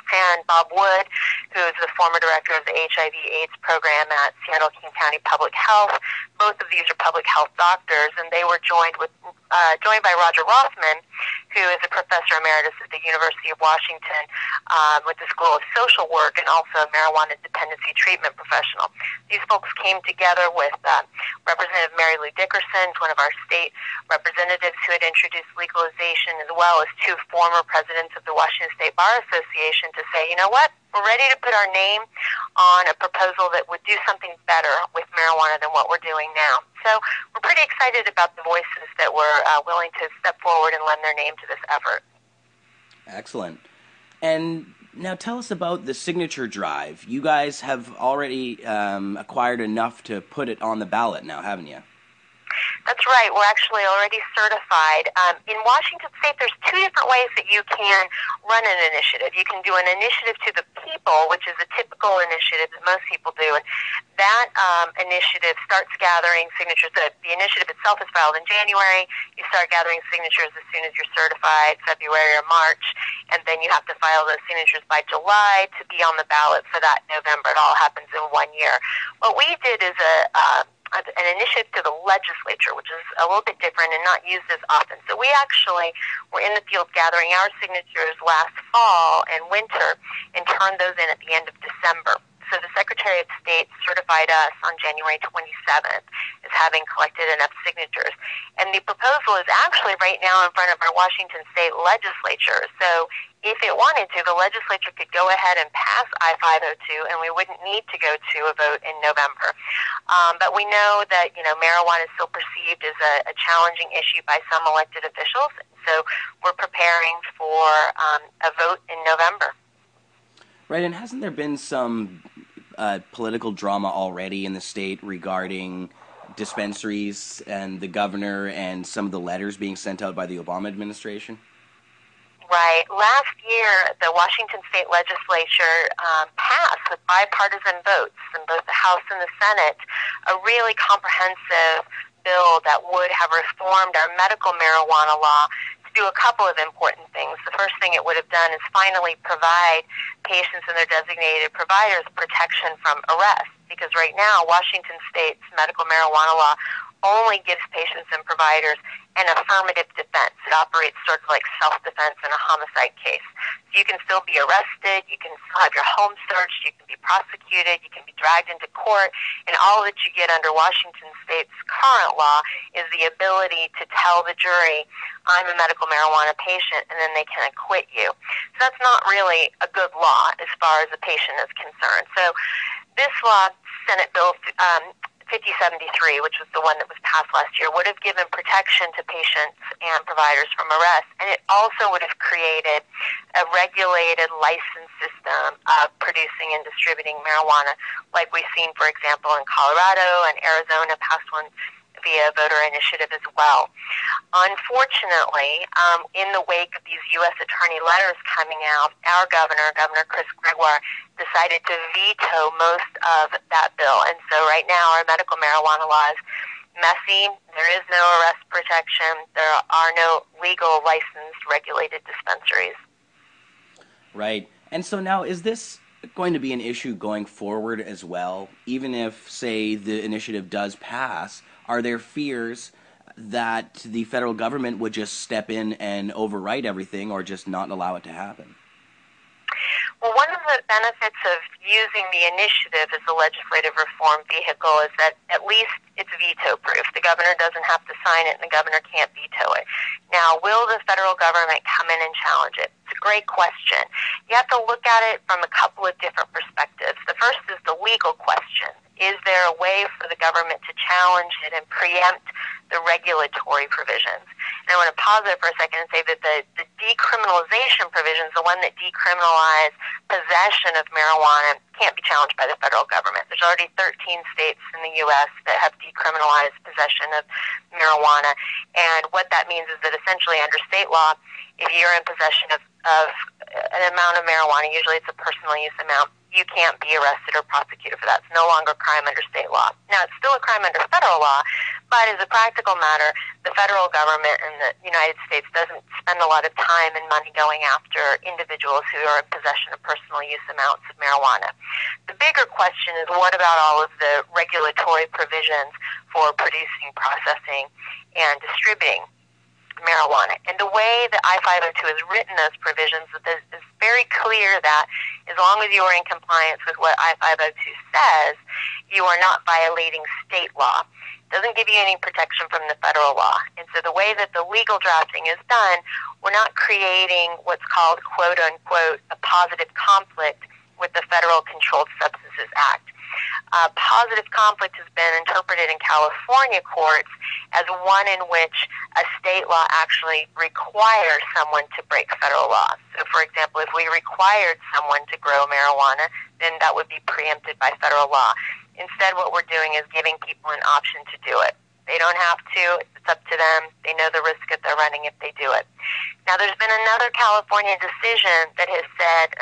Speaker 8: And Bob Wood, who is the former director of the HIV/AIDS program at Seattle King County Public Health. Both of these are public health doctors, and they were joined by Roger Rothman, who is a professor emeritus at the University of Washington with the School of Social Work and also a marijuana dependency treatment professional. These folks came together with Representative Mary Lou Dickerson, one of our state representatives who had introduced legalization, as well as two former presidents of the Washington State Bar Association, to say, you know what, we're ready to put our name on a proposal that would do something better with marijuana than what we're doing now. So we're pretty excited about the voices that were willing to step forward and lend their name to this effort.
Speaker 1: Excellent. And now tell us about the signature drive. You guys have already acquired enough to put it on the ballot now, haven't you?
Speaker 8: That's right. We're actually already certified. In Washington State, there's two different ways that you can run an initiative. You can do an initiative to the people, which is a typical initiative that most people do. And that initiative starts gathering signatures. The initiative itself is filed in January. You start gathering signatures as soon as you're certified, February or March. And then you have to file those signatures by July to be on the ballot for that November. It all happens in 1 year. What we did is an initiative to the legislature, which is a little bit different and not used as often. So we actually were in the field gathering our signatures last fall and winter and turned those in at the end of December. So the Secretary of State certified us on January 27th as having collected enough signatures. And the proposal is actually right now in front of our Washington State legislature. So if it wanted to, the legislature could go ahead and pass I-502, and we wouldn't need to go to a vote in November. But we know that, marijuana is still perceived as a challenging issue by some elected officials. So we're preparing for a vote in November.
Speaker 1: Right, and hasn't there been some political drama already in the state regarding dispensaries and the governor and some of the letters being sent out by the Obama administration?
Speaker 8: Right. Last year, the Washington State Legislature passed with bipartisan votes in both the House and the Senate a really comprehensive bill that would have reformed our medical marijuana law to do a couple of important things. The first thing it would have done is finally provide patients and their designated providers protection from arrest, because right now Washington State's medical marijuana law only gives patients and providers an affirmative defense. It operates sort of like self-defense in a homicide case. So you can still be arrested, you can still have your home searched, you can be prosecuted, you can be dragged into court, and all that you get under Washington State's current law is the ability to tell the jury, I'm a medical marijuana patient, and then they can acquit you. So that's not really a good law as far as the patient is concerned. So this law, Senate Bill 5073, which was the one that was passed last year, would have given protection to patients and providers from arrest, and it also would have created a regulated license system of producing and distributing marijuana, like we've seen, for example, in Colorado and Arizona passed one via voter initiative as well. Unfortunately, in the wake of these U.S. attorney letters coming out, our Governor Chris Gregoire, decided to veto most of that bill. And so right now our medical marijuana law is messy. There is no arrest protection. There are no legal licensed regulated dispensaries.
Speaker 10: Right. And so now, is this going to be an issue going forward as well? Even if, say, the initiative does pass, are there fears that the federal government would just step in and overwrite everything or just not allow it to happen?
Speaker 8: Well, one of the benefits of using the initiative as a legislative reform vehicle is that at least it's veto-proof. The governor doesn't have to sign it, and the governor can't veto it. Now, will the federal government come in and challenge it? It's a great question. You have to look at it from a couple of different perspectives. The first is the legal question. Is there a way for the government to challenge it and preempt the regulatory provisions? And I want to pause there for a second and say that the decriminalization provisions, the one that decriminalize possession of marijuana, can't be challenged by the federal government. There's already 13 states in the U.S. that have decriminalized possession of marijuana. And what that means is that essentially under state law, if you're in possession of an amount of marijuana, usually it's a personal use amount, you can't be arrested or prosecuted for that. It's no longer a crime under state law. Now, it's still a crime under federal law, but as a practical matter, the federal government in the United States doesn't spend a lot of time and money going after individuals who are in possession of personal use amounts of marijuana. The bigger question is, what about all of the regulatory provisions for producing, processing, and distributing marijuana? And the way that I-502 has written those provisions is very clear that as long as you are in compliance with what I-502 says, you are not violating state law. It doesn't give you any protection from the federal law. And so the way that the legal drafting is done, we're not creating what's called, quote unquote, a positive conflict with the Federal Controlled Substances Act. Positive conflict has been interpreted in California courts as one in which a state law actually requires someone to break federal law. So, for example, if we required someone to grow marijuana, then that would be preempted by federal law. Instead, what we're doing is giving people an option to do it. They don't have to. It's up to them. They know the risk that they're running if they do it. Now, there's been another California decision that has said,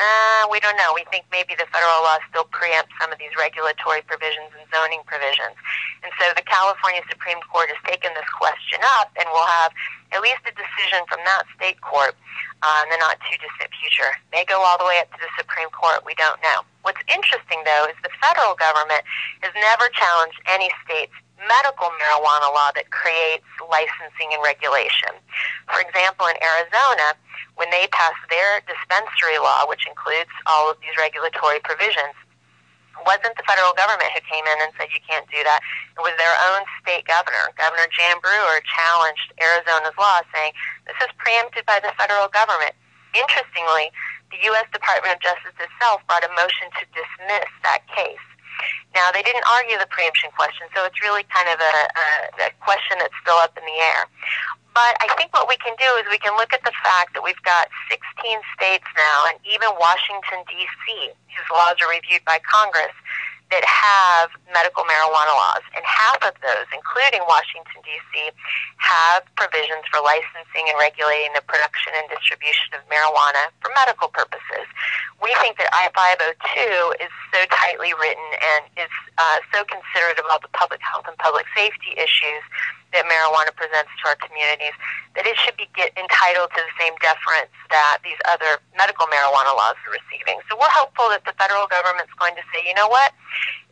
Speaker 8: we don't know. We think maybe the federal law still preempts some of these regulatory provisions and zoning provisions. And so the California Supreme Court has taken this question up, and we'll have at least a decision from that state court in the not-too-distant future. May go all the way up to the Supreme Court. We don't know. What's interesting, though, is the federal government has never challenged any state's medical marijuana law that creates licensing and regulation. For example, in Arizona, when they passed their dispensary law, which includes all of these regulatory provisions, it wasn't the federal government who came in and said you can't do that. It was their own state governor. Governor Jan Brewer challenged Arizona's law, saying this is preempted by the federal government. Interestingly, the U.S. Department of Justice itself brought a motion to dismiss that case. Now, they didn't argue the preemption question, so it's really kind of a question that's still up in the air. But I think what we can do is we can look at the fact that we've got 16 states now, and even Washington, D.C., whose laws are reviewed by Congress, that have medical marijuana laws. And half of those, including Washington, D.C., have provisions for licensing and regulating the production and distribution of marijuana for medical purposes. we think that I-502 is so tightly written and is so considerate about the public health and public safety issues that marijuana presents to our communities, that it should be entitled to the same deference that these other medical marijuana laws are receiving. So we're hopeful that the federal government's going to say, you know what,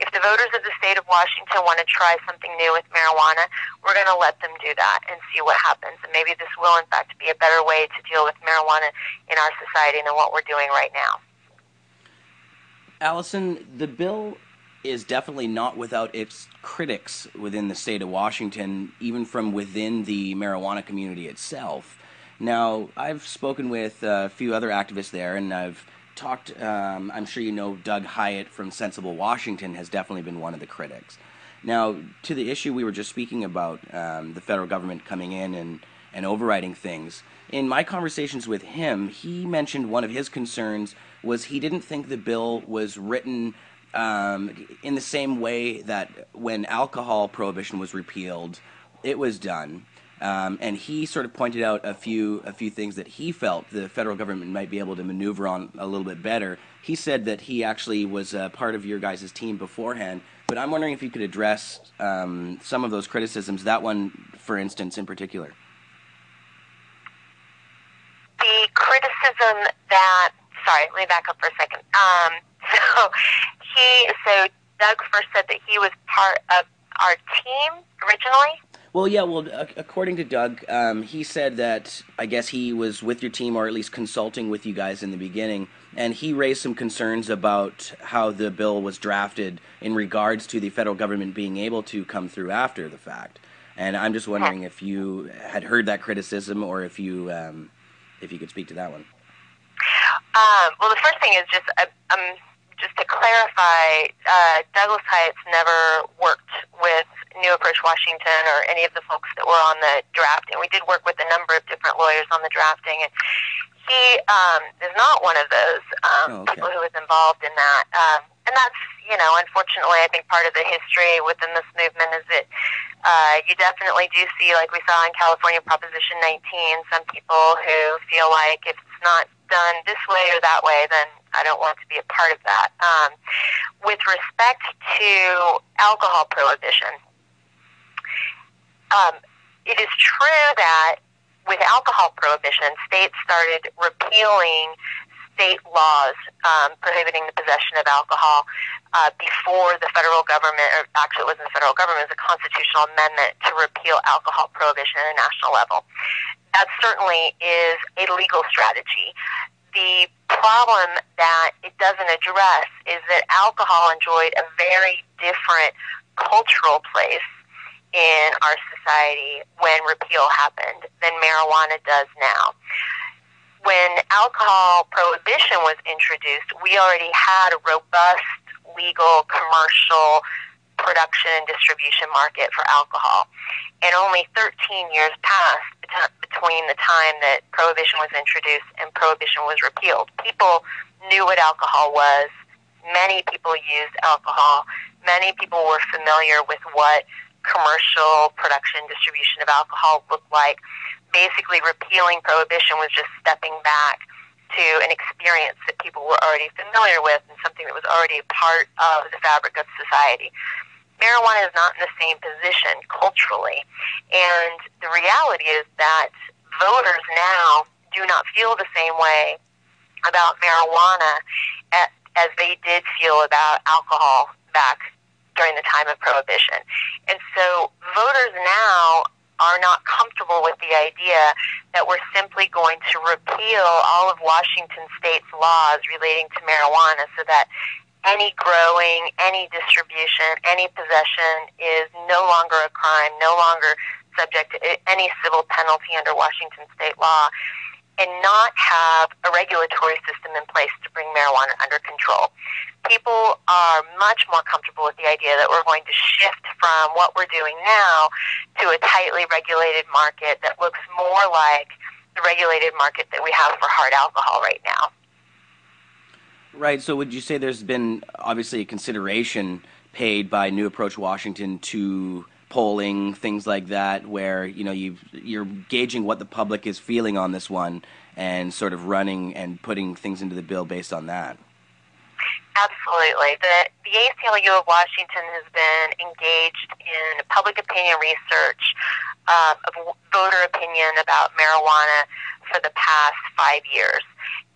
Speaker 8: if the voters of the state of Washington want to try something new with marijuana, we're going to let them do that and see what happens. And maybe this will, in fact, be a better way to deal with marijuana in our society than what we're doing right now.
Speaker 10: Alison, the bill is definitely not without its critics within the state of Washington, even from within the marijuana community itself. Now, I've spoken with a few other activists there, and I've talked, I'm sure you know Doug Hiatt from Sensible Washington has definitely been one of the critics. Now, to the issue we were just speaking about, the federal government coming in and overriding things, in my conversations with him, he mentioned one of his concerns was he didn't think the bill was written in the same way that when alcohol prohibition was repealed, it was done. And he sort of pointed out a few things that he felt the federal government might be able to maneuver on a little bit better. He said that he actually was part of your guys' team beforehand, but I'm wondering if you could address some of those criticisms, that one, for instance, in particular.
Speaker 8: The criticism that, sorry, let me back up for a second. So Doug first said that he was part of our team originally.
Speaker 10: Well, yeah, according to Doug, he said that I guess he was with your team, or at least consulting with you guys in the beginning, and he raised some concerns about how the bill was drafted in regards to the federal government being able to come through after the fact. And I'm just wondering if you had heard that criticism, or if you could speak to that one.
Speaker 8: Well, the first thing is just to clarify, Douglas Hyatt's never worked with New Approach Washington or any of the folks that were on the drafting. We did work with a number of different lawyers on the drafting, and he is not one of those people who was involved in that. And that's, unfortunately, I think part of the history within this movement is that you definitely do see, like we saw in California Proposition 19, some people who feel like if it's not done this way or that way, then I don't want to be a part of that. With respect to alcohol prohibition, it is true that with alcohol prohibition, states started repealing state laws prohibiting the possession of alcohol before the federal government, or actually it wasn't the federal government, it was a constitutional amendment to repeal alcohol prohibition at a national level. That certainly is a legal strategy. The problem that it doesn't address is that alcohol enjoyed a very different cultural place in our society when repeal happened than marijuana does now. When alcohol prohibition was introduced, we already had a robust legal commercial production and distribution market for alcohol. And only 13 years passed between the time that prohibition was introduced and prohibition was repealed. People knew what alcohol was. Many people used alcohol. Many people were familiar with what commercial production and distribution of alcohol looked like. Basically, repealing prohibition was just stepping back to an experience that people were already familiar with and something that was already a part of the fabric of society. Marijuana is not in the same position culturally, and the reality is that voters now do not feel the same way about marijuana as they did feel about alcohol back during the time of prohibition. And so voters now are not comfortable with the idea that we're simply going to repeal all of Washington State's laws relating to marijuana so that any growing, any distribution, any possession is no longer a crime, no longer subject to any civil penalty under Washington state law, and not have a regulatory system in place to bring marijuana under control. People are much more comfortable with the idea that we're going to shift from what we're doing now to a tightly regulated market that looks more like the regulated market that we have for hard alcohol right now.
Speaker 10: Right, so would you say there's been obviously a consideration paid by New Approach Washington to polling, things like that, where you're gauging what the public is feeling on this one, and sort of running and putting things into the bill based on that.
Speaker 8: Absolutely. The ACLU of Washington has been engaged in public opinion research of voter opinion about marijuana for the past 5 years.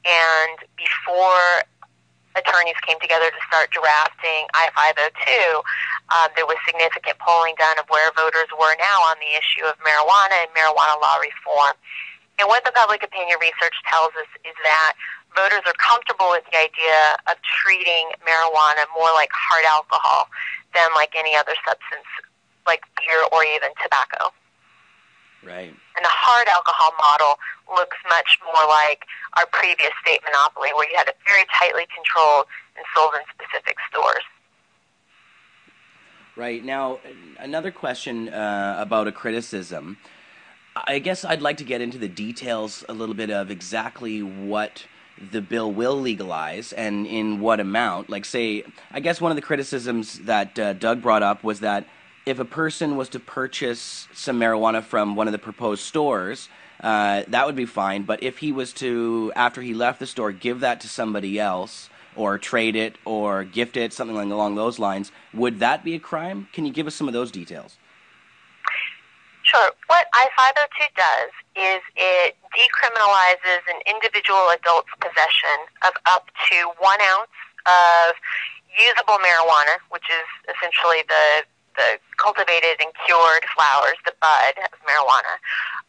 Speaker 8: And before attorneys came together to start drafting I-502, there was significant polling done of where voters were now on the issue of marijuana and marijuana law reform. And what the public opinion research tells us is that voters are comfortable with the idea of treating marijuana more like hard alcohol than like any other substance, like beer or even tobacco.
Speaker 10: Right.
Speaker 8: And the hard alcohol model looks much more like our previous state monopoly, where you had it very tightly controlled and sold in specific stores.
Speaker 10: Right. Now, another question about a criticism. I guess I'd like to get into the details a little bit of exactly what the bill will legalize and in what amount. Like, say, I guess one of the criticisms that Doug brought up was that if a person was to purchase some marijuana from one of the proposed stores, that would be fine. But if he was to, after he left the store, give that to somebody else or trade it or gift it, something along those lines, would that be a crime? Can you give us some of those details?
Speaker 8: Sure. What I-502 does is it decriminalizes an individual adult's possession of up to 1 ounce of usable marijuana, which is essentially the cultivated and cured flowers, the bud of marijuana,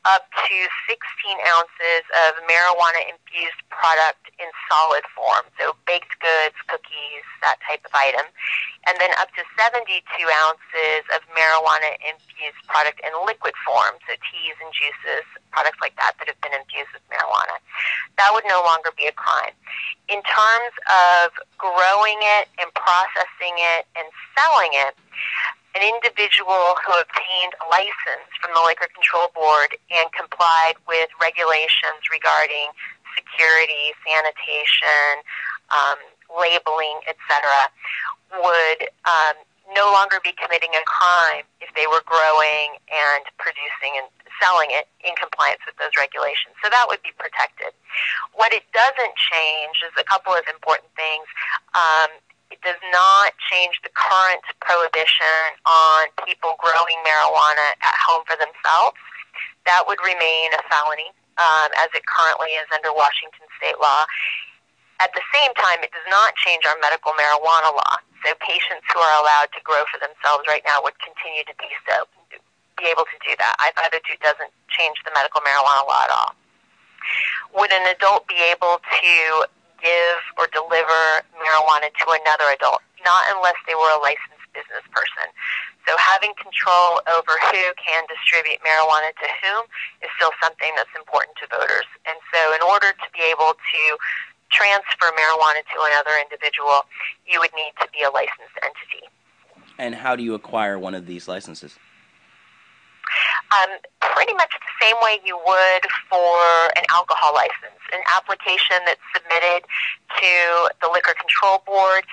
Speaker 8: up to 16 ounces of marijuana-infused product in solid form, so baked goods, cookies, that type of item, and then up to 72 ounces of marijuana-infused product in liquid form, so teas and juices, products like that that have been infused with marijuana. That would no longer be a crime. In terms of growing it and processing it and selling it, an individual who obtained a license from the Liquor Control Board and complied with regulations regarding security, sanitation, labeling, etc., would no longer be committing a crime if they were growing and producing and selling it in compliance with those regulations. So that would be protected. What it doesn't change is a couple of important things. It does not change the current prohibition on people growing marijuana at home for themselves. That would remain a felony, as it currently is under Washington state law. At the same time, it does not change our medical marijuana law. So patients who are allowed to grow for themselves right now would continue to be able to do that. I-502 doesn't change the medical marijuana law at all. Would an adult be able to give or deliver marijuana to another adult? Not unless they were a licensed business person. So having control over who can distribute marijuana to whom is still something that's important to voters. And so in order to be able to transfer marijuana to another individual, you would need to be a licensed entity.
Speaker 10: And how do you acquire one of these licenses?
Speaker 8: Pretty much the same way you would for an alcohol license. An application that's submitted to the Liquor Control Board,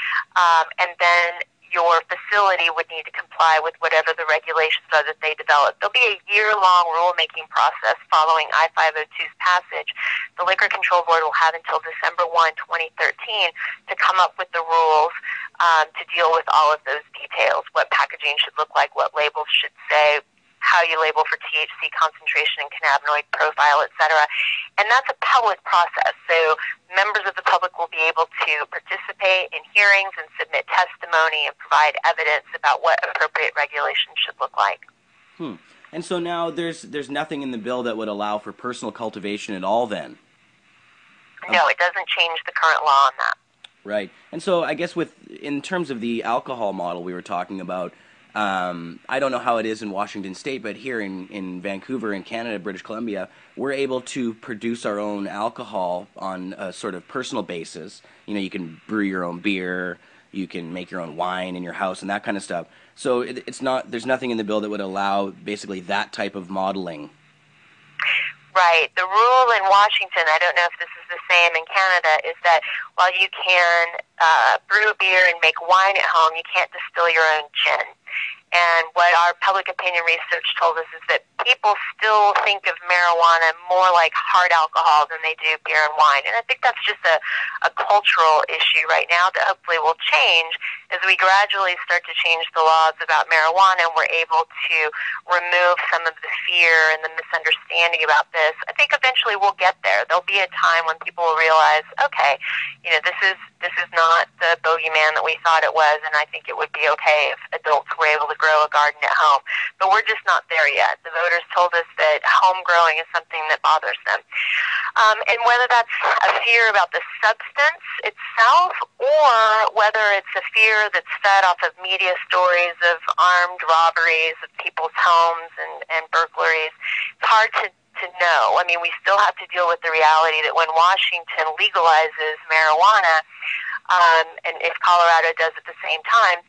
Speaker 8: and then your facility would need to comply with whatever the regulations are that they develop. There'll be a year-long rulemaking process following I-502's passage. The Liquor Control Board will have until December 1, 2013 to come up with the rules to deal with all of those details, what packaging should look like, what labels should say, how you label for THC concentration and cannabinoid profile, etc. And that's a public process, so members of the public will be able to participate in hearings and submit testimony and provide evidence about what appropriate regulations should look like.
Speaker 10: And so now there's nothing in the bill that would allow for personal cultivation at all then?
Speaker 8: No, it doesn't change the current law on that.
Speaker 10: Right. And so I guess in terms of the alcohol model we were talking about, I don't know how it is in Washington State, but here in Vancouver, in Canada, British Columbia, we're able to produce our own alcohol on a sort of personal basis. You know, you can brew your own beer, you can make your own wine in your house and that kind of stuff. So there's nothing in the bill that would allow basically that type of modeling.
Speaker 8: Right. The rule in Washington, I don't know if this is the same in Canada, is that while you can brew beer and make wine at home, you can't distill your own gin.
Speaker 11: And what our public opinion research told us is that people still think of marijuana more like hard alcohol than they do beer and wine. And I think that's just a cultural issue right now that hopefully will change as we gradually start to change the laws about marijuana and we're able to remove some of the fear and the misunderstanding about this. I think eventually we'll get there. There'll be a time when people will realize, okay, you know, this is not the bogeyman that we thought it was, and I think it would be okay if adults were able to grow a garden at home. But we're just not there yet. The voters told us that home growing is something that bothers them. And whether that's a fear about the substance itself or whether it's a fear that's fed off of media stories of armed robberies of people's homes and burglaries, it's hard to know. I mean, we still have to deal with the reality that when Washington legalizes marijuana, and if Colorado does at the same time,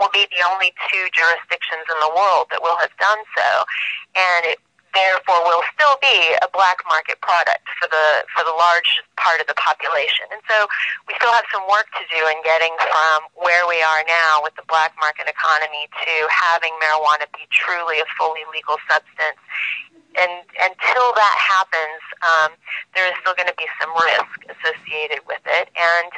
Speaker 11: we'll be the only two jurisdictions in the world that will have done so, and it therefore will still be a black market product for the large part of the population. And so we still have some work to do in getting from where we are now with the black market economy to having marijuana be truly a fully legal substance. And until that happens, there is still going to be some risk associated with it. And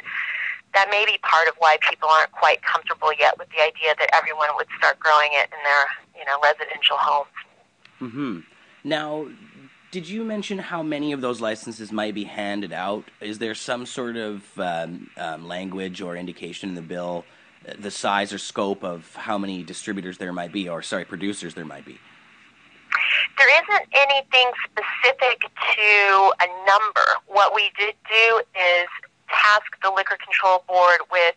Speaker 11: that may be part of why people aren't quite comfortable yet with the idea that everyone would start growing it in their, residential homes.
Speaker 10: Mm-hmm. Now, did you mention how many of those licenses might be handed out? Is there some sort of language or indication in the bill, the size or scope of how many distributors there might be, producers there might be?
Speaker 11: There isn't anything specific to a number. What we did do is task the Liquor Control Board with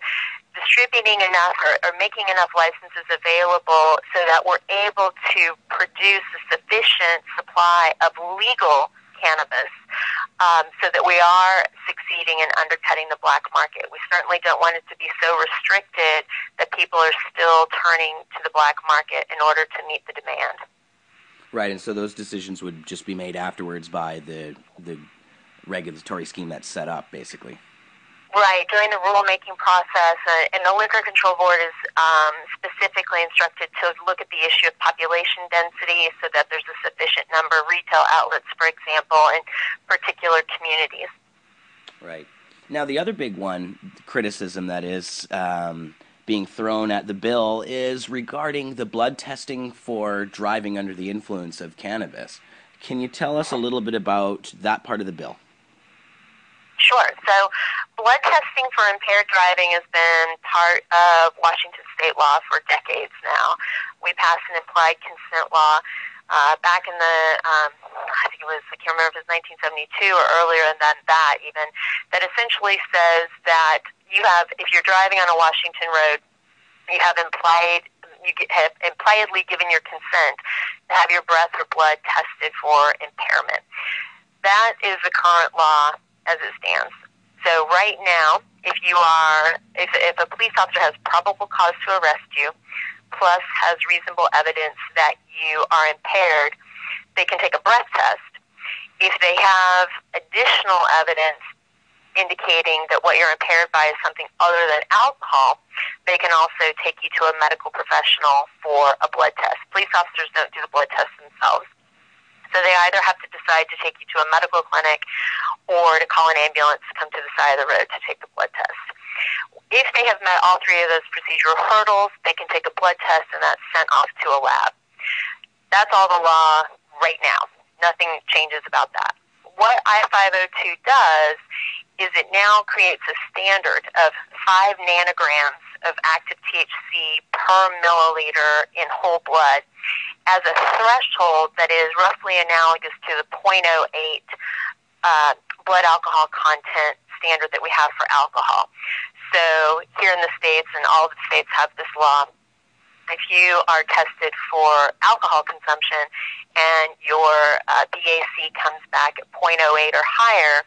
Speaker 11: distributing enough or making enough licenses available so that we're able to produce a sufficient supply of legal cannabis so that we are succeeding in undercutting the black market. We certainly don't want it to be so restricted that people are still turning to the black market in order to meet the demand.
Speaker 10: Right, and so those decisions would just be made afterwards by the regulatory scheme that's set up, basically.
Speaker 11: Right, during the rulemaking process, and the Liquor Control Board is specifically instructed to look at the issue of population density so that there's a sufficient number of retail outlets, for example, in particular communities.
Speaker 10: Right. Now, the other big criticism that is being thrown at the bill is regarding the blood testing for driving under the influence of cannabis. Can you tell us a little bit about that part of the bill?
Speaker 11: Sure. So blood testing for impaired driving has been part of Washington state law for decades now. We passed an implied consent law back in the, I can't remember if it was 1972 or earlier than that even, that essentially says that if you're driving on a Washington road, you have impliedly given your consent to have your breath or blood tested for impairment. That is the current law as it stands. So right now, if a police officer has probable cause to arrest you, plus has reasonable evidence that you are impaired, they can take a breath test. If they have additional evidence indicating that what you're impaired by is something other than alcohol, they can also take you to a medical professional for a blood test. Police officers don't do the blood test themselves. So they either have to decide to take you to a medical clinic or to call an ambulance to come to the side of the road to take the blood test. If they have met all three of those procedural hurdles, they can take a blood test and that's sent off to a lab. That's all the law right now. Nothing changes about that. What I-502 does is it now creates a standard of 5 nanograms of active THC per milliliter in whole blood as a threshold that is roughly analogous to the 0.08 blood alcohol content standard that we have for alcohol. So here in the States, and all of the states have this law, if you are tested for alcohol consumption and your BAC comes back at 0.08 or higher,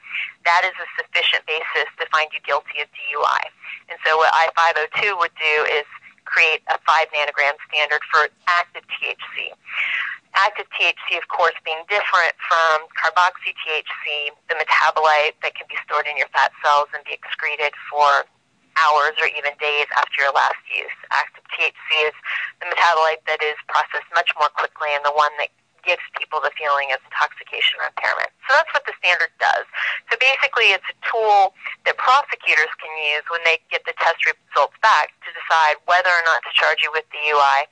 Speaker 11: that is a sufficient basis to find you guilty of DUI. And so what I-502 would do is create a 5 nanogram standard for active THC. Active THC, of course, being different from carboxy-THC, the metabolite that can be stored in your fat cells and be excreted for hours or even days after your last use. Active THC is the metabolite that is processed much more quickly and the one that gives people the feeling of intoxication or impairment. So that's what the standard does. So basically it's a tool that prosecutors can use when they get the test results back to decide whether or not to charge you with DUI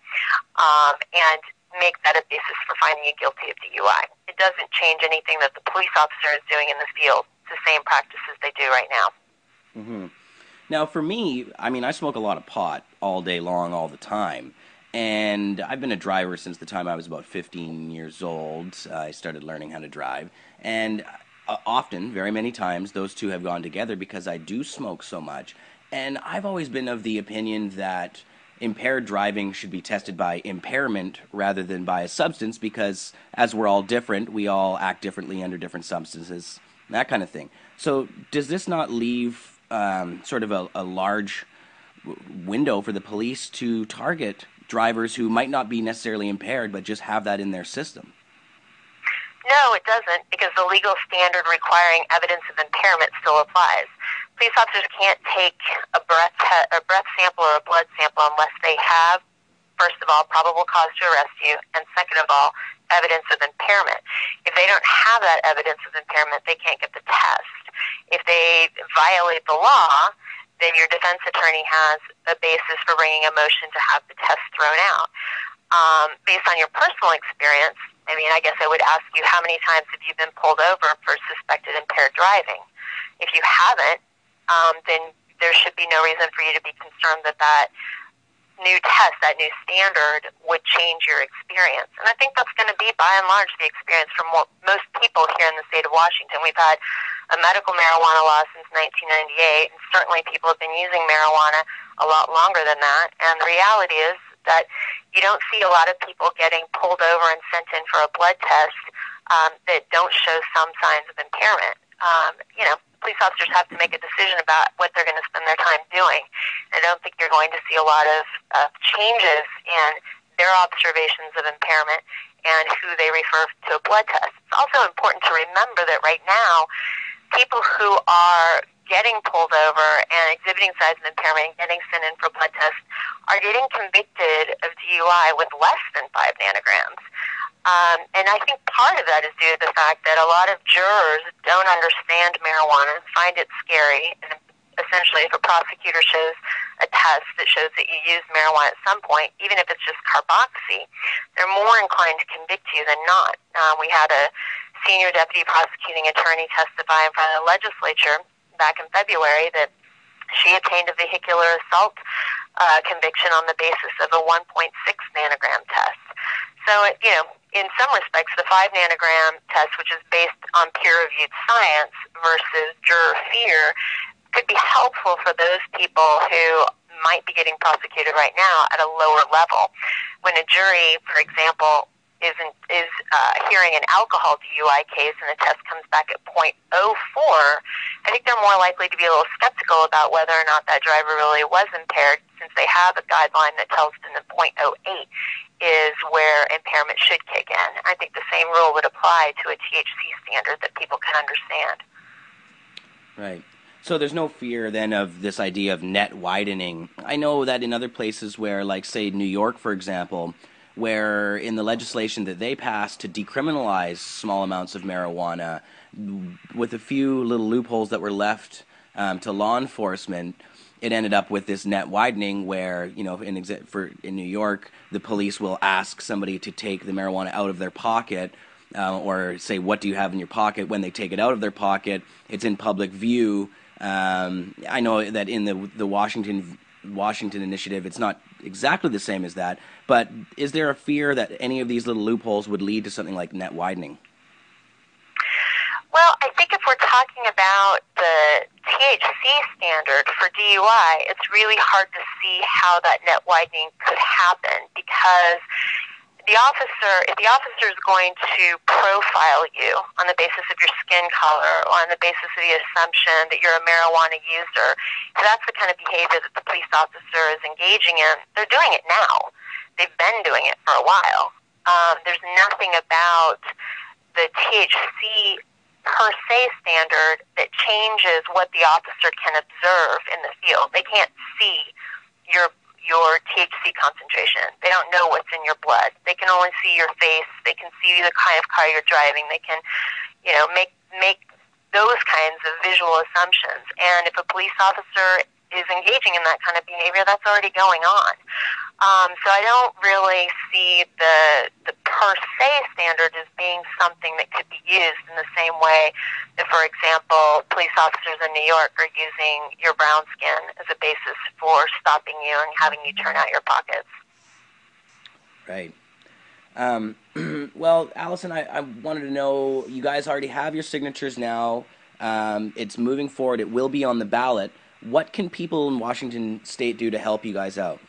Speaker 11: and make that a basis for finding you guilty of DUI. It doesn't change anything that the police officer is doing in the field. It's the same practices they do right now.
Speaker 10: Mm-hmm. Now, for me, I mean, I smoke a lot of pot all day long, all the time. And I've been a driver since the time I was about 15 years old. I started learning how to drive. And often, very many times, those two have gone together because I do smoke so much. And I've always been of the opinion that impaired driving should be tested by impairment rather than by a substance because, as we're all different, we all act differently under different substances, that kind of thing. So does this not leave sort of a large window for the police to target drivers who might not be necessarily impaired but just have that in their system?
Speaker 11: No, it doesn't, because the legal standard requiring evidence of impairment still applies. Police officers can't take a breath sample or a blood sample unless they have, first of all, probable cause to arrest you, and second of all, evidence of impairment. If they don't have that evidence of impairment, they can't get the test. If they violate the law, then your defense attorney has a basis for bringing a motion to have the test thrown out. Based on your personal experience, I mean, I guess I would ask you, how many times have you been pulled over for suspected impaired driving? If you haven't, then there should be no reason for you to be concerned that that new test, that new standard, would change your experience. And I think that's going to be, by and large, the experience from most people here in the state of Washington. We've had a medical marijuana law since 1998, and certainly people have been using marijuana a lot longer than that. And the reality is that you don't see a lot of people getting pulled over and sent in for a blood test that don't show some signs of impairment. Police officers have to make a decision about what they're going to spend their time doing. I don't think you're going to see a lot of changes in their observations of impairment and who they refer to a blood test. It's also important to remember that right now, people who are getting pulled over and exhibiting signs of impairment and getting sent in for blood tests are getting convicted of DUI with less than 5 nanograms. And I think part of that is due to the fact that a lot of jurors don't understand marijuana, find it scary, and essentially if a prosecutor shows a test that shows that you used marijuana at some point, even if it's just carboxy, they're more inclined to convict you than not. We had a senior deputy prosecuting attorney testify in front of the legislature back in February that she obtained a vehicular assault conviction on the basis of a 1.6 nanogram test. So, in some respects, the 5 nanogram test, which is based on peer-reviewed science versus juror fear, could be helpful for those people who might be getting prosecuted right now at a lower level. When a jury, for example, is hearing an alcohol DUI case and the test comes back at 0.04, I think they're more likely to be a little skeptical about whether or not that driver really was impaired, since they have a guideline that tells them that 0.08 is where impairment should kick in. I think the same rule would apply to a THC standard that people can understand.
Speaker 10: Right. So there's no fear then of this idea of net widening. I know that in other places where, like, say, New York, for example, where in the legislation that they passed to decriminalize small amounts of marijuana, with a few little loopholes that were left to law enforcement, it ended up with this net widening where, in New York, the police will ask somebody to take the marijuana out of their pocket or say, what do you have in your pocket? When they take it out of their pocket, it's in public view. I know that in the Washington initiative, it's not exactly the same as that, but is there a fear that any of these little loopholes would lead to something like net widening?
Speaker 11: Well, I think if we're talking about the THC standard for DUI, it's really hard to see how that net widening could happen, because if the officer is going to profile you on the basis of your skin color or on the basis of the assumption that you're a marijuana user, if that's the kind of behavior that the police officer is engaging in, they're doing it now. They've been doing it for a while. There's nothing about the THC per se standard that changes what the officer can observe in the field. They can't see your your THC concentration. They don't know what's in your blood. They can only see your face. They can see the kind of car you're driving. They can, make those kinds of visual assumptions. And if a police officer is engaging in that kind of behavior, that's already going on. So I don't really see the per se standard as being something that could be used in the same way that, for example, police officers in New York are using your brown skin as a basis for stopping you and having you turn out your pockets.
Speaker 10: Right. Well, Alison, I wanted to know, you guys already have your signatures now. It's moving forward. It will be on the ballot. What can people in Washington State do to help you guys out?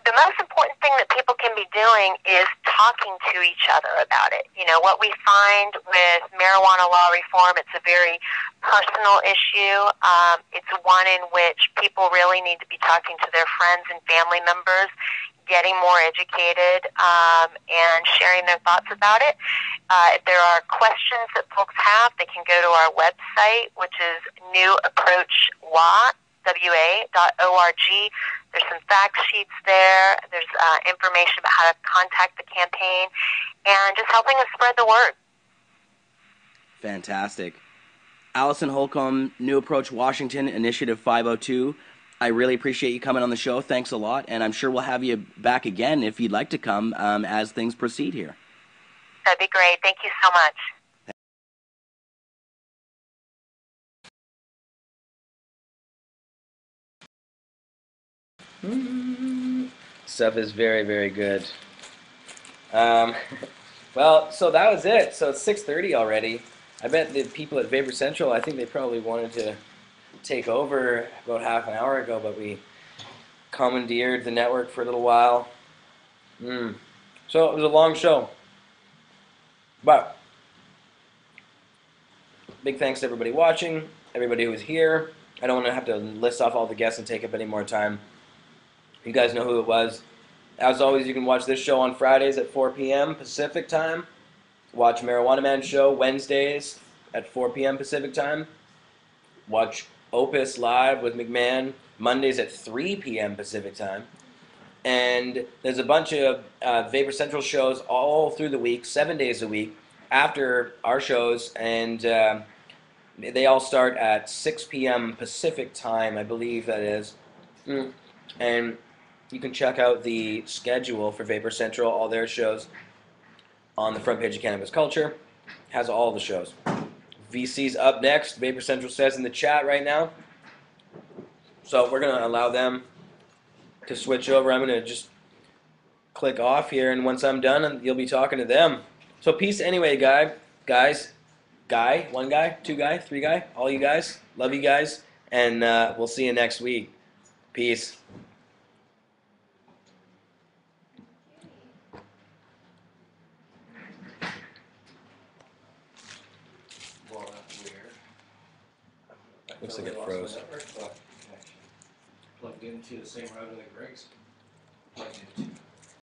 Speaker 11: The most important thing that people can be doing is talking to each other about it. What we find with marijuana law reform, it's a very personal issue. It's one in which people really need to be talking to their friends and family members, getting more educated, and sharing their thoughts about it. If there are questions that folks have, they can go to our website, which is newapproachlaw.org. There's some fact sheets there. There's information about how to contact the campaign, and just helping us spread the word.
Speaker 10: Fantastic. Alison Holcomb, New Approach Washington, Initiative 502. I really appreciate you coming on the show. Thanks a lot, and I'm sure we'll have you back again if you'd like to come as things proceed here.
Speaker 11: That'd be great. Thank you so much.
Speaker 1: Stuff is very, very good. Well, so that was it. So it's 6:30 already. I bet the people at Vapor Central, I think they probably wanted to take over about half an hour ago, but we commandeered the network for a little while. So it was a long show. But big thanks to everybody watching, everybody who was here. I don't want to have to list off all the guests and take up any more time. You guys know who it was. As always, you can watch this show on Fridays at 4 p.m. Pacific time. Watch Marijuana Man Show Wednesdays at 4 p.m. Pacific time. Watch Opus Live with McMahon Mondays at 3 p.m. Pacific time. And there's a bunch of Vapor Central shows all through the week, 7 days a week, after our shows. And they all start at 6 p.m. Pacific time, I believe that is. And you can check out the schedule for Vapor Central, all their shows, on the front page of Cannabis Culture. Has all the shows. VC's up next, Vapor Central says in the chat right now. So we're going to allow them to switch over. I'm going to just click off here, and once I'm done, you'll be talking to them. So peace anyway, guys. One guy, two guy, three guy, all you guys. Love you guys, and we'll see you next week. Peace. Looks like it froze.
Speaker 2: Plugged into the same router that Greg's plugged into.